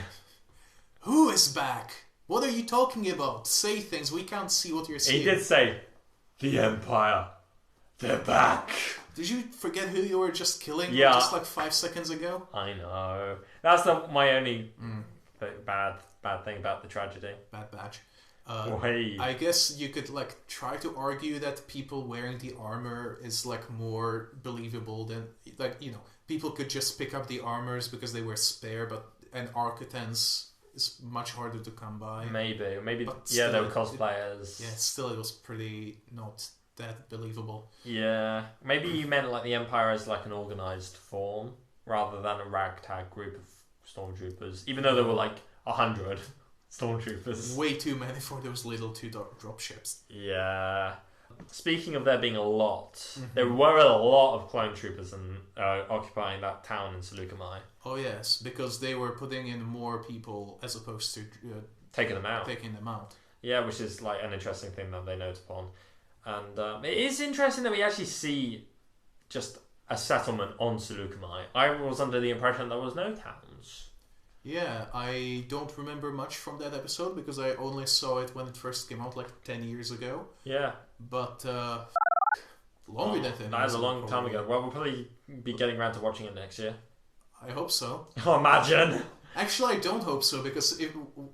Speaker 3: Who is back? What are you talking about? Say things, we can't see what you're saying.
Speaker 2: He did say, the Empire, they're back.
Speaker 3: Did you forget who you were just killing just like 5 seconds ago?
Speaker 2: I know. That's my only bad thing about the tragedy.
Speaker 3: Bad batch.
Speaker 2: Hey.
Speaker 3: I guess you could try to argue that people wearing the armor is more believable than people could just pick up the armors because they were spare, and Arcotans is much harder to come by.
Speaker 2: Maybe
Speaker 3: but
Speaker 2: they
Speaker 3: still,
Speaker 2: were cosplayers.
Speaker 3: Still it was pretty not that believable.
Speaker 2: Yeah, maybe you meant the Empire as an organized form rather than a ragtag group of stormtroopers, even though there were 100 stormtroopers.
Speaker 3: Way too many for those little 2 dropships.
Speaker 2: Yeah. Speaking of there being a lot, there were a lot of clone troopers occupying that town in Seleucami.
Speaker 3: Oh yes, because they were putting in more people as opposed to
Speaker 2: taking them out. Yeah, which is an interesting thing that they note upon. And it is interesting that we actually see just a settlement on Seleucami. I was under the impression there was no towns.
Speaker 3: Yeah, I don't remember much from that episode because I only saw it when it first came out 10 years ago.
Speaker 2: Yeah.
Speaker 3: But longer than 10 years.
Speaker 2: That is a long time ago. Well, we'll probably be getting around to watching it next year.
Speaker 3: I hope so.
Speaker 2: Oh, imagine!
Speaker 3: Actually, I don't hope so because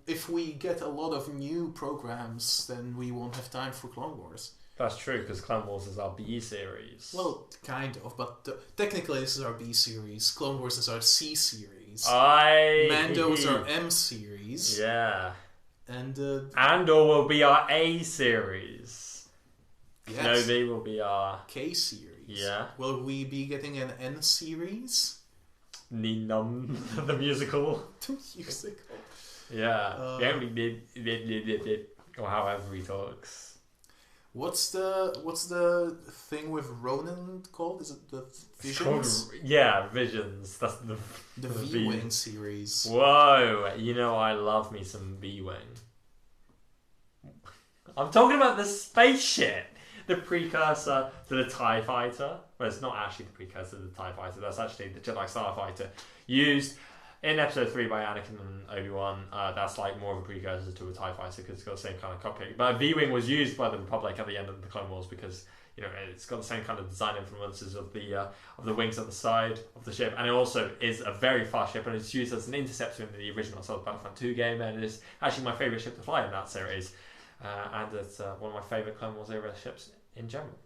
Speaker 3: if we get a lot of new programs, then we won't have time for Clone Wars.
Speaker 2: That's true, because Clone Wars is our B series.
Speaker 3: Well, kind of, but technically this is our B series. Clone Wars is our C series. Mando is our M series.
Speaker 2: Yeah.
Speaker 3: And
Speaker 2: Andor will be our A series.
Speaker 3: Yes.
Speaker 2: Kenobi will be our
Speaker 3: K series.
Speaker 2: Yeah.
Speaker 3: Will we be getting an N series?
Speaker 2: Ninum, the musical.
Speaker 3: The musical.
Speaker 2: Yeah. Or however he talks.
Speaker 3: What's the thing with Ronan called? Is it the Visions?
Speaker 2: Visions. That's the
Speaker 3: V-Wing series.
Speaker 2: Whoa, you know I love me some V-Wing. I'm talking about the spaceship, the precursor to the TIE Fighter. Well, it's not actually the precursor to the TIE Fighter. That's actually the Jedi Starfighter used in Episode 3 by Anakin and Obi-Wan. That's like more of a precursor to a TIE Fighter because it's got the same kind of cockpit. But V-Wing was used by the Republic at the end of the Clone Wars because it's got the same kind of design influences of the wings at the side of the ship, and it also is a very fast ship, and it's used as an interceptor in the original Battlefront 2 game, and it's actually my favourite ship to fly in that series. And it's one of my favourite Clone Wars era ships in general.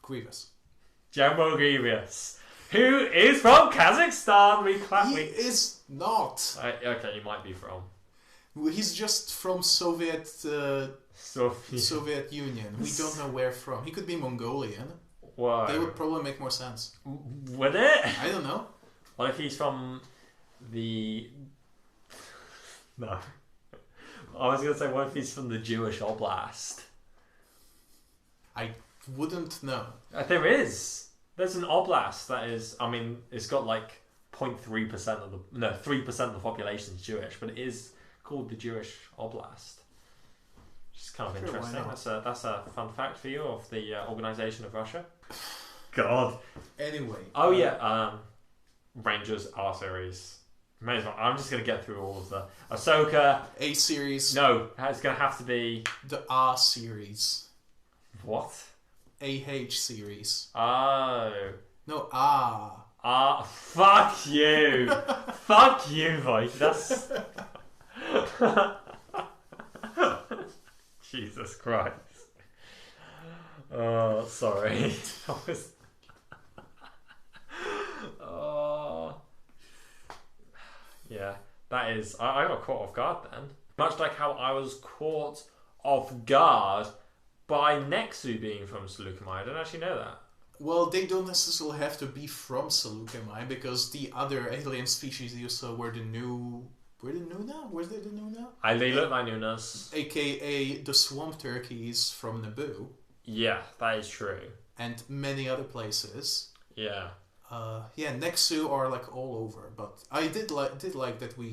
Speaker 3: Grievous.
Speaker 2: General Grievous, who is from Kazakhstan.
Speaker 3: He is not.
Speaker 2: Okay, he might be from.
Speaker 3: He's just from Soviet Union. We don't know where from. He could be Mongolian.
Speaker 2: Why?
Speaker 3: They would probably make more sense.
Speaker 2: Would it?
Speaker 3: I don't know.
Speaker 2: What if he's from the... No. I was going to say, what if he's from the Jewish Oblast?
Speaker 3: I wouldn't know.
Speaker 2: There is. There's an Oblast that is... I mean, it's got like 0.3% of the... No, 3% of the population is Jewish, but it is called the Jewish Oblast. Which is kind of interesting. That's a fun fact for you of the Organization of Russia. God.
Speaker 3: Anyway.
Speaker 2: Oh, yeah. Rangers R-Series. May as well. I'm just going to get through all of the Ahsoka.
Speaker 3: A series.
Speaker 2: No, it's going to have to be
Speaker 3: the R series.
Speaker 2: What?
Speaker 3: AH series.
Speaker 2: Oh.
Speaker 3: No, R.
Speaker 2: R. Fuck you. Fuck you, Mike. That's. Jesus Christ. Oh, sorry. Yeah, that is... I got caught off guard then. Much like how I was caught off guard by Nexu being from Seleucami. I didn't actually know that.
Speaker 3: Well, they don't necessarily have to be from Seleucami because the other alien species you saw were the new... Were they Nuna? Were they the Nuna?
Speaker 2: They look like Nunas.
Speaker 3: AKA the swamp turkeys from Naboo.
Speaker 2: Yeah, that is true.
Speaker 3: And many other places.
Speaker 2: Yeah.
Speaker 3: Nexu are like all over, but I did like that we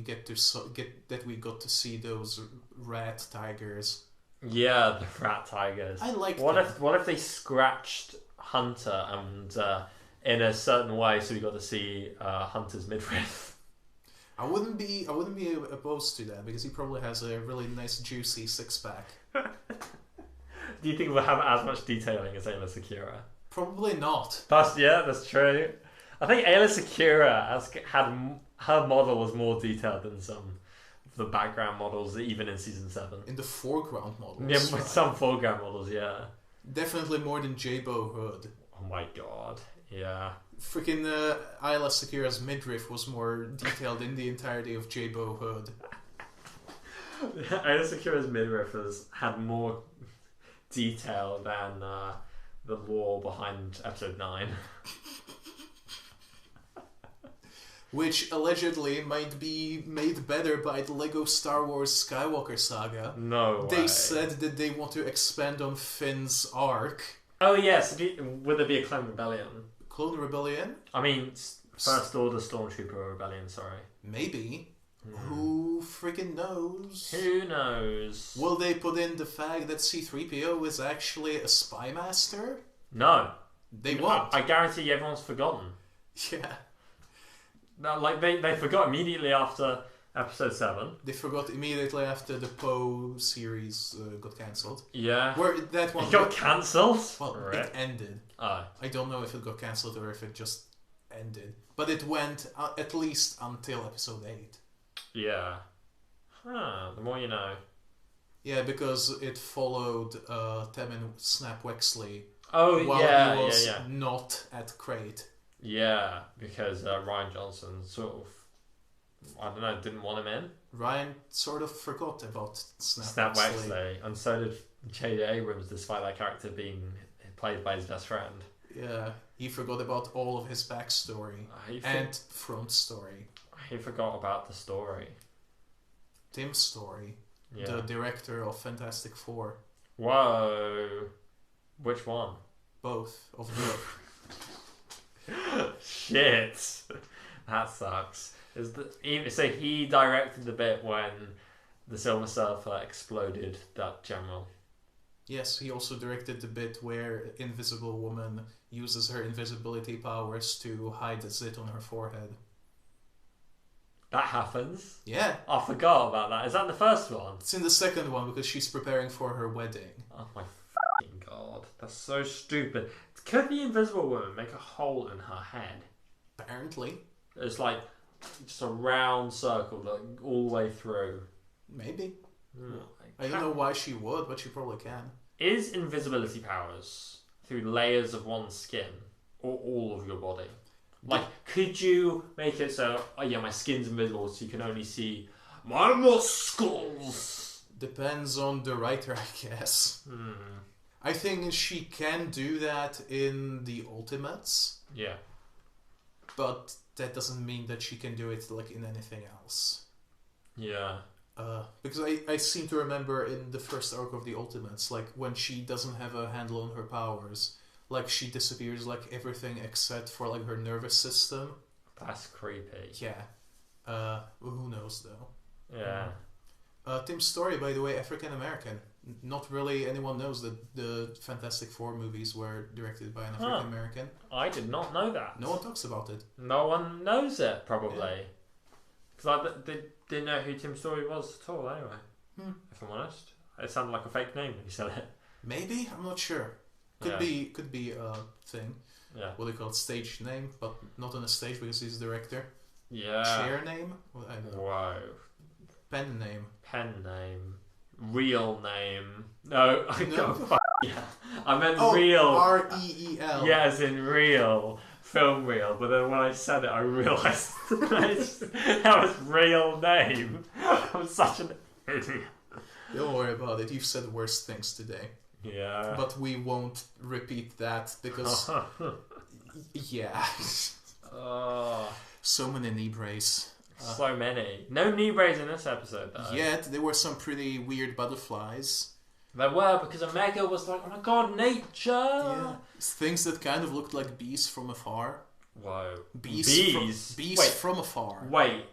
Speaker 3: got to see those rat tigers.
Speaker 2: Yeah, the rat tigers.
Speaker 3: I like.
Speaker 2: What if they scratched Hunter and in a certain way, so we got to see Hunter's midriff?
Speaker 3: I wouldn't be opposed to that because he probably has a really nice juicy 6-pack.
Speaker 2: Do you think we'll have as much detailing as Ayla Secura?
Speaker 3: Probably not.
Speaker 2: That's true. I think Ayla Secura had her model was more detailed than some of the background models, even in season 7.
Speaker 3: In the foreground models,
Speaker 2: yeah, with right. Some foreground models, yeah.
Speaker 3: Definitely more than Jabo Hood.
Speaker 2: Oh my god, yeah.
Speaker 3: Freaking Ayla Secura's midriff was more detailed in the entirety of Jabo Hood.
Speaker 2: Ayla Secura's midriff had more detail than the lore behind episode 9.
Speaker 3: Which allegedly might be made better by the Lego Star Wars Skywalker saga.
Speaker 2: No way.
Speaker 3: They said that they want to expand on Finn's arc.
Speaker 2: Oh yes, would there be a Clone Rebellion?
Speaker 3: Clone Rebellion?
Speaker 2: I mean, First Order Stormtrooper Rebellion, sorry.
Speaker 3: Maybe. Who freaking knows?
Speaker 2: Who knows?
Speaker 3: Will they put in the fact that C-3PO is actually a spy master?
Speaker 2: No.
Speaker 3: They won't.
Speaker 2: I guarantee everyone's forgotten.
Speaker 3: Yeah.
Speaker 2: No, like they forgot immediately after episode 7.
Speaker 3: They forgot immediately after the Poe series got cancelled.
Speaker 2: Yeah.
Speaker 3: Where that one
Speaker 2: it got cancelled?
Speaker 3: Well,
Speaker 2: right.
Speaker 3: It ended.
Speaker 2: Oh.
Speaker 3: I don't know if it got cancelled or if it just ended. But it went at least until episode 8.
Speaker 2: Yeah. The more you know.
Speaker 3: Yeah, because it followed Temin Snap Wexley
Speaker 2: while
Speaker 3: he was not at Crate.
Speaker 2: Yeah, because Ryan Johnson sort of, I don't know, didn't want him in.
Speaker 3: Ryan sort of forgot about
Speaker 2: Snap Wexley. And so did J.J. Abrams, despite that character being played by his best friend.
Speaker 3: Yeah, he forgot about all of his backstory and front story.
Speaker 2: He forgot about the story.
Speaker 3: Tim Story, the director of Fantastic Four.
Speaker 2: Whoa. Which one?
Speaker 3: Both of them.
Speaker 2: Shit. That sucks. So he directed the bit when the Silver Surfer exploded that general.
Speaker 3: Yes, he also directed the bit where Invisible Woman uses her invisibility powers to hide a zit on her forehead.
Speaker 2: That happens?
Speaker 3: Yeah.
Speaker 2: I forgot about that. Is that the first one?
Speaker 3: It's in the second one because she's preparing for her wedding.
Speaker 2: Oh my fucking god. That's so stupid. Could the Invisible Woman make a hole in her head?
Speaker 3: Apparently.
Speaker 2: It's like just a round circle like, all the way through.
Speaker 3: Maybe. I don't know why she would, but she probably can.
Speaker 2: Is invisibility powers through layers of one's skin or all of your body? Like, could you make it so, oh yeah, my skin's invisible so you can only see my muscles?
Speaker 3: Depends on the writer, I guess. I think she can do that in the Ultimates.
Speaker 2: Yeah.
Speaker 3: But that doesn't mean that she can do it like in anything else.
Speaker 2: Yeah.
Speaker 3: Because I seem to remember in the first arc of the Ultimates, like when she doesn't have a handle on her powers, like she disappears like everything except for like her nervous system.
Speaker 2: That's creepy.
Speaker 3: Yeah. Who knows though?
Speaker 2: Yeah.
Speaker 3: Tim's story, by the way, African American. Not really anyone knows that the Fantastic Four movies were directed by an African American.
Speaker 2: I did not know that.
Speaker 3: No one talks about it.
Speaker 2: No one knows it, probably. Because I didn't know who Tim Story was at all, anyway. If I'm honest. It sounded like a fake name when you said it.
Speaker 3: Maybe? I'm not sure. Could be a thing.
Speaker 2: Yeah.
Speaker 3: What do you call it? Stage name, but not on a stage because he's the director.
Speaker 2: Yeah.
Speaker 3: Chair name? Well, I don't know.
Speaker 2: Whoa.
Speaker 3: Pen name.
Speaker 2: Pen name. Real name. No, I
Speaker 3: No.
Speaker 2: got yeah. I meant
Speaker 3: Oh,
Speaker 2: real.
Speaker 3: R-E-E-L.
Speaker 2: Yeah, as in real. Film reel. But then when I said it, I realised that was real name. I'm such an idiot.
Speaker 3: Don't worry about it. You've said worse things today.
Speaker 2: Yeah.
Speaker 3: But we won't repeat that because... yeah. So many knee brace.
Speaker 2: So many. No knee brace in this episode, though.
Speaker 3: Yet, there were some pretty weird butterflies.
Speaker 2: There were, because Omega was like, oh my god, nature!
Speaker 3: Yeah. Things that kind of looked like bees from afar.
Speaker 2: Whoa.
Speaker 3: Bees?
Speaker 2: Wait.
Speaker 3: From afar.
Speaker 2: Wait.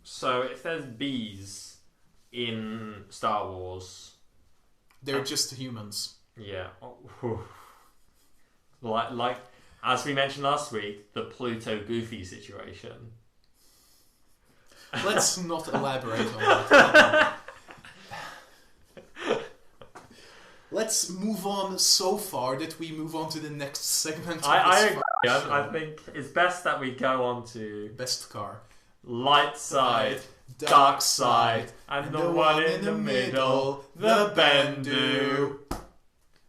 Speaker 2: So, if there's bees in Star Wars...
Speaker 3: They're just humans.
Speaker 2: Yeah. Like, as we mentioned last week, the Pluto Goofy situation.
Speaker 3: Let's not elaborate on that. Let's move on so far that we move on to the next segment.
Speaker 2: I agree. I think it's best that we go on to
Speaker 3: Best car.
Speaker 2: Light Side, Dark Side, and the one in the middle, the Bendu.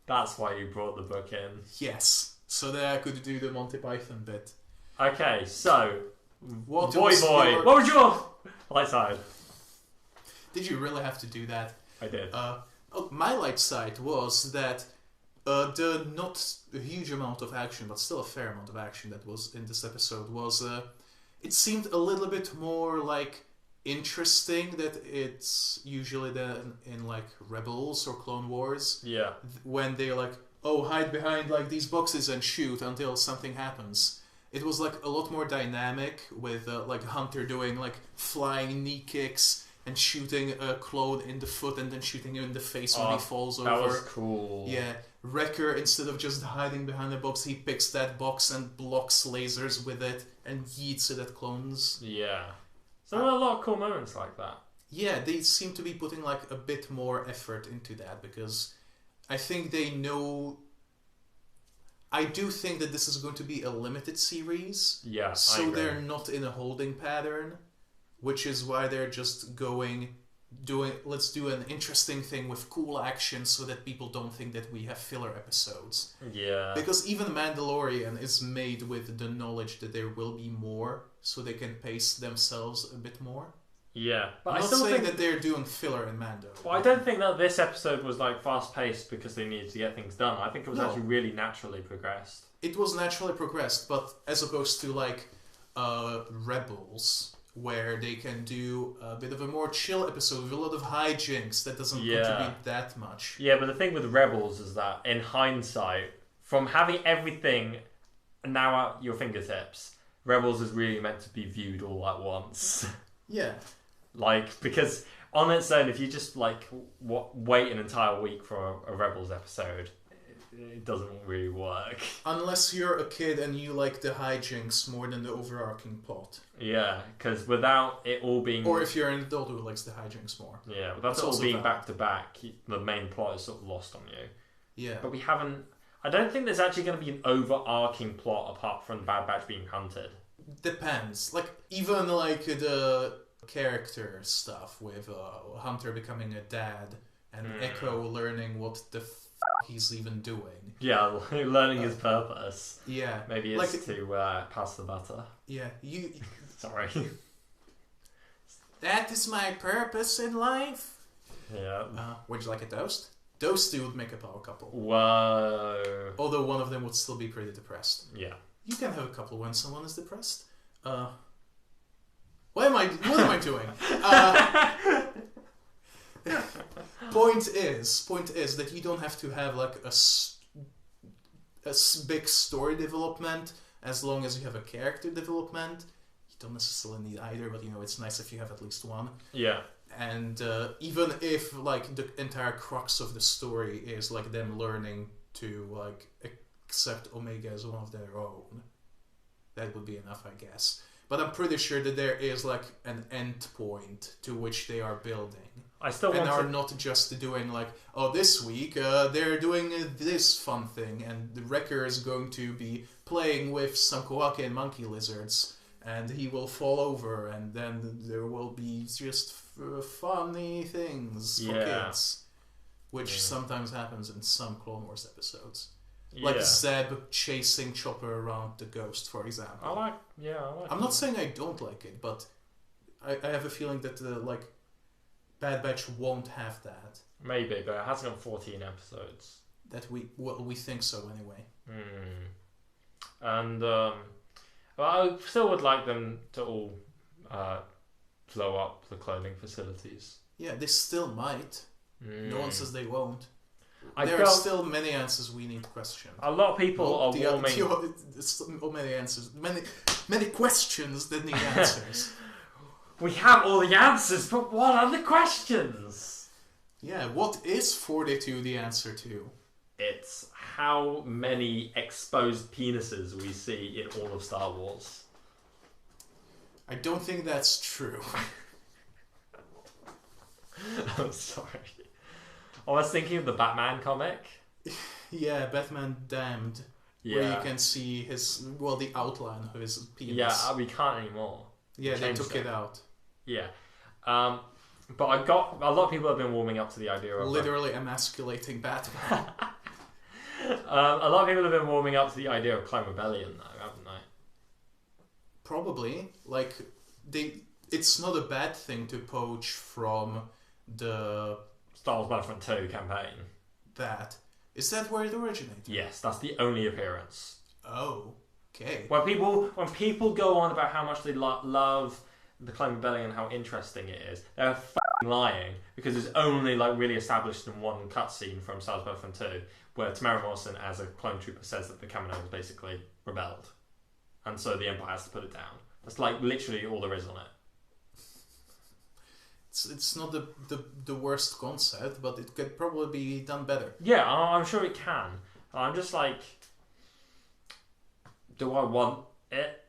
Speaker 2: That's why you brought the book in.
Speaker 3: Yes. So that I could do the Monty Python bit.
Speaker 2: Okay, so...
Speaker 3: What
Speaker 2: Boy. What was your light side?
Speaker 3: Did you really have to do that?
Speaker 2: I did.
Speaker 3: My light side was that the not a huge amount of action, but still a fair amount of action that was in this episode was it seemed a little bit more like interesting that it's usually then in like Rebels or Clone Wars.
Speaker 2: Yeah.
Speaker 3: When they're like, oh, hide behind like these boxes and shoot until something happens. It was like a lot more dynamic with like Hunter doing like flying knee kicks and shooting a clone in the foot and then shooting him in the face when he falls over.
Speaker 2: That was cool.
Speaker 3: Yeah. Wrecker, instead of just hiding behind a box, he picks that box and blocks lasers with it and yeets it at clones.
Speaker 2: Yeah. So there were a lot of cool moments like that.
Speaker 3: Yeah, they seem to be putting like a bit more effort into that because I think they know... I do think that this is going to be a limited series.
Speaker 2: Yeah,
Speaker 3: so
Speaker 2: I agree.
Speaker 3: they're not in a holding pattern, which is why they're just doing let's do an interesting thing with cool action so that people don't think that we have filler episodes.
Speaker 2: Yeah.
Speaker 3: Because even Mandalorian is made with the knowledge that there will be more, so they can pace themselves a bit more.
Speaker 2: Yeah, but
Speaker 3: I'm
Speaker 2: I
Speaker 3: not
Speaker 2: still
Speaker 3: saying
Speaker 2: think
Speaker 3: that they're doing filler in Mando.
Speaker 2: Well, I don't think that this episode was like fast paced because they needed to get things done. I think it was actually really naturally progressed.
Speaker 3: It was naturally progressed, but as opposed to like Rebels, where they can do a bit of a more chill episode with a lot of hijinks that doesn't contribute that much.
Speaker 2: Yeah, but the thing with Rebels is that, in hindsight, from having everything now at your fingertips, Rebels is really meant to be viewed all at once.
Speaker 3: Yeah.
Speaker 2: Because on its own, if you just, wait an entire week for a Rebels episode, it doesn't really work.
Speaker 3: Unless you're a kid and you like the hijinks more than the overarching plot.
Speaker 2: Yeah, because without it all being...
Speaker 3: Or if you're an adult who likes the hijinks more.
Speaker 2: Yeah, but that's all being back-to-back, the main plot is sort of lost on you.
Speaker 3: Yeah.
Speaker 2: But we haven't... I don't think there's actually going to be an overarching plot apart from the Bad Batch being hunted.
Speaker 3: Depends. Even the character stuff with Hunter becoming a dad and Echo learning what the he's even doing.
Speaker 2: Yeah, learning his purpose.
Speaker 3: Yeah.
Speaker 2: Maybe it's to pass the butter.
Speaker 3: Yeah.
Speaker 2: Sorry.
Speaker 3: That is my purpose in life.
Speaker 2: Yeah.
Speaker 3: Would you like a toast? Those two would make a power couple.
Speaker 2: Whoa.
Speaker 3: Although one of them would still be pretty depressed.
Speaker 2: Yeah.
Speaker 3: You can have a couple when someone is depressed. What am I doing? Point is that you don't have to have a big story development as long as you have a character development. You don't necessarily need either, but it's nice if you have at least one.
Speaker 2: Yeah.
Speaker 3: And even if the entire crux of the story is them learning to accept Omega as one of their own, that would be enough, I guess. But I'm pretty sure that there is an end point to which they are building.
Speaker 2: I still want
Speaker 3: are not just doing this week they're doing this fun thing, and the Wrecker is going to be playing with some Kowakian monkey lizards, and he will fall over, and then there will be just funny things for kids, which sometimes happens in some Clone Wars episodes. Zeb chasing Chopper around the Ghost, for example.
Speaker 2: I like
Speaker 3: I'm not saying I don't like it, but I have a feeling that Bad Batch won't have that.
Speaker 2: Maybe, but it has got 14 episodes.
Speaker 3: That we think so anyway.
Speaker 2: And I still would like them to all blow up the cloning facilities.
Speaker 3: Yeah, they still might. No one says they won't. There
Speaker 2: are
Speaker 3: still many answers we need to question.
Speaker 2: A lot of people are warming...
Speaker 3: many answers. Many questions that need answers.
Speaker 2: We have all the answers, but what are the questions?
Speaker 3: Yeah, what is 42 the answer to?
Speaker 2: It's how many exposed penises we see in all of Star Wars.
Speaker 3: I don't think that's true.
Speaker 2: I'm sorry. I was thinking of the Batman comic.
Speaker 3: Yeah, Batman Damned.
Speaker 2: Yeah.
Speaker 3: Where you can see the outline of his penis.
Speaker 2: Yeah, we can't anymore.
Speaker 3: Yeah, they took it out.
Speaker 2: Yeah. But I got... A lot of people have been warming up to the idea of...
Speaker 3: Literally emasculating Batman.
Speaker 2: A lot of people have been warming up to the idea of Clone Rebellion, though, haven't they?
Speaker 3: Probably. It's not a bad thing to poach from the...
Speaker 2: Star Wars Battlefront 2 campaign.
Speaker 3: Is that where it originated?
Speaker 2: Yes, that's the only appearance.
Speaker 3: Oh, okay.
Speaker 2: When people go on about how much they love the Clone Rebellion and how interesting it is, they're f***ing lying, because it's only really established in one cutscene from Star Wars Battlefront 2, where Tamara Morrison, as a clone trooper, says that the Kaminoans basically rebelled, and so the Empire has to put it down. That's literally all there is on it.
Speaker 3: It's not the worst concept, but it could probably be done better.
Speaker 2: Yeah, I'm sure it can. I'm just do I want it?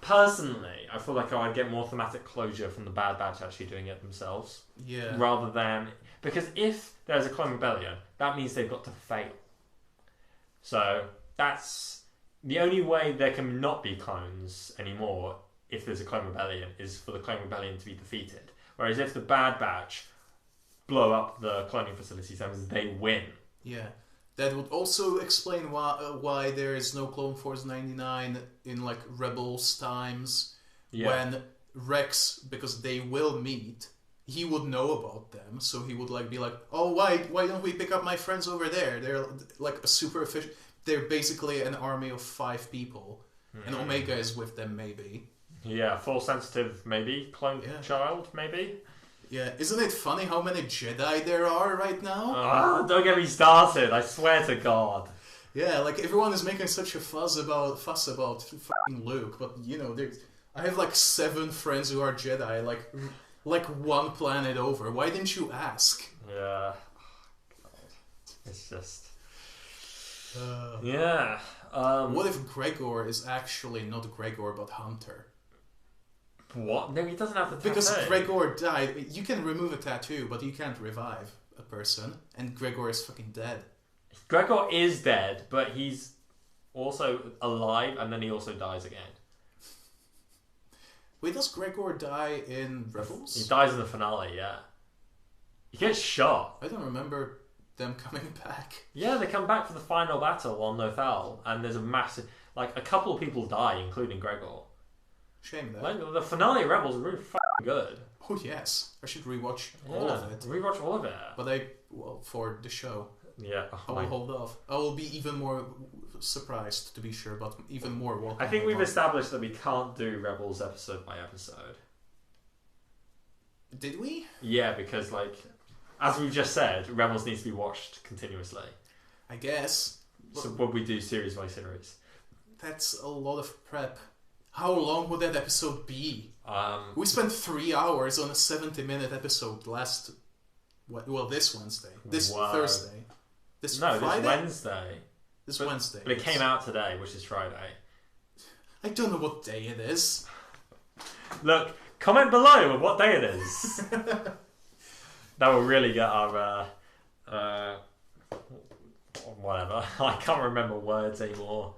Speaker 2: Personally, I feel like I'd get more thematic closure from the Bad Batch actually doing it themselves.
Speaker 3: Yeah.
Speaker 2: Rather than... Because if there's a Clone Rebellion, that means they've got to fail. So, that's... The only way there can not be clones anymore, if there's a Clone Rebellion, is for the Clone Rebellion to be defeated. Whereas if the Bad Batch blow up the cloning facilities, that means they win.
Speaker 3: Yeah. That would also explain why there is no Clone Force 99 in Rebels times. Yeah. When Rex, because they will meet, he would know about them, so he would be oh, why don't we pick up my friends over there? They're a super efficient. They're basically an army of 5 people, and Omega is with them maybe.
Speaker 2: Yeah, Force sensitive, maybe. Clone child, maybe.
Speaker 3: Yeah, isn't it funny how many Jedi there are right now?
Speaker 2: Don't get me started, I swear to God.
Speaker 3: Yeah, like everyone is making such a fuss about fucking Luke, but you know, I have like 7 friends who are Jedi, like one planet over. Why didn't you ask?
Speaker 2: Yeah. God. It's just... yeah.
Speaker 3: What if Gregor is actually not Gregor but Hunter?
Speaker 2: What? No, he doesn't have the tattoo.
Speaker 3: Because Gregor died. You can remove a tattoo, but you can't revive a person, and Gregor is fucking dead.
Speaker 2: Gregor is dead, but he's also alive, and then he also dies again.
Speaker 3: Wait, does Gregor die in Rebels?
Speaker 2: He dies in the finale, yeah. He gets shot.
Speaker 3: I don't remember them coming back.
Speaker 2: Yeah, they come back for the final battle on Lothal, and there's a massive... Like, a couple of people die, including Gregor.
Speaker 3: Shame that.
Speaker 2: Like, the finale of Rebels is really fucking good.
Speaker 3: Oh, yes. I should rewatch all of it.
Speaker 2: Rewatch all of it.
Speaker 3: But for the show.
Speaker 2: Yeah.
Speaker 3: I will hold off. I will be even more surprised, to be sure, but even more welcome.
Speaker 2: I think we've established that we can't do Rebels episode by episode.
Speaker 3: Did we?
Speaker 2: Yeah, because, like, as we've just said, Rebels needs to be watched continuously.
Speaker 3: I guess.
Speaker 2: So what we do series by series.
Speaker 3: That's a lot of prep. How long would that episode be? We spent 3 hours on a 70-minute episode this Wednesday. This Thursday. This Friday?
Speaker 2: This Wednesday.
Speaker 3: Wednesday.
Speaker 2: But it came out today, which is Friday.
Speaker 3: I don't know what day it is.
Speaker 2: Look, comment below what day it is. That will really get our... whatever. I can't remember words anymore.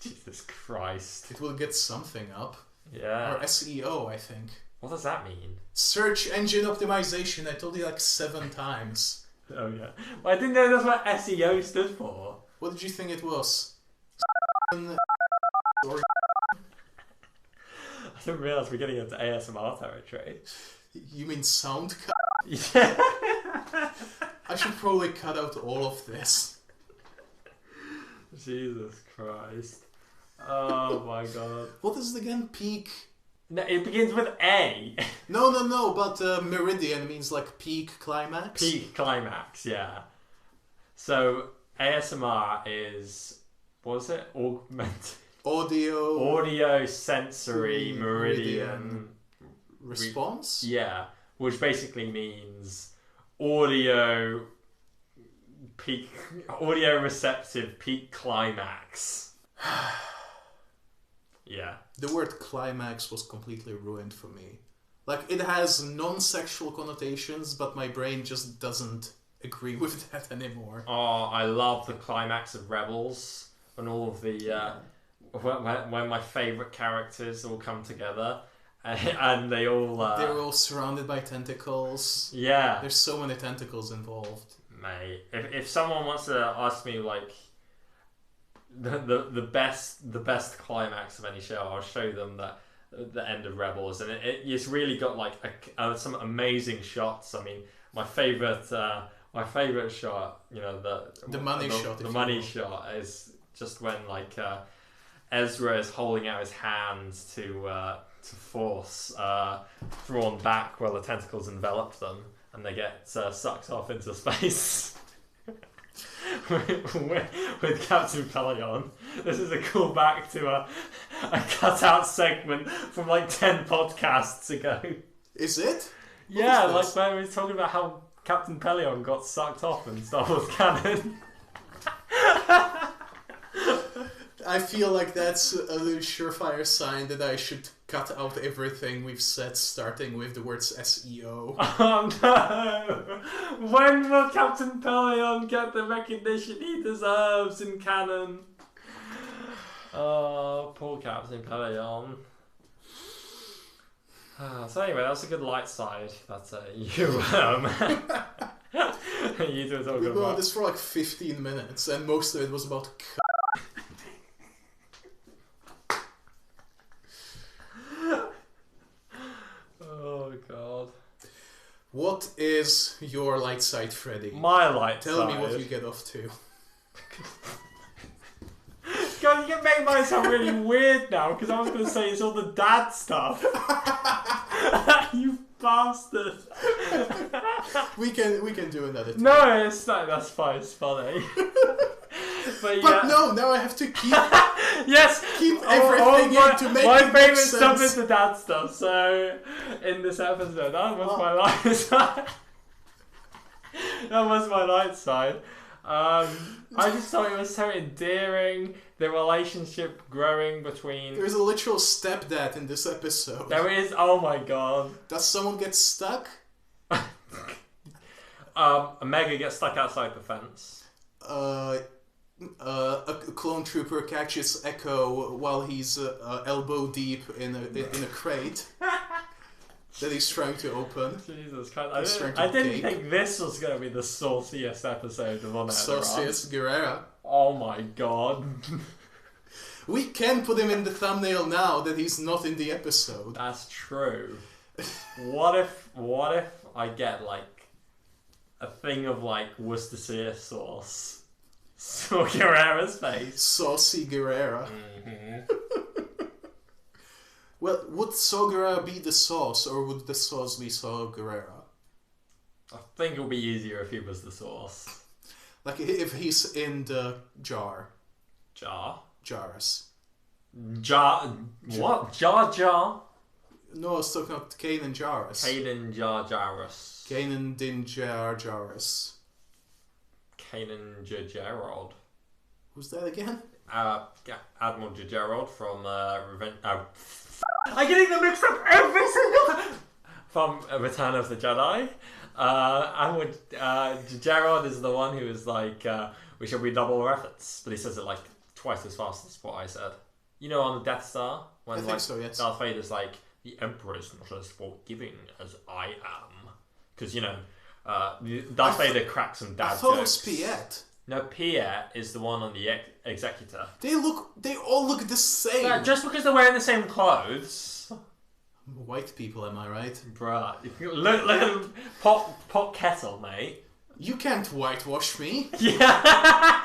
Speaker 2: Jesus Christ.
Speaker 3: It will get something up.
Speaker 2: Yeah.
Speaker 3: Or SEO, I think.
Speaker 2: What does that mean?
Speaker 3: Search engine optimization. I told you like 7 times.
Speaker 2: Oh, yeah. Well, I didn't know that's what SEO stood for.
Speaker 3: What did you think it was?
Speaker 2: I didn't realise we're getting into ASMR territory.
Speaker 3: You mean sound cut?
Speaker 2: Yeah.
Speaker 3: I should probably cut out all of this.
Speaker 2: Jesus Christ. Oh my God.
Speaker 3: What is it again? Peak?
Speaker 2: No, it begins with A.
Speaker 3: No, but meridian means like peak climax?
Speaker 2: Peak climax, yeah. So, ASMR is, what was it? Augmented. Audio sensory meridian
Speaker 3: response?
Speaker 2: Yeah, which basically means audio receptive peak climax. Yeah.
Speaker 3: The word climax was completely ruined for me. Like, it has non-sexual connotations, but my brain just doesn't agree with that anymore.
Speaker 2: Oh, I love the climax of Rebels when all of the when my favourite characters all come together and they all
Speaker 3: they're all surrounded by tentacles.
Speaker 2: Yeah,
Speaker 3: there's so many tentacles involved.
Speaker 2: Mate, if someone wants to ask me like the best climax of any show, I'll show them that the end of Rebels, and it's really got like some amazing shots. I mean, my favorite shot, you know, the money shot is just when like Ezra is holding out his hands to force drawn back while the tentacles envelop them, and they get sucked off into space. with Captain Pelion. This is a callback to a cut-out segment from like 10 podcasts ago.
Speaker 3: Is it?
Speaker 2: Yeah, like when we were talking about how Captain Pelion got sucked off in Star Wars canon.
Speaker 3: I feel like that's a surefire sign that I should cut out everything we've said, starting with the words SEO.
Speaker 2: Oh no! When will Captain Pelion get the recognition he deserves in canon? Oh, poor Captain Pelion. So anyway, that was a good light side that you you two were talking about.
Speaker 3: This for like 15 minutes, and most of it was about.
Speaker 2: Oh God.
Speaker 3: What is your light side, Freddy?
Speaker 2: My light
Speaker 3: side? Tell me what you get off to.
Speaker 2: God, you're making mine sound really weird now because I was going to say it's all the dad stuff. You bastard.
Speaker 3: We can do another time.
Speaker 2: No, it's not. That's fine. It's funny. But
Speaker 3: no, now I have to keep
Speaker 2: yes,
Speaker 3: keep everything in to make
Speaker 2: my
Speaker 3: it make
Speaker 2: favorite stuff
Speaker 3: sense.
Speaker 2: is the dad stuff. So in this episode, that was my light side. That was my light side. I just thought it was so endearing. The relationship growing between.
Speaker 3: There's a literal stepdad in this episode.
Speaker 2: There is. Oh my god.
Speaker 3: Does someone get stuck?
Speaker 2: Mega gets stuck outside the fence.
Speaker 3: A clone trooper catches Echo while he's elbow deep in a crate that he's trying to open.
Speaker 2: Jesus Christ! I didn't think this was going to be the sauciest episode of Air-Deraan.
Speaker 3: Sauciest Gerrera.
Speaker 2: Oh my god!
Speaker 3: We can put him in the thumbnail now that he's not in the episode.
Speaker 2: That's true. What if I get like a thing of like Worcestershire sauce? So Gerrera's face.
Speaker 3: Saucy Gerrera.
Speaker 2: Mm-hmm.
Speaker 3: Well, would Saw Gerrera be the sauce, or would the sauce be Saw Gerrera?
Speaker 2: I think it would be easier if he was the sauce.
Speaker 3: Like if he's in the jar.
Speaker 2: Jar?
Speaker 3: Jars.
Speaker 2: Jar... What? Jar Jar?
Speaker 3: No, I was talking about Kanan Jarrus.
Speaker 2: Kanan Jar Jarrus.
Speaker 3: Kanan Din Jar Jarrus.
Speaker 2: Kanan Gerrera.
Speaker 3: Who's that again?
Speaker 2: Admiral Gerrera from Revenge. I'm getting them mixed up every single time. From Return of the Jedi. Admiral Gerrera is the one who is like, we should be double efforts, but he says it like twice as fast as what I said. You know, on the Death Star, when
Speaker 3: I think so, yes.
Speaker 2: Darth Vader's like, the Emperor is not as forgiving as I am, because you know. Darth Vader cracks some dad jokes. I thought it was
Speaker 3: Piet.
Speaker 2: No, Piet is the one on the Executor.
Speaker 3: They all look the same.
Speaker 2: Yeah, just because they're wearing the same clothes.
Speaker 3: White people, am I right?
Speaker 2: Bruh, look at pot kettle, mate.
Speaker 3: You can't whitewash me.
Speaker 2: Yeah.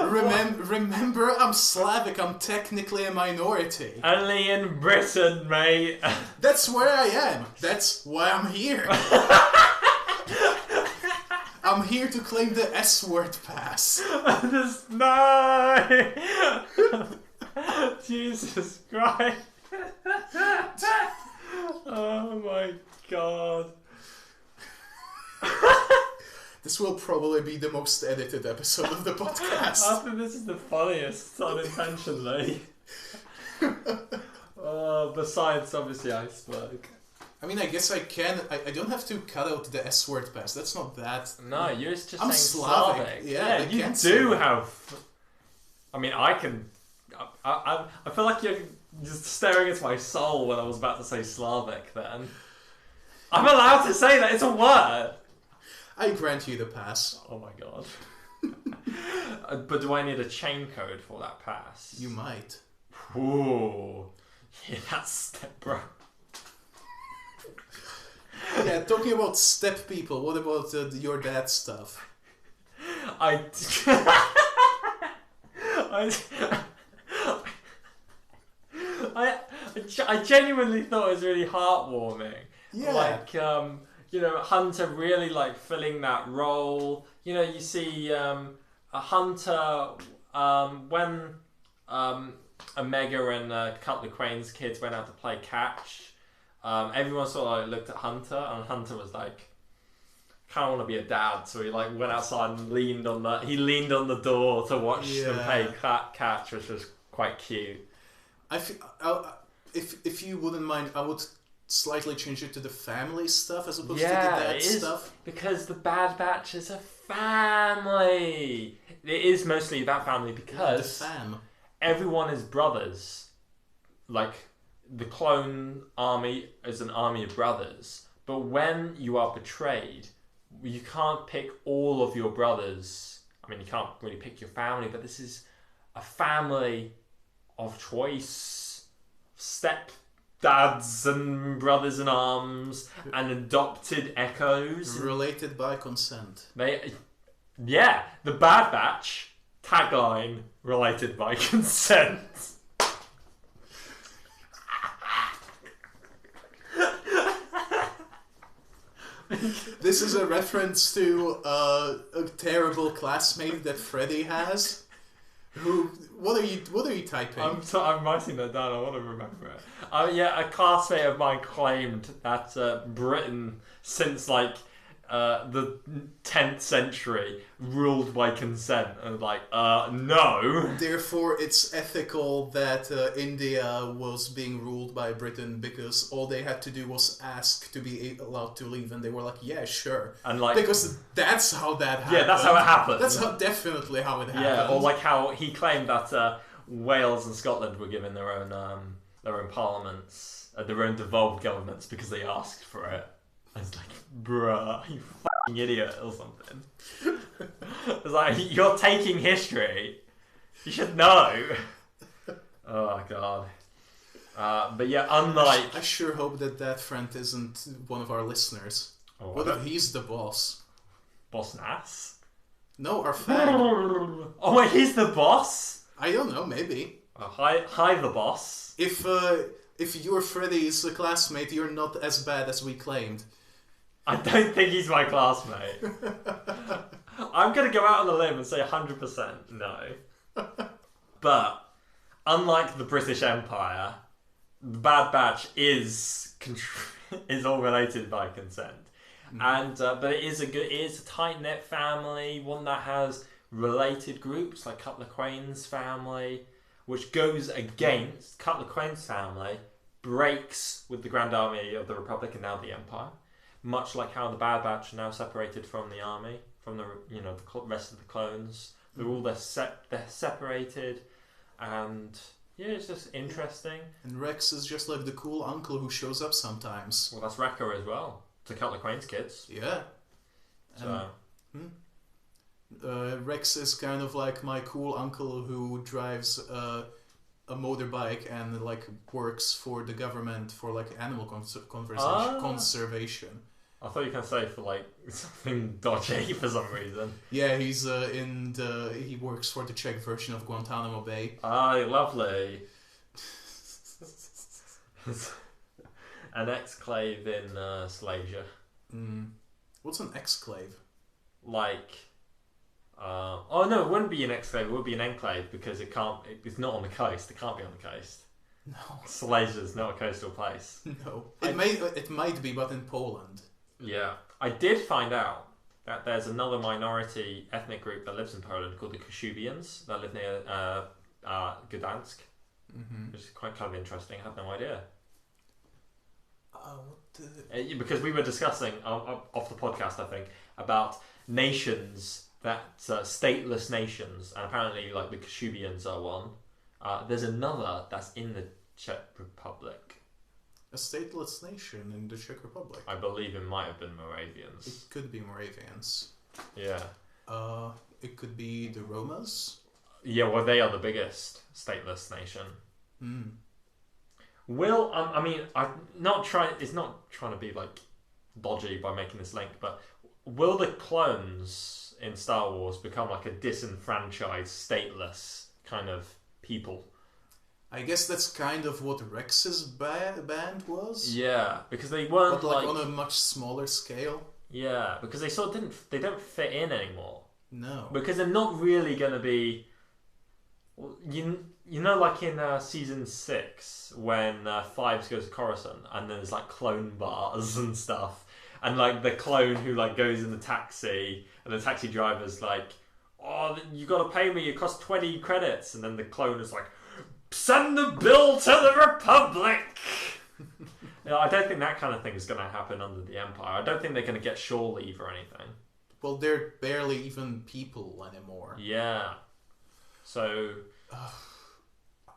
Speaker 3: Remember, I'm Slavic. I'm technically a minority.
Speaker 2: Only in Britain, mate.
Speaker 3: That's where I am. That's why I'm here. I'm here to claim the S-word pass.
Speaker 2: No! Jesus Christ. Oh my god.
Speaker 3: This will probably be the most edited episode of the podcast.
Speaker 2: I think this is the funniest, unintentionally. Besides, obviously, Iceberg.
Speaker 3: I mean, I guess I can. I don't have to cut out the S-word pass. That's not that.
Speaker 2: No, you're just
Speaker 3: I'm
Speaker 2: saying
Speaker 3: Slavic.
Speaker 2: Slavic.
Speaker 3: Yeah,
Speaker 2: you do have. I mean, I can. I feel like you're just staring into my soul when I was about to say Slavic. Then I'm allowed to say that. It's a word.
Speaker 3: I grant you the pass.
Speaker 2: Oh my god. But do I need a chain code for that pass?
Speaker 3: You might.
Speaker 2: Ooh. Yeah, that's step, bro.
Speaker 3: Yeah, talking about step people, what about your dad stuff?
Speaker 2: I genuinely thought it was really heartwarming.
Speaker 3: Yeah.
Speaker 2: Like, you know, Hunter really like filling that role. You know, you see a Hunter when Omega and Cutler Crane's kids went out to play catch. Everyone sort of like looked at Hunter, and Hunter was like, "Kind of want to be a dad," so he like went outside and leaned on the door to watch them play catch, which was quite cute.
Speaker 3: If you wouldn't mind, I would slightly change it to the family stuff as opposed to the dad stuff.
Speaker 2: Because the Bad Batch is a family. It is mostly about family because everyone is brothers. Like, the clone army is an army of brothers. But when you are betrayed, you can't pick all of your brothers. I mean, you can't really pick your family, but this is a family of choice. Step dads and brothers in arms and adopted echoes.
Speaker 3: Related by consent.
Speaker 2: The Bad Batch Tagline related by consent.
Speaker 3: This is a reference to a terrible classmate that Freddy has. What are you typing?
Speaker 2: I'm writing that down. I want to remember it. A classmate of mine claimed that Britain, since the 10th century, ruled by consent. And no.
Speaker 3: Therefore, it's ethical that India was being ruled by Britain because all they had to do was ask to be allowed to leave, and they were like, "Yeah, sure." And because that's how that happened.
Speaker 2: Yeah, that's how it happened.
Speaker 3: That's definitely how it happened.
Speaker 2: Yeah, or how he claimed that Wales and Scotland were given their own parliaments, their own devolved governments because they asked for it. I was like, bruh, you fucking idiot or something. It's like, you're taking history. You should know. Oh, God. But yeah, unlike...
Speaker 3: I sure hope that friend isn't one of our listeners.
Speaker 2: Oh,
Speaker 3: what if he's the boss?
Speaker 2: Boss Nass?
Speaker 3: No, our fag.
Speaker 2: Oh, wait, he's the boss?
Speaker 3: I don't know, maybe.
Speaker 2: Hi, the boss.
Speaker 3: If you're Freddy's classmate, you're not as bad as we claimed.
Speaker 2: I don't think he's my classmate. I'm going to go out on a limb and say 100% no. But, unlike the British Empire, the Bad Batch is all related by consent. And but it is a tight-knit family, one that has related groups, like Cutler Crane's family, which goes against Cutler Crane's family, breaks with the Grand Army of the Republic and now the Empire. Much like how the Bad Batch are now separated from the army, from the rest of the clones. They're separated, and yeah, it's just interesting.
Speaker 3: And Rex is just like the cool uncle who shows up sometimes.
Speaker 2: Well, that's Wrecker as well, to Cutler Crane's kids.
Speaker 3: Yeah.
Speaker 2: So.
Speaker 3: Rex is kind of like my cool uncle who drives a motorbike and works for the government for animal conservation.
Speaker 2: I thought you were going to say for something dodgy for some reason.
Speaker 3: Yeah, he's he works for the Czech version of Guantanamo Bay.
Speaker 2: Ah, lovely. An exclave in Silesia.
Speaker 3: What's an exclave?
Speaker 2: Oh no, it wouldn't be an exclave. It would be an enclave because it's not on the coast. It can't be on the coast.
Speaker 3: No,
Speaker 2: Silesia is not a coastal place.
Speaker 3: No, it might be, but in Poland.
Speaker 2: Yeah, I did find out that there's another minority ethnic group that lives in Poland called the Kashyykians that live near Gdansk, which is quite kind of interesting. I had no idea. Because we were discussing off the podcast, I think, about nations stateless nations, and apparently the Kashyykians are one. There's another that's in the Czech Republic.
Speaker 3: A stateless nation in the Czech Republic.
Speaker 2: I believe it might have been Moravians.
Speaker 3: It could be Moravians.
Speaker 2: Yeah.
Speaker 3: It could be the Romas.
Speaker 2: Yeah, well, they are the biggest stateless nation. Will I'm not trying. It's not trying to be dodgy by making this link, but will the clones in Star Wars become a disenfranchised, stateless kind of people?
Speaker 3: I guess that's kind of what Rex's band was.
Speaker 2: Yeah, because they weren't
Speaker 3: but on a much smaller scale.
Speaker 2: Yeah, because they sort of they don't fit in anymore.
Speaker 3: No,
Speaker 2: because they're not really going to be. In season 6 when Fives goes to Coruscant and there's clone bars and stuff, and the clone who goes in the taxi and the taxi driver's oh, you got to pay me, it costs 20 credits, and then the clone is send the bill to the Republic. I don't think that kind of thing is going to happen under the Empire. I don't think they're going to get shore leave or anything.
Speaker 3: Well, they're barely even people anymore.
Speaker 2: Yeah. So,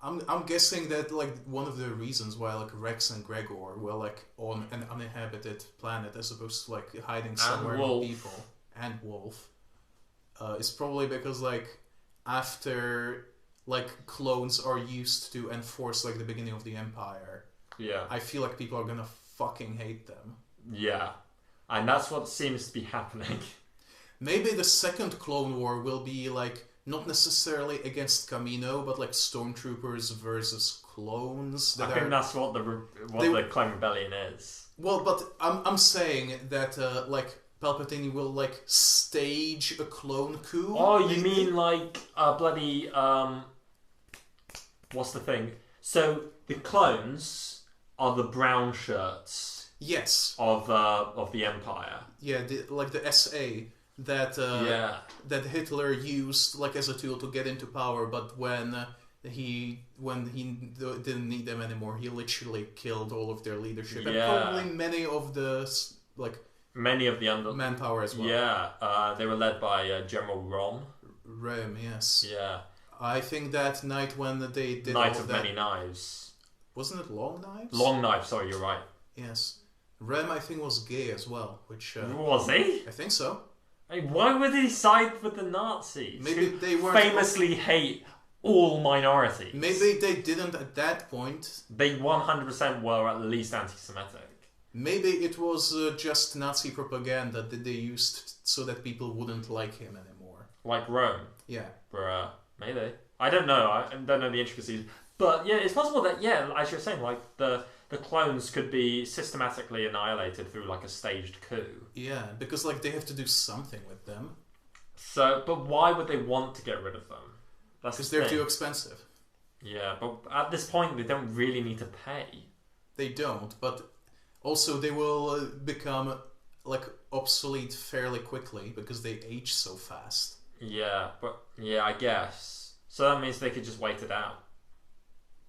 Speaker 3: I'm guessing that one of the reasons why Rex and Gregor were on an uninhabited planet as opposed to hiding somewhere with people and Wolf is probably because after clones are used to enforce the beginning of the Empire.
Speaker 2: Yeah.
Speaker 3: I feel people are gonna fucking hate them.
Speaker 2: Yeah, and that's what seems to be happening.
Speaker 3: Maybe the second Clone War will be not necessarily against Camino, but like stormtroopers versus clones.
Speaker 2: I think that's what the Clone Rebellion is.
Speaker 3: Well, but I'm saying that like Palpatine will like stage a clone coup.
Speaker 2: Oh, you mean like a bloody what's the thing? So the clones are the brown shirts.
Speaker 3: Yes.
Speaker 2: Of the Empire.
Speaker 3: Yeah, like the SA that that Hitler used like as a tool to get into power, but when he didn't need them anymore, he literally killed all of their leadership and probably many of the manpower as well.
Speaker 2: Yeah, they were led by General Rom.
Speaker 3: Rem, yes.
Speaker 2: Yeah.
Speaker 3: I think that night when they did
Speaker 2: Night of Many Knives.
Speaker 3: Wasn't it Long Knives?
Speaker 2: Long Knives, sorry, you're right.
Speaker 3: Yes. Rem, I think, was gay as well, which...
Speaker 2: was he?
Speaker 3: I think so.
Speaker 2: Hey, why would he side with the Nazis?
Speaker 3: Maybe they weren't...
Speaker 2: famously hate all minorities.
Speaker 3: Maybe they didn't at that point.
Speaker 2: They 100% were at least anti-Semitic.
Speaker 3: Maybe it was just Nazi propaganda that they used so that people wouldn't like him anymore.
Speaker 2: Like Rome?
Speaker 3: Yeah.
Speaker 2: Maybe. I don't know. I don't know the intricacies. But yeah, it's possible that, as you're saying, like the clones could be systematically annihilated through like a staged coup.
Speaker 3: Yeah, because like they have to do something with them.
Speaker 2: So, but why would they want to get rid of them?
Speaker 3: Because they're too expensive.
Speaker 2: Yeah, but at this point they don't really need to pay.
Speaker 3: They don't, but also they will become like obsolete fairly quickly because they age so fast.
Speaker 2: Yeah, but I guess. So that means they could just wait it out.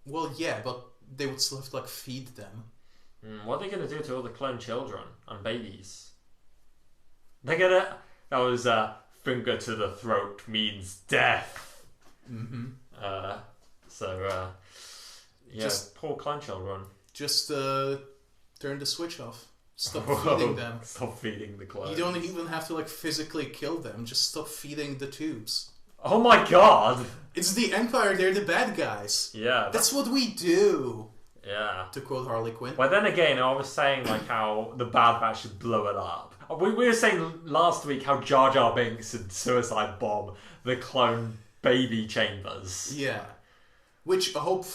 Speaker 2: Well,
Speaker 3: yeah, but they would still have to like feed them.
Speaker 2: What are they going to do to all the clone children and babies? They're gonna... That was finger to the throat means death.
Speaker 3: Mm-hmm.
Speaker 2: Poor clone children.
Speaker 3: Just turn the switch off. Stop feeding them.
Speaker 2: Stop feeding the clones.
Speaker 3: You don't even have to like physically kill them. Just stop feeding the tubes.
Speaker 2: Oh my god!
Speaker 3: It's the Empire, they're the bad guys.
Speaker 2: Yeah.
Speaker 3: That's what we do.
Speaker 2: Yeah.
Speaker 3: To quote Harley Quinn.
Speaker 2: But then again, I was saying like how the Bad Batch should blow it up. We were saying last week how Jar Jar Binks and Suicide Bomb the clone baby chambers.
Speaker 3: Yeah. Which I hope...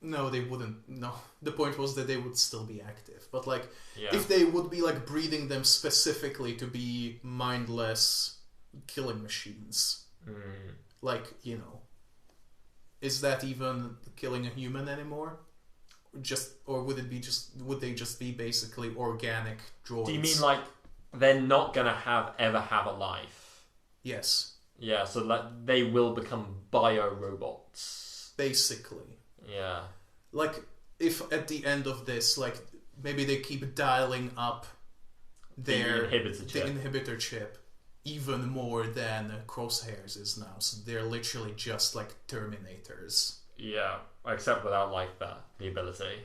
Speaker 3: no, they wouldn't. No. The point was that they would still be active. But like, if they would be like breeding them specifically to be mindless killing machines. Like, you know, is that even killing a human anymore? Or would they just be basically organic droids?
Speaker 2: Do you mean like they're not gonna ever have a life?
Speaker 3: Yes.
Speaker 2: Yeah, so like they will become bio-robots.
Speaker 3: Basically.
Speaker 2: Yeah.
Speaker 3: Like, if at the end of this, like, maybe they keep dialing up the inhibitor chip even more than Crosshairs is now. So they're literally just like Terminators.
Speaker 2: Yeah, except without like the ability.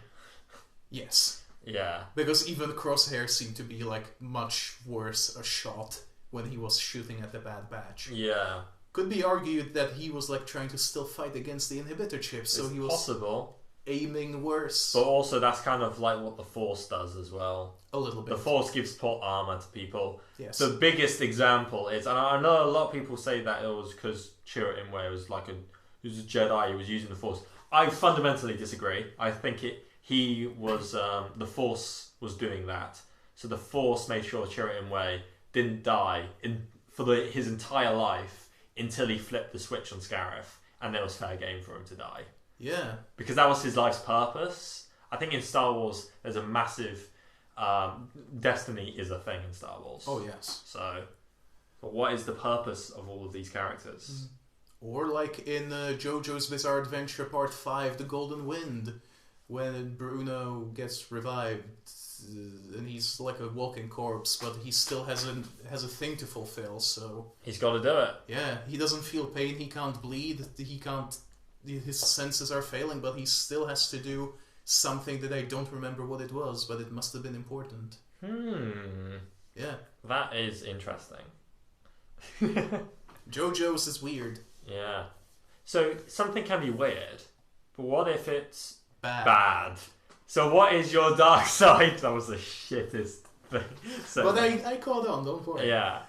Speaker 3: Yes.
Speaker 2: Yeah.
Speaker 3: Because even Crosshair seemed to be like much worse a shot when he was shooting at the Bad Batch.
Speaker 2: Yeah.
Speaker 3: Could be argued that he was like trying to still fight against the inhibitor chip, so he was
Speaker 2: possible.
Speaker 3: Aiming worse.
Speaker 2: But also that's kind of like what the Force does as well.
Speaker 3: A little bit.
Speaker 2: The Force gives plot armor to people.
Speaker 3: Yes.
Speaker 2: The biggest example is, and I know a lot of people say that it was because Chirrut Imwe was like he was a Jedi, he was using the Force. I fundamentally disagree. I think he was the Force was doing that. So the Force made sure Chirrut Imwe didn't die for his entire life until he flipped the switch on Scarif, and there was fair game for him to die.
Speaker 3: Yeah.
Speaker 2: Because that was his life's purpose. I think in Star Wars, there's a massive... destiny is a thing in Star Wars.
Speaker 3: Oh, yes.
Speaker 2: So, but what is the purpose of all of these characters?
Speaker 3: Or like in JoJo's Bizarre Adventure Part 5, The Golden Wind, when Bruno gets revived and he's like a walking corpse, but he still has a thing to fulfill, so...
Speaker 2: He's got to do it.
Speaker 3: Yeah, he doesn't feel pain, he can't bleed, he can't... His senses are failing, but he still has to do something that I don't remember what it was, but it must have been important. Yeah.
Speaker 2: That is interesting.
Speaker 3: JoJo's is weird.
Speaker 2: Yeah. So, something can be weird, but what if it's
Speaker 3: bad?
Speaker 2: So what is your dark side? That was the shittest thing. So,
Speaker 3: but I caught on, don't worry.
Speaker 2: Yeah.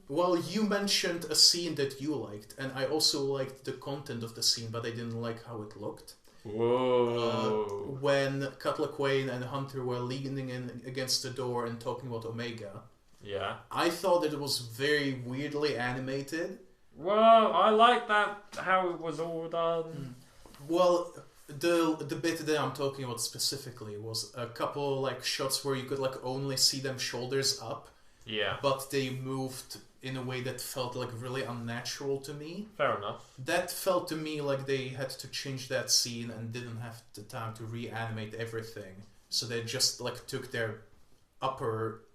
Speaker 3: Well, you mentioned a scene that you liked, and I also liked the content of the scene, but I didn't like how it looked.
Speaker 2: Whoa.
Speaker 3: When Cutler Quain and Hunter were leaning in against the door and talking about Omega.
Speaker 2: Yeah.
Speaker 3: I thought that it was very weirdly animated.
Speaker 2: Whoa, I like that, how it was all done.
Speaker 3: Well, the bit that I'm talking about specifically was a couple like shots where you could like only see them shoulders up.
Speaker 2: Yeah.
Speaker 3: But they moved in a way that felt like really unnatural to me.
Speaker 2: Fair enough.
Speaker 3: That felt to me like they had to change that scene and didn't have the time to reanimate everything. So they just like took their upper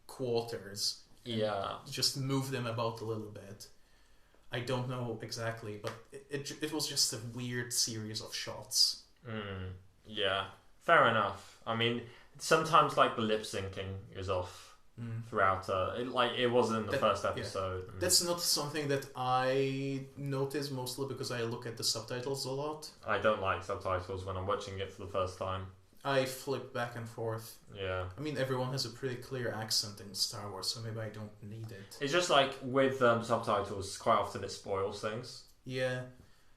Speaker 3: quarters.
Speaker 2: Yeah.
Speaker 3: Just moved them about a little bit. I don't know exactly, but it was just a weird series of shots.
Speaker 2: Yeah. Fair enough. I mean, sometimes like the lip syncing is off. Throughout, it wasn't in the first episode.
Speaker 3: Yeah. That's not something that I notice mostly because I look at the subtitles a lot.
Speaker 2: I don't like subtitles when I'm watching it for the first time.
Speaker 3: I flip back and forth.
Speaker 2: Yeah.
Speaker 3: I mean, everyone has a pretty clear accent in Star Wars, so maybe I don't need it.
Speaker 2: It's just like with subtitles, quite often it spoils things.
Speaker 3: Yeah.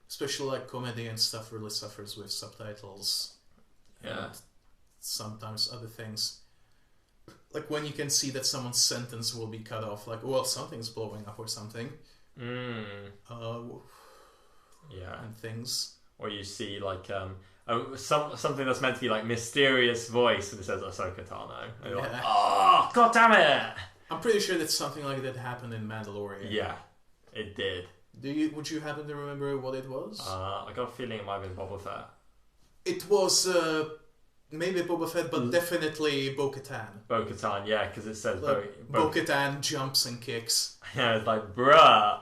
Speaker 3: Especially like comedy and stuff really suffers with subtitles.
Speaker 2: Yeah.
Speaker 3: And sometimes other things. Like when you can see that someone's sentence will be cut off, like, well, something's blowing up or something.
Speaker 2: Yeah.
Speaker 3: And things.
Speaker 2: Or you see like something that's meant to be like mysterious voice, and it says Ahsoka Tano. And you're like, oh, god damn it!
Speaker 3: I'm pretty sure that something like that happened in Mandalorian.
Speaker 2: Yeah, it did.
Speaker 3: Would you happen to remember what it was?
Speaker 2: I got a feeling it might have been Boba Fett.
Speaker 3: It was maybe Boba Fett, but definitely Bo-Katan.
Speaker 2: Bo-Katan, yeah, because it says
Speaker 3: Bo-Katan jumps and kicks.
Speaker 2: Yeah, it's like, bruh.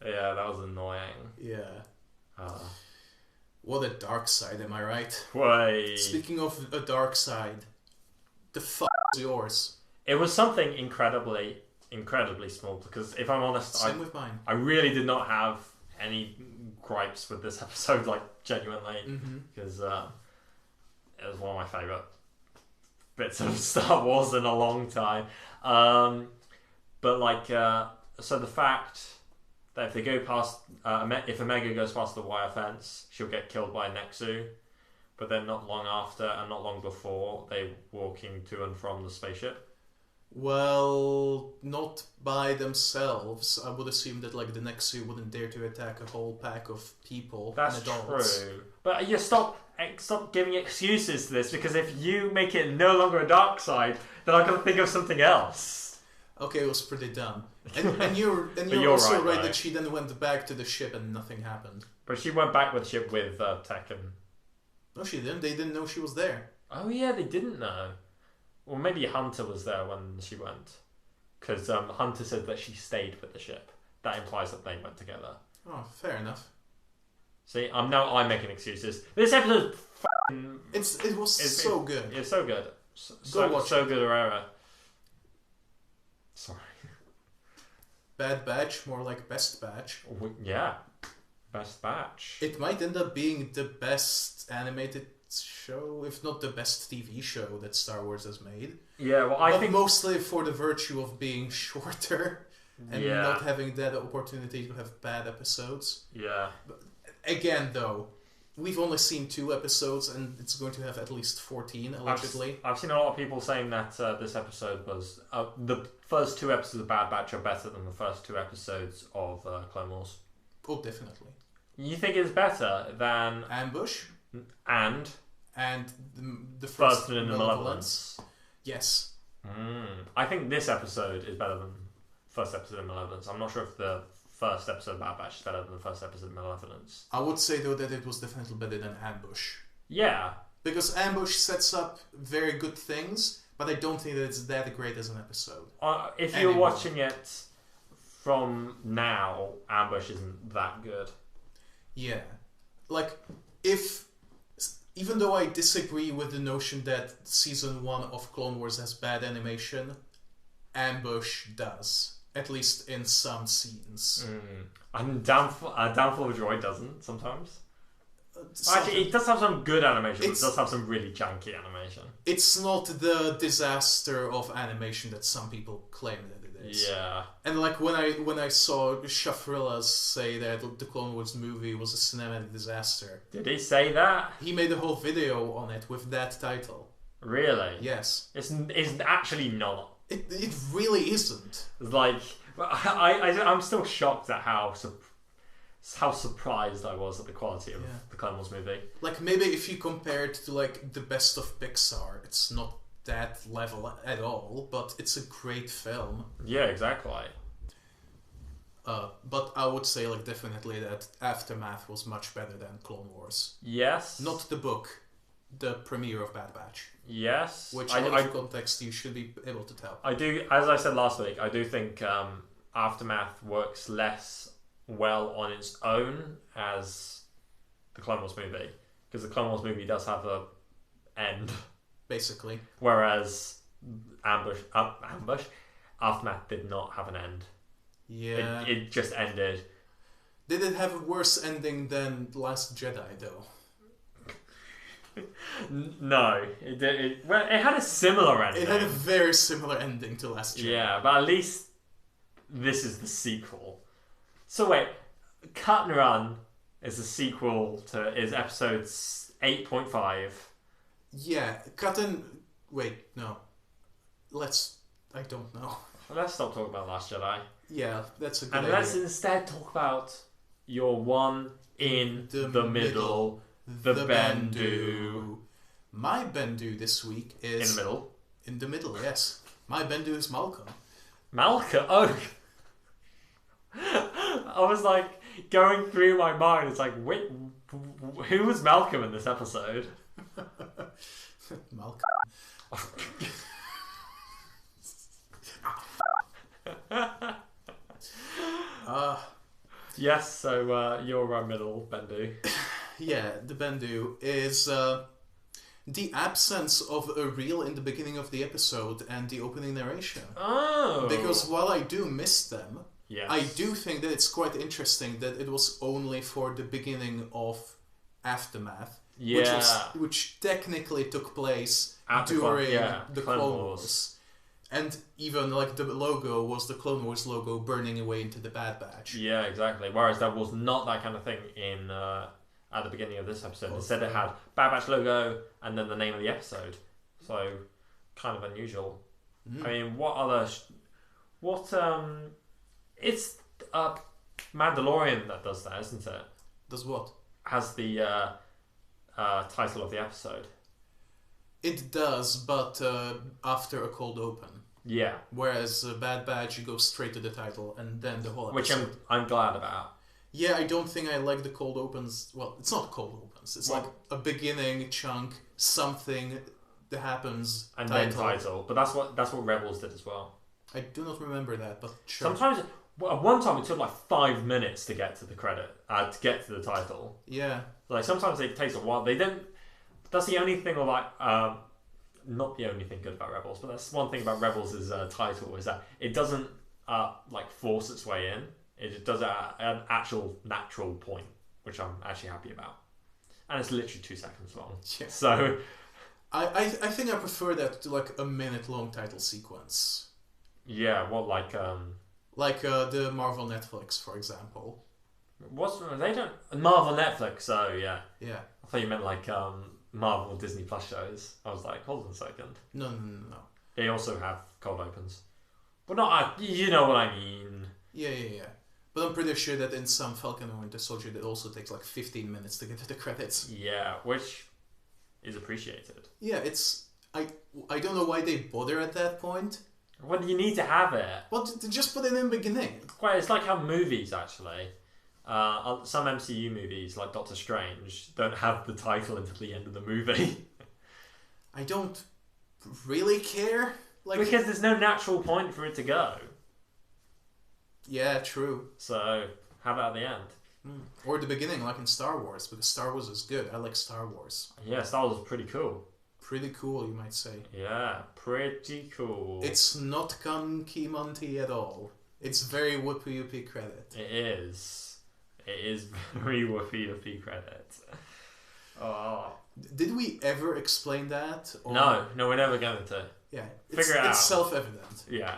Speaker 2: Yeah, that was annoying.
Speaker 3: Yeah. What a dark side, am I right?
Speaker 2: Wait.
Speaker 3: Speaking of a dark side, the fuck is yours?
Speaker 2: It was something incredibly small, because if I'm honest,
Speaker 3: Same with mine.
Speaker 2: I really did not have any gripes with this episode, like, genuinely, because it was one of my favourite bits of Star Wars in a long time. But like, so the fact that if they go past, if Omega goes past the wire fence, she'll get killed by Nexu. But then not long after and not long before, they're walking to and from the spaceship.
Speaker 3: Well, not by themselves. I would assume that like the Nexu wouldn't dare to attack a whole pack of people.
Speaker 2: That's
Speaker 3: and adults.
Speaker 2: true. But yeah, stop giving excuses to this, because if you make it no longer a dark side, then I can think of something else.
Speaker 3: Okay, it was pretty dumb. And you're also right that she then went back to the ship and nothing happened.
Speaker 2: But she went back with the ship with Tekken.
Speaker 3: No, she didn't. They didn't know she was there.
Speaker 2: Oh yeah, they didn't know. Well, maybe Hunter was there when she went, because Hunter said that she stayed with the ship. That implies that they went together.
Speaker 3: Oh, fair enough.
Speaker 2: See, I'm making excuses. This episode,
Speaker 3: it was so good.
Speaker 2: It's so good.
Speaker 3: Go watch
Speaker 2: so good, Gerrera. Sorry.
Speaker 3: Bad Batch, more like Best Batch.
Speaker 2: Yeah, Best Batch.
Speaker 3: It might end up being the best animated show, if not the best TV show that Star Wars has made.
Speaker 2: Yeah, well, I think
Speaker 3: mostly for the virtue of being shorter and not having that opportunity to have bad episodes.
Speaker 2: Yeah.
Speaker 3: But again, though, we've only seen 2 episodes, and it's going to have at least 14, allegedly.
Speaker 2: I've seen a lot of people saying that this episode was... the first 2 episodes of Bad Batch are better than the first 2 episodes of Clone Wars.
Speaker 3: Oh, definitely.
Speaker 2: You think it's better than...
Speaker 3: Ambush?
Speaker 2: And
Speaker 3: the first
Speaker 2: in Malevolence.
Speaker 3: Yes.
Speaker 2: I think this episode is better than first episode of Malevolence. I'm not sure if the first episode of Bad Batch is better than the first episode of Malevolence.
Speaker 3: I would say, though, that it was definitely better than Ambush.
Speaker 2: Yeah.
Speaker 3: Because Ambush sets up very good things, but I don't think that it's that great as an episode.
Speaker 2: If you're watching it from now, Ambush isn't that good.
Speaker 3: Yeah. Like, even though I disagree with the notion that Season 1 of Clone Wars has bad animation, Ambush does. At least in some scenes.
Speaker 2: And Downfall of Droid doesn't, sometimes. Actually, it does have some good animation, but it does have some really janky animation.
Speaker 3: It's not the disaster of animation that some people claim that it is.
Speaker 2: Yeah.
Speaker 3: And like when I saw Shafrillas say that the Clone Wars movie was a cinematic disaster.
Speaker 2: Did he say that?
Speaker 3: He made a whole video on it with that title.
Speaker 2: Really?
Speaker 3: Yes.
Speaker 2: It's actually not.
Speaker 3: It really isn't.
Speaker 2: It's like I'm still shocked at how surprised I was at the quality of the Clone Wars movie.
Speaker 3: Like maybe if you compare it to like the best of Pixar, it's not that level at all, but it's a great film.
Speaker 2: Yeah, exactly.
Speaker 3: But I would say like definitely that Aftermath was much better than Clone Wars.
Speaker 2: Yes.
Speaker 3: Not the book, the premiere of Bad Batch.
Speaker 2: Yes.
Speaker 3: Which out of context you should be able to tell.
Speaker 2: I do, as I said last week, I do think Aftermath works less well on its own as the Clone Wars movie, because the Clone Wars movie does have a end,
Speaker 3: basically,
Speaker 2: whereas Ambush Aftermath did not have an end.
Speaker 3: Yeah,
Speaker 2: it just ended.
Speaker 3: Did it have a worse ending than Last Jedi though?
Speaker 2: No, it did. Well, it had a similar ending.
Speaker 3: It had a very similar ending to Last Jedi.
Speaker 2: Yeah, but at least this is the sequel. So wait, Cut and Run is a sequel is episode 8.5.
Speaker 3: Yeah, wait, no. I don't know.
Speaker 2: Let's stop talking about Last Jedi.
Speaker 3: Yeah, that's a good
Speaker 2: idea. And let's instead talk about your one in the middle, the Bendu.
Speaker 3: My Bendu this week is...
Speaker 2: In the middle?
Speaker 3: In the middle, yes. My Bendu is Malcolm.
Speaker 2: Malcolm? Oh! I was like, going through my mind, it's like, wait, who was Malcolm in this episode?
Speaker 3: Malcolm.
Speaker 2: Yes, so your middle, Bendu.
Speaker 3: Yeah, the Bendu is the absence of a reel in the beginning of the episode and the opening narration.
Speaker 2: Oh!
Speaker 3: Because while I do miss them,
Speaker 2: yes.
Speaker 3: I do think that it's quite interesting that it was only for the beginning of Aftermath, which technically took place during the Clone Wars. And even like the logo was the Clone Wars logo burning away into the Bad Batch.
Speaker 2: Yeah, exactly. Whereas there was not that kind of thing in at the beginning of this episode. Instead it had Bad Batch logo and then the name of the episode. So kind of unusual. I mean, what other... It's Mandalorian that does that, isn't it?
Speaker 3: Does what?
Speaker 2: Has the title of the episode.
Speaker 3: It does, but after a cold open.
Speaker 2: Yeah.
Speaker 3: Whereas Bad Batch, you go straight to the title and then the whole episode.
Speaker 2: Which I'm glad about.
Speaker 3: Yeah, I don't think I like the cold opens. Well, it's not cold opens. It's like a beginning chunk, something that happens,
Speaker 2: and then title. But that's what Rebels did as well.
Speaker 3: I do not remember that, but sure.
Speaker 2: Sometimes, at one time, it took like 5 minutes to get to the credit, to get to the title.
Speaker 3: Yeah.
Speaker 2: Like sometimes it takes a while. They don't. That's the only thing about. Not the only thing good about Rebels, but that's one thing about Rebels' title is that it doesn't like force its way in. It does it at an actual natural point, which I'm actually happy about. And it's literally 2 seconds long.
Speaker 3: Yeah.
Speaker 2: So
Speaker 3: I think I prefer that to like a minute-long title sequence.
Speaker 2: Yeah, what like
Speaker 3: the Marvel Netflix, for example.
Speaker 2: They don't Marvel Netflix? Oh yeah.
Speaker 3: Yeah.
Speaker 2: I thought you meant like Marvel Disney Plus shows. I was like, hold on a second.
Speaker 3: No.
Speaker 2: They also have cold opens, but not. You know what I mean? Yeah.
Speaker 3: But I'm pretty sure that in some Falcon and Winter Soldier, it also takes like 15 minutes to get to the credits.
Speaker 2: Yeah, which is appreciated.
Speaker 3: Yeah, it's I don't know why they bother at that point.
Speaker 2: Well, you need to have it.
Speaker 3: Well, just put it in the beginning.
Speaker 2: Well, it's like how movies actually. Some MCU movies, like Doctor Strange, don't have the title until the end of the movie.
Speaker 3: I don't really care.
Speaker 2: Because there's no natural point for it to go.
Speaker 3: Yeah, true.
Speaker 2: So, have it at the end.
Speaker 3: Or the beginning, like in Star Wars, because Star Wars is good. I like Star Wars.
Speaker 2: Yeah, Star Wars is pretty cool.
Speaker 3: Pretty cool, you might say.
Speaker 2: Yeah, pretty cool.
Speaker 3: It's not Kanki Monty at all. It's very whoopee credit.
Speaker 2: It is. It is very whoopee credit. Oh.
Speaker 3: Did we ever explain that?
Speaker 2: Or... No, we're never going to.
Speaker 3: Yeah,
Speaker 2: Figure it out.
Speaker 3: It's self-evident.
Speaker 2: Yeah.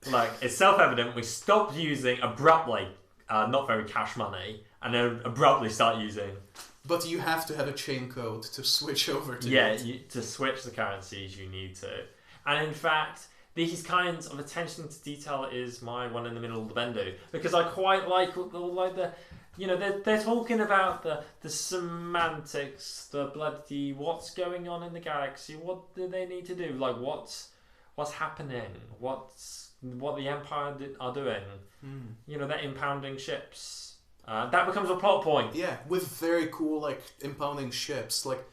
Speaker 2: Like, it's self-evident we stopped using abruptly, not very cash money, and then abruptly start using...
Speaker 3: But you have to have a chain code to switch over to it.
Speaker 2: To switch the currencies, you need to. And in fact, these kinds of attention to detail is my one in the middle of the bendo. Because I quite like the... You know, they're talking about the semantics, the bloody what's going on in the galaxy, what do they need to do, like what's happening, what the Empire are doing. You know, they're impounding ships. That becomes a plot point.
Speaker 3: Yeah, with very cool like impounding ships. Like,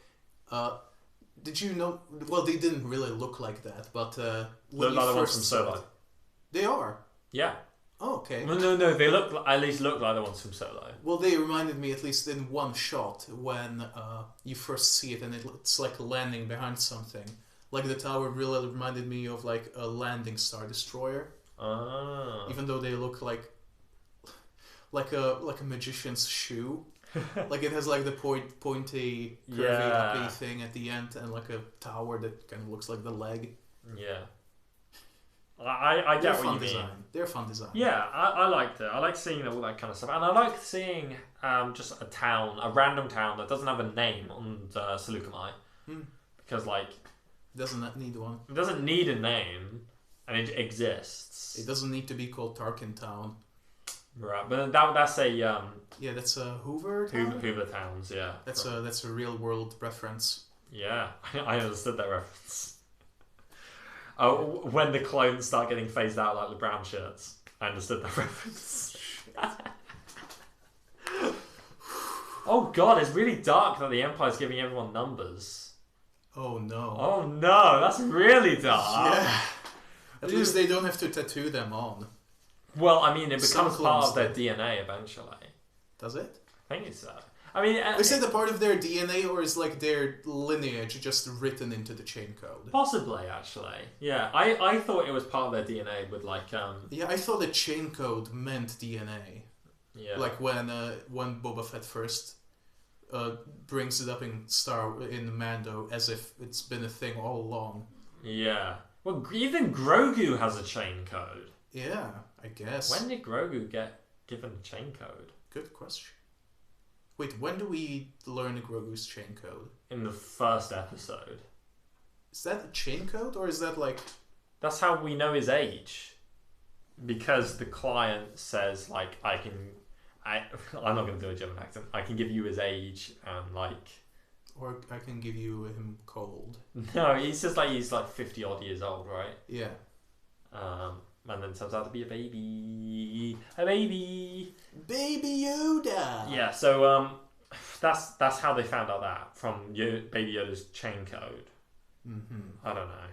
Speaker 3: did you know? Well, they didn't really look like that, but
Speaker 2: look like the ones from Solo.
Speaker 3: They are.
Speaker 2: Yeah.
Speaker 3: Oh, okay.
Speaker 2: Well, no, they at least look like the ones from Solo.
Speaker 3: Well, they reminded me, at least in one shot, when you first see it and it's like landing behind something. Like the tower really reminded me of like a landing Star Destroyer.
Speaker 2: Ah.
Speaker 3: Even though they look like a magician's shoe. Like it has like the pointy, curvy, uppy thing at the end, and like a tower that kind of looks like the leg.
Speaker 2: Yeah. I get what you mean.
Speaker 3: They're fun design.
Speaker 2: Yeah, I liked it. I like seeing all that kind of stuff. And I like seeing just a random town that doesn't have a name on Seleucami. Because, like...
Speaker 3: Doesn't need one.
Speaker 2: It doesn't need a name, and it exists.
Speaker 3: It doesn't need to be called Tarkin Town.
Speaker 2: Right, but that's a...
Speaker 3: yeah, that's a Hoover Town?
Speaker 2: Hoover Towns, yeah.
Speaker 3: That's a real-world reference.
Speaker 2: Yeah, I understood that reference. Oh, when the clones start getting phased out like the brown shirts. I understood that reference. Oh god, it's really dark that the Empire's giving everyone numbers.
Speaker 3: Oh no.
Speaker 2: Oh no, that's really dark.
Speaker 3: Yeah. At least they don't have to tattoo them on.
Speaker 2: Well, I mean, it becomes part of their DNA eventually.
Speaker 3: Does it?
Speaker 2: I think so. I mean,
Speaker 3: is it a part of their DNA, or is like their lineage just written into the chain code?
Speaker 2: Possibly, actually. Yeah, I thought it was part of their DNA with like...
Speaker 3: Yeah, I thought the chain code meant DNA.
Speaker 2: Yeah.
Speaker 3: Like when Boba Fett first brings it up in Mando as if it's been a thing all along.
Speaker 2: Yeah. Well, even Grogu has a chain code.
Speaker 3: Yeah, I guess.
Speaker 2: When did Grogu get given a chain code?
Speaker 3: Good question. Wait, when do we learn Grogu's chain code?
Speaker 2: In the first episode.
Speaker 3: Is that a chain code, or is that like...
Speaker 2: That's how we know his age. Because the client says, like, I'm not going to do a German accent. I can give you his age and, like...
Speaker 3: Or I can give you him cold.
Speaker 2: No, he says, like, he's, like, 50-odd years old, right?
Speaker 3: Yeah.
Speaker 2: And then turns out to be a baby. A baby!
Speaker 3: Baby Yoda!
Speaker 2: Yeah, so that's how they found out that, from Baby Yoda's chain code. I don't know.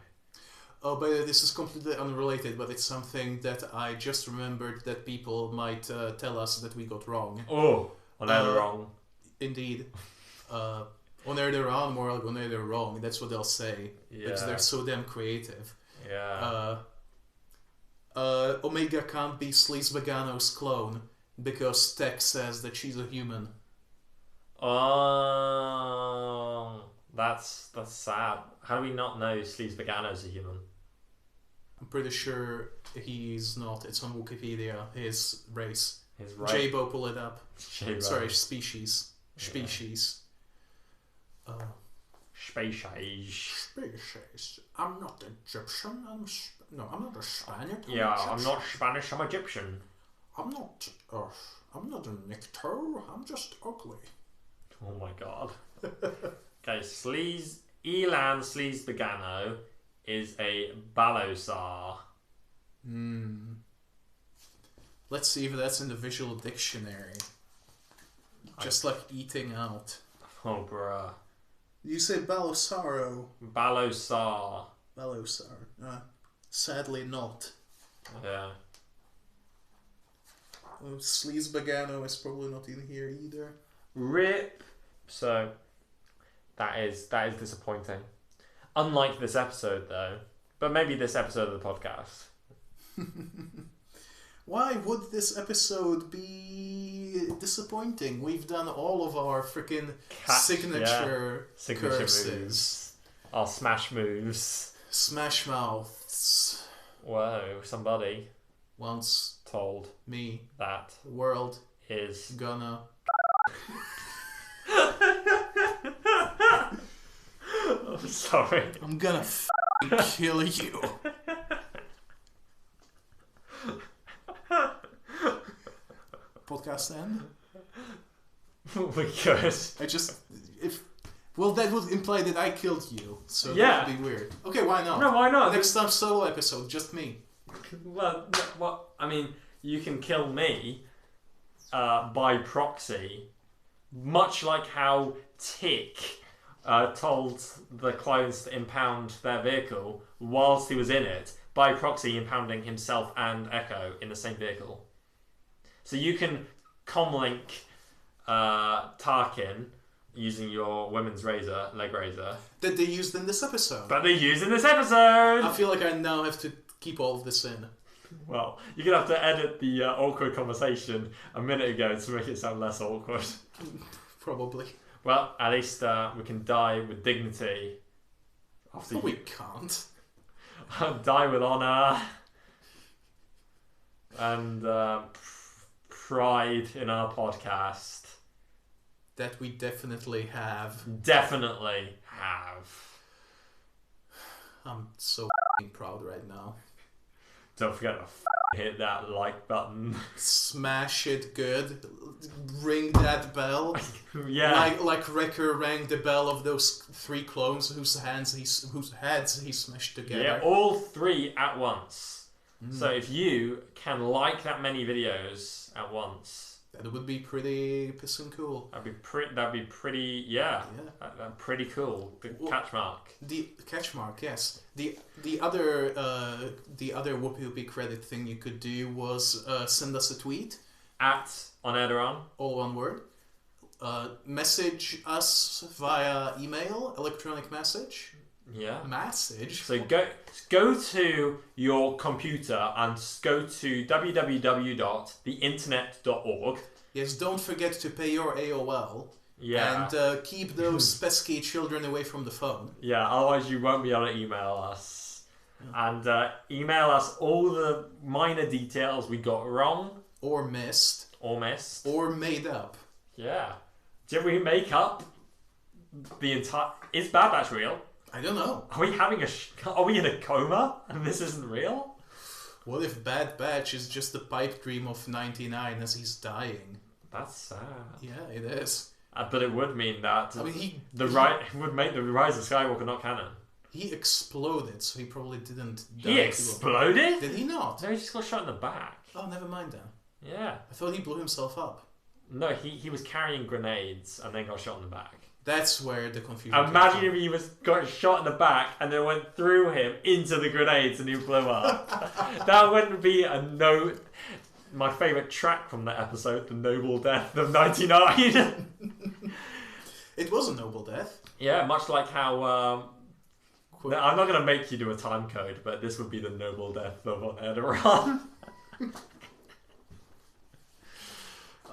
Speaker 3: Oh, but this is completely unrelated, but it's something that I just remembered that people might tell us that we got wrong.
Speaker 2: Oh, on Air-Deraan.
Speaker 3: Indeed. On Air-Deraan, more like on Air-Deraan, that's what they'll say.
Speaker 2: Yeah.
Speaker 3: Because they're so damn creative.
Speaker 2: Yeah.
Speaker 3: Omega can't be Sleaze Bagano's clone because Tech says that she's a human.
Speaker 2: Oh, that's sad. How do we not know Sleaze Bagano's a human?
Speaker 3: I'm pretty sure he's not. It's on Wikipedia. His race.
Speaker 2: His race.
Speaker 3: J-Bo, pull it up.
Speaker 2: J-Bo.
Speaker 3: Sorry, species.
Speaker 2: Yeah.
Speaker 3: Species.
Speaker 2: Species.
Speaker 3: I'm not Egyptian. I'm not a Spaniard.
Speaker 2: I'm not Spanish. I'm Egyptian.
Speaker 3: I'm not a Nicto. I'm just ugly.
Speaker 2: Oh my god. Okay, Elan Sleaze Bagano is a Balosar.
Speaker 3: Let's see if that's in the visual dictionary. Just like eating out.
Speaker 2: Oh, bruh.
Speaker 3: You say Balosaro.
Speaker 2: Balosar.
Speaker 3: Balosar. Sadly not.
Speaker 2: Yeah.
Speaker 3: Sleaze Bagano is probably not in here either.
Speaker 2: RIP. So, that is disappointing. Unlike this episode, though. But maybe this episode of the podcast.
Speaker 3: Why would this episode be disappointing? We've done all of our freaking signature curses.
Speaker 2: Moves. Our smash moves.
Speaker 3: Smash mouths.
Speaker 2: Whoa, somebody
Speaker 3: once
Speaker 2: told
Speaker 3: me
Speaker 2: that
Speaker 3: the world
Speaker 2: is
Speaker 3: gonna...
Speaker 2: I'm sorry.
Speaker 3: I'm gonna kill you. Podcast end?
Speaker 2: We could.
Speaker 3: Well, that would imply that I killed you, so
Speaker 2: Yeah.
Speaker 3: that would be weird. Okay, why not?
Speaker 2: No, why not?
Speaker 3: Next time, solo episode, just me.
Speaker 2: Well, what? I mean, you can kill me by proxy, much like how Tick told the clones to impound their vehicle whilst he was in it, by proxy impounding himself and Echo in the same vehicle. So you can comlink Tarkin using your women's razor, leg razor.
Speaker 3: That they used in this episode.
Speaker 2: But they used in this episode!
Speaker 3: I feel like I now have to keep all of this in.
Speaker 2: Well, you're going to have to edit the awkward conversation a minute ago to make it sound less awkward.
Speaker 3: Probably.
Speaker 2: Well, at least we can die with dignity.
Speaker 3: No, we can't.
Speaker 2: Die with honour. And pride in our podcast.
Speaker 3: That we definitely have.
Speaker 2: Definitely have.
Speaker 3: I'm so proud right now.
Speaker 2: Don't forget to hit that like button.
Speaker 3: Smash it good. Ring that bell.
Speaker 2: Yeah.
Speaker 3: Like Gregor rang the bell of those 3 clones whose heads he smashed together.
Speaker 2: Yeah, all 3 at once. So if you can like that many videos at once,
Speaker 3: that would be pretty pissing cool.
Speaker 2: That'd be pretty. Yeah. That'd pretty cool. The catch mark.
Speaker 3: The catch mark, yes. The other whoopee credit thing you could do was send us a tweet
Speaker 2: at on Air-Deraan,
Speaker 3: all one word. Message us via email, electronic message.
Speaker 2: Yeah.
Speaker 3: Message.
Speaker 2: So go to your computer and go to www.theinternet.org.
Speaker 3: Yes, don't forget to pay your AOL.
Speaker 2: Yeah.
Speaker 3: And keep those pesky children away from the phone.
Speaker 2: Yeah, otherwise you won't be able to email us. Yeah. And email us all the minor details we got wrong.
Speaker 3: Or missed.
Speaker 2: Or
Speaker 3: made up.
Speaker 2: Yeah. Did we make up the entire... Is Bad Batch real?
Speaker 3: I don't know.
Speaker 2: Are we having Are we in a coma and this isn't real?
Speaker 3: What if Bad Batch is just the pipe dream of 99 as he's dying?
Speaker 2: That's sad.
Speaker 3: Yeah, it is.
Speaker 2: But it would mean that
Speaker 3: it
Speaker 2: would make the Rise of Skywalker not canon.
Speaker 3: He exploded, so he probably didn't die.
Speaker 2: He exploded?
Speaker 3: Did he not?
Speaker 2: No, he just got shot in the back.
Speaker 3: Oh, never mind then.
Speaker 2: Yeah.
Speaker 3: I thought he blew himself up.
Speaker 2: No, he was carrying grenades and then got shot in the back.
Speaker 3: That's where the confusion
Speaker 2: Imagine if he got shot in the back and then went through him into the grenades and he blew up. That wouldn't be a no... My favourite track from that episode, The Noble Death of 99.
Speaker 3: It was a noble death.
Speaker 2: Yeah, much like how... I'm not going to make you do a time code, but this would be the noble death of Air-Deraan.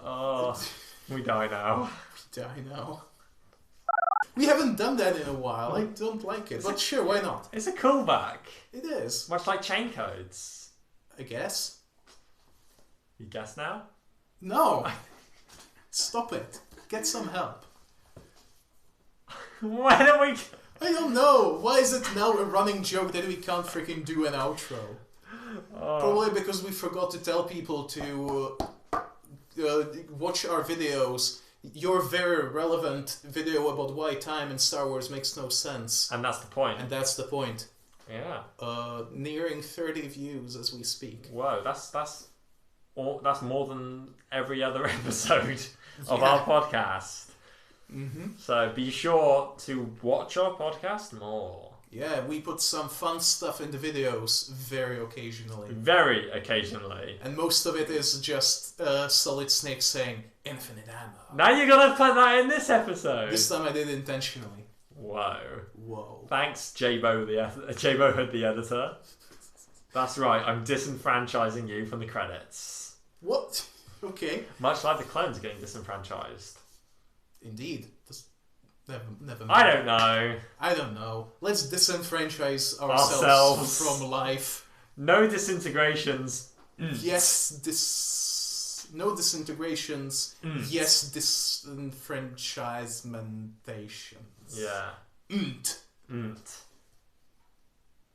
Speaker 2: Oh, we die now.
Speaker 3: We die now. We haven't done that in a while. I don't like it. But sure, why not?
Speaker 2: It's a callback.
Speaker 3: It is.
Speaker 2: Much like chain codes.
Speaker 3: I guess.
Speaker 2: You guess now?
Speaker 3: No. Stop it. Get some help.
Speaker 2: Why don't we...
Speaker 3: I don't know. Why is it now a running joke that we can't freaking do an outro? Probably because we forgot to tell people to watch our videos. Your very relevant video about why time in Star Wars makes no sense.
Speaker 2: And that's the point.
Speaker 3: Yeah. Nearing 30 views as we speak.
Speaker 2: Whoa, that's more than every other episode of our podcast.
Speaker 3: Mm-hmm.
Speaker 2: So be sure to watch our podcast more.
Speaker 3: Yeah, we put some fun stuff in the videos very occasionally.
Speaker 2: Very occasionally.
Speaker 3: And most of it is just Solid Snake saying, infinite ammo.
Speaker 2: Now you're gonna put that in this episode.
Speaker 3: This time I did it intentionally.
Speaker 2: Whoa. Thanks, J-Bo the editor. That's right, I'm disenfranchising you from the credits.
Speaker 3: What? Okay.
Speaker 2: Much like the clones are getting disenfranchised.
Speaker 3: Indeed. Never mind.
Speaker 2: I don't know.
Speaker 3: Let's disenfranchise ourselves from life.
Speaker 2: No disintegrations.
Speaker 3: Yes, no disintegrations. Yes, disenfranchisementations.
Speaker 2: Yeah.
Speaker 3: Unt.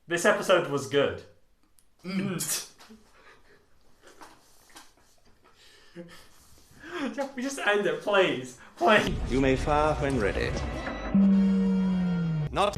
Speaker 2: This episode was good. We just end it, please. Please.
Speaker 1: You may fire when ready.
Speaker 4: Not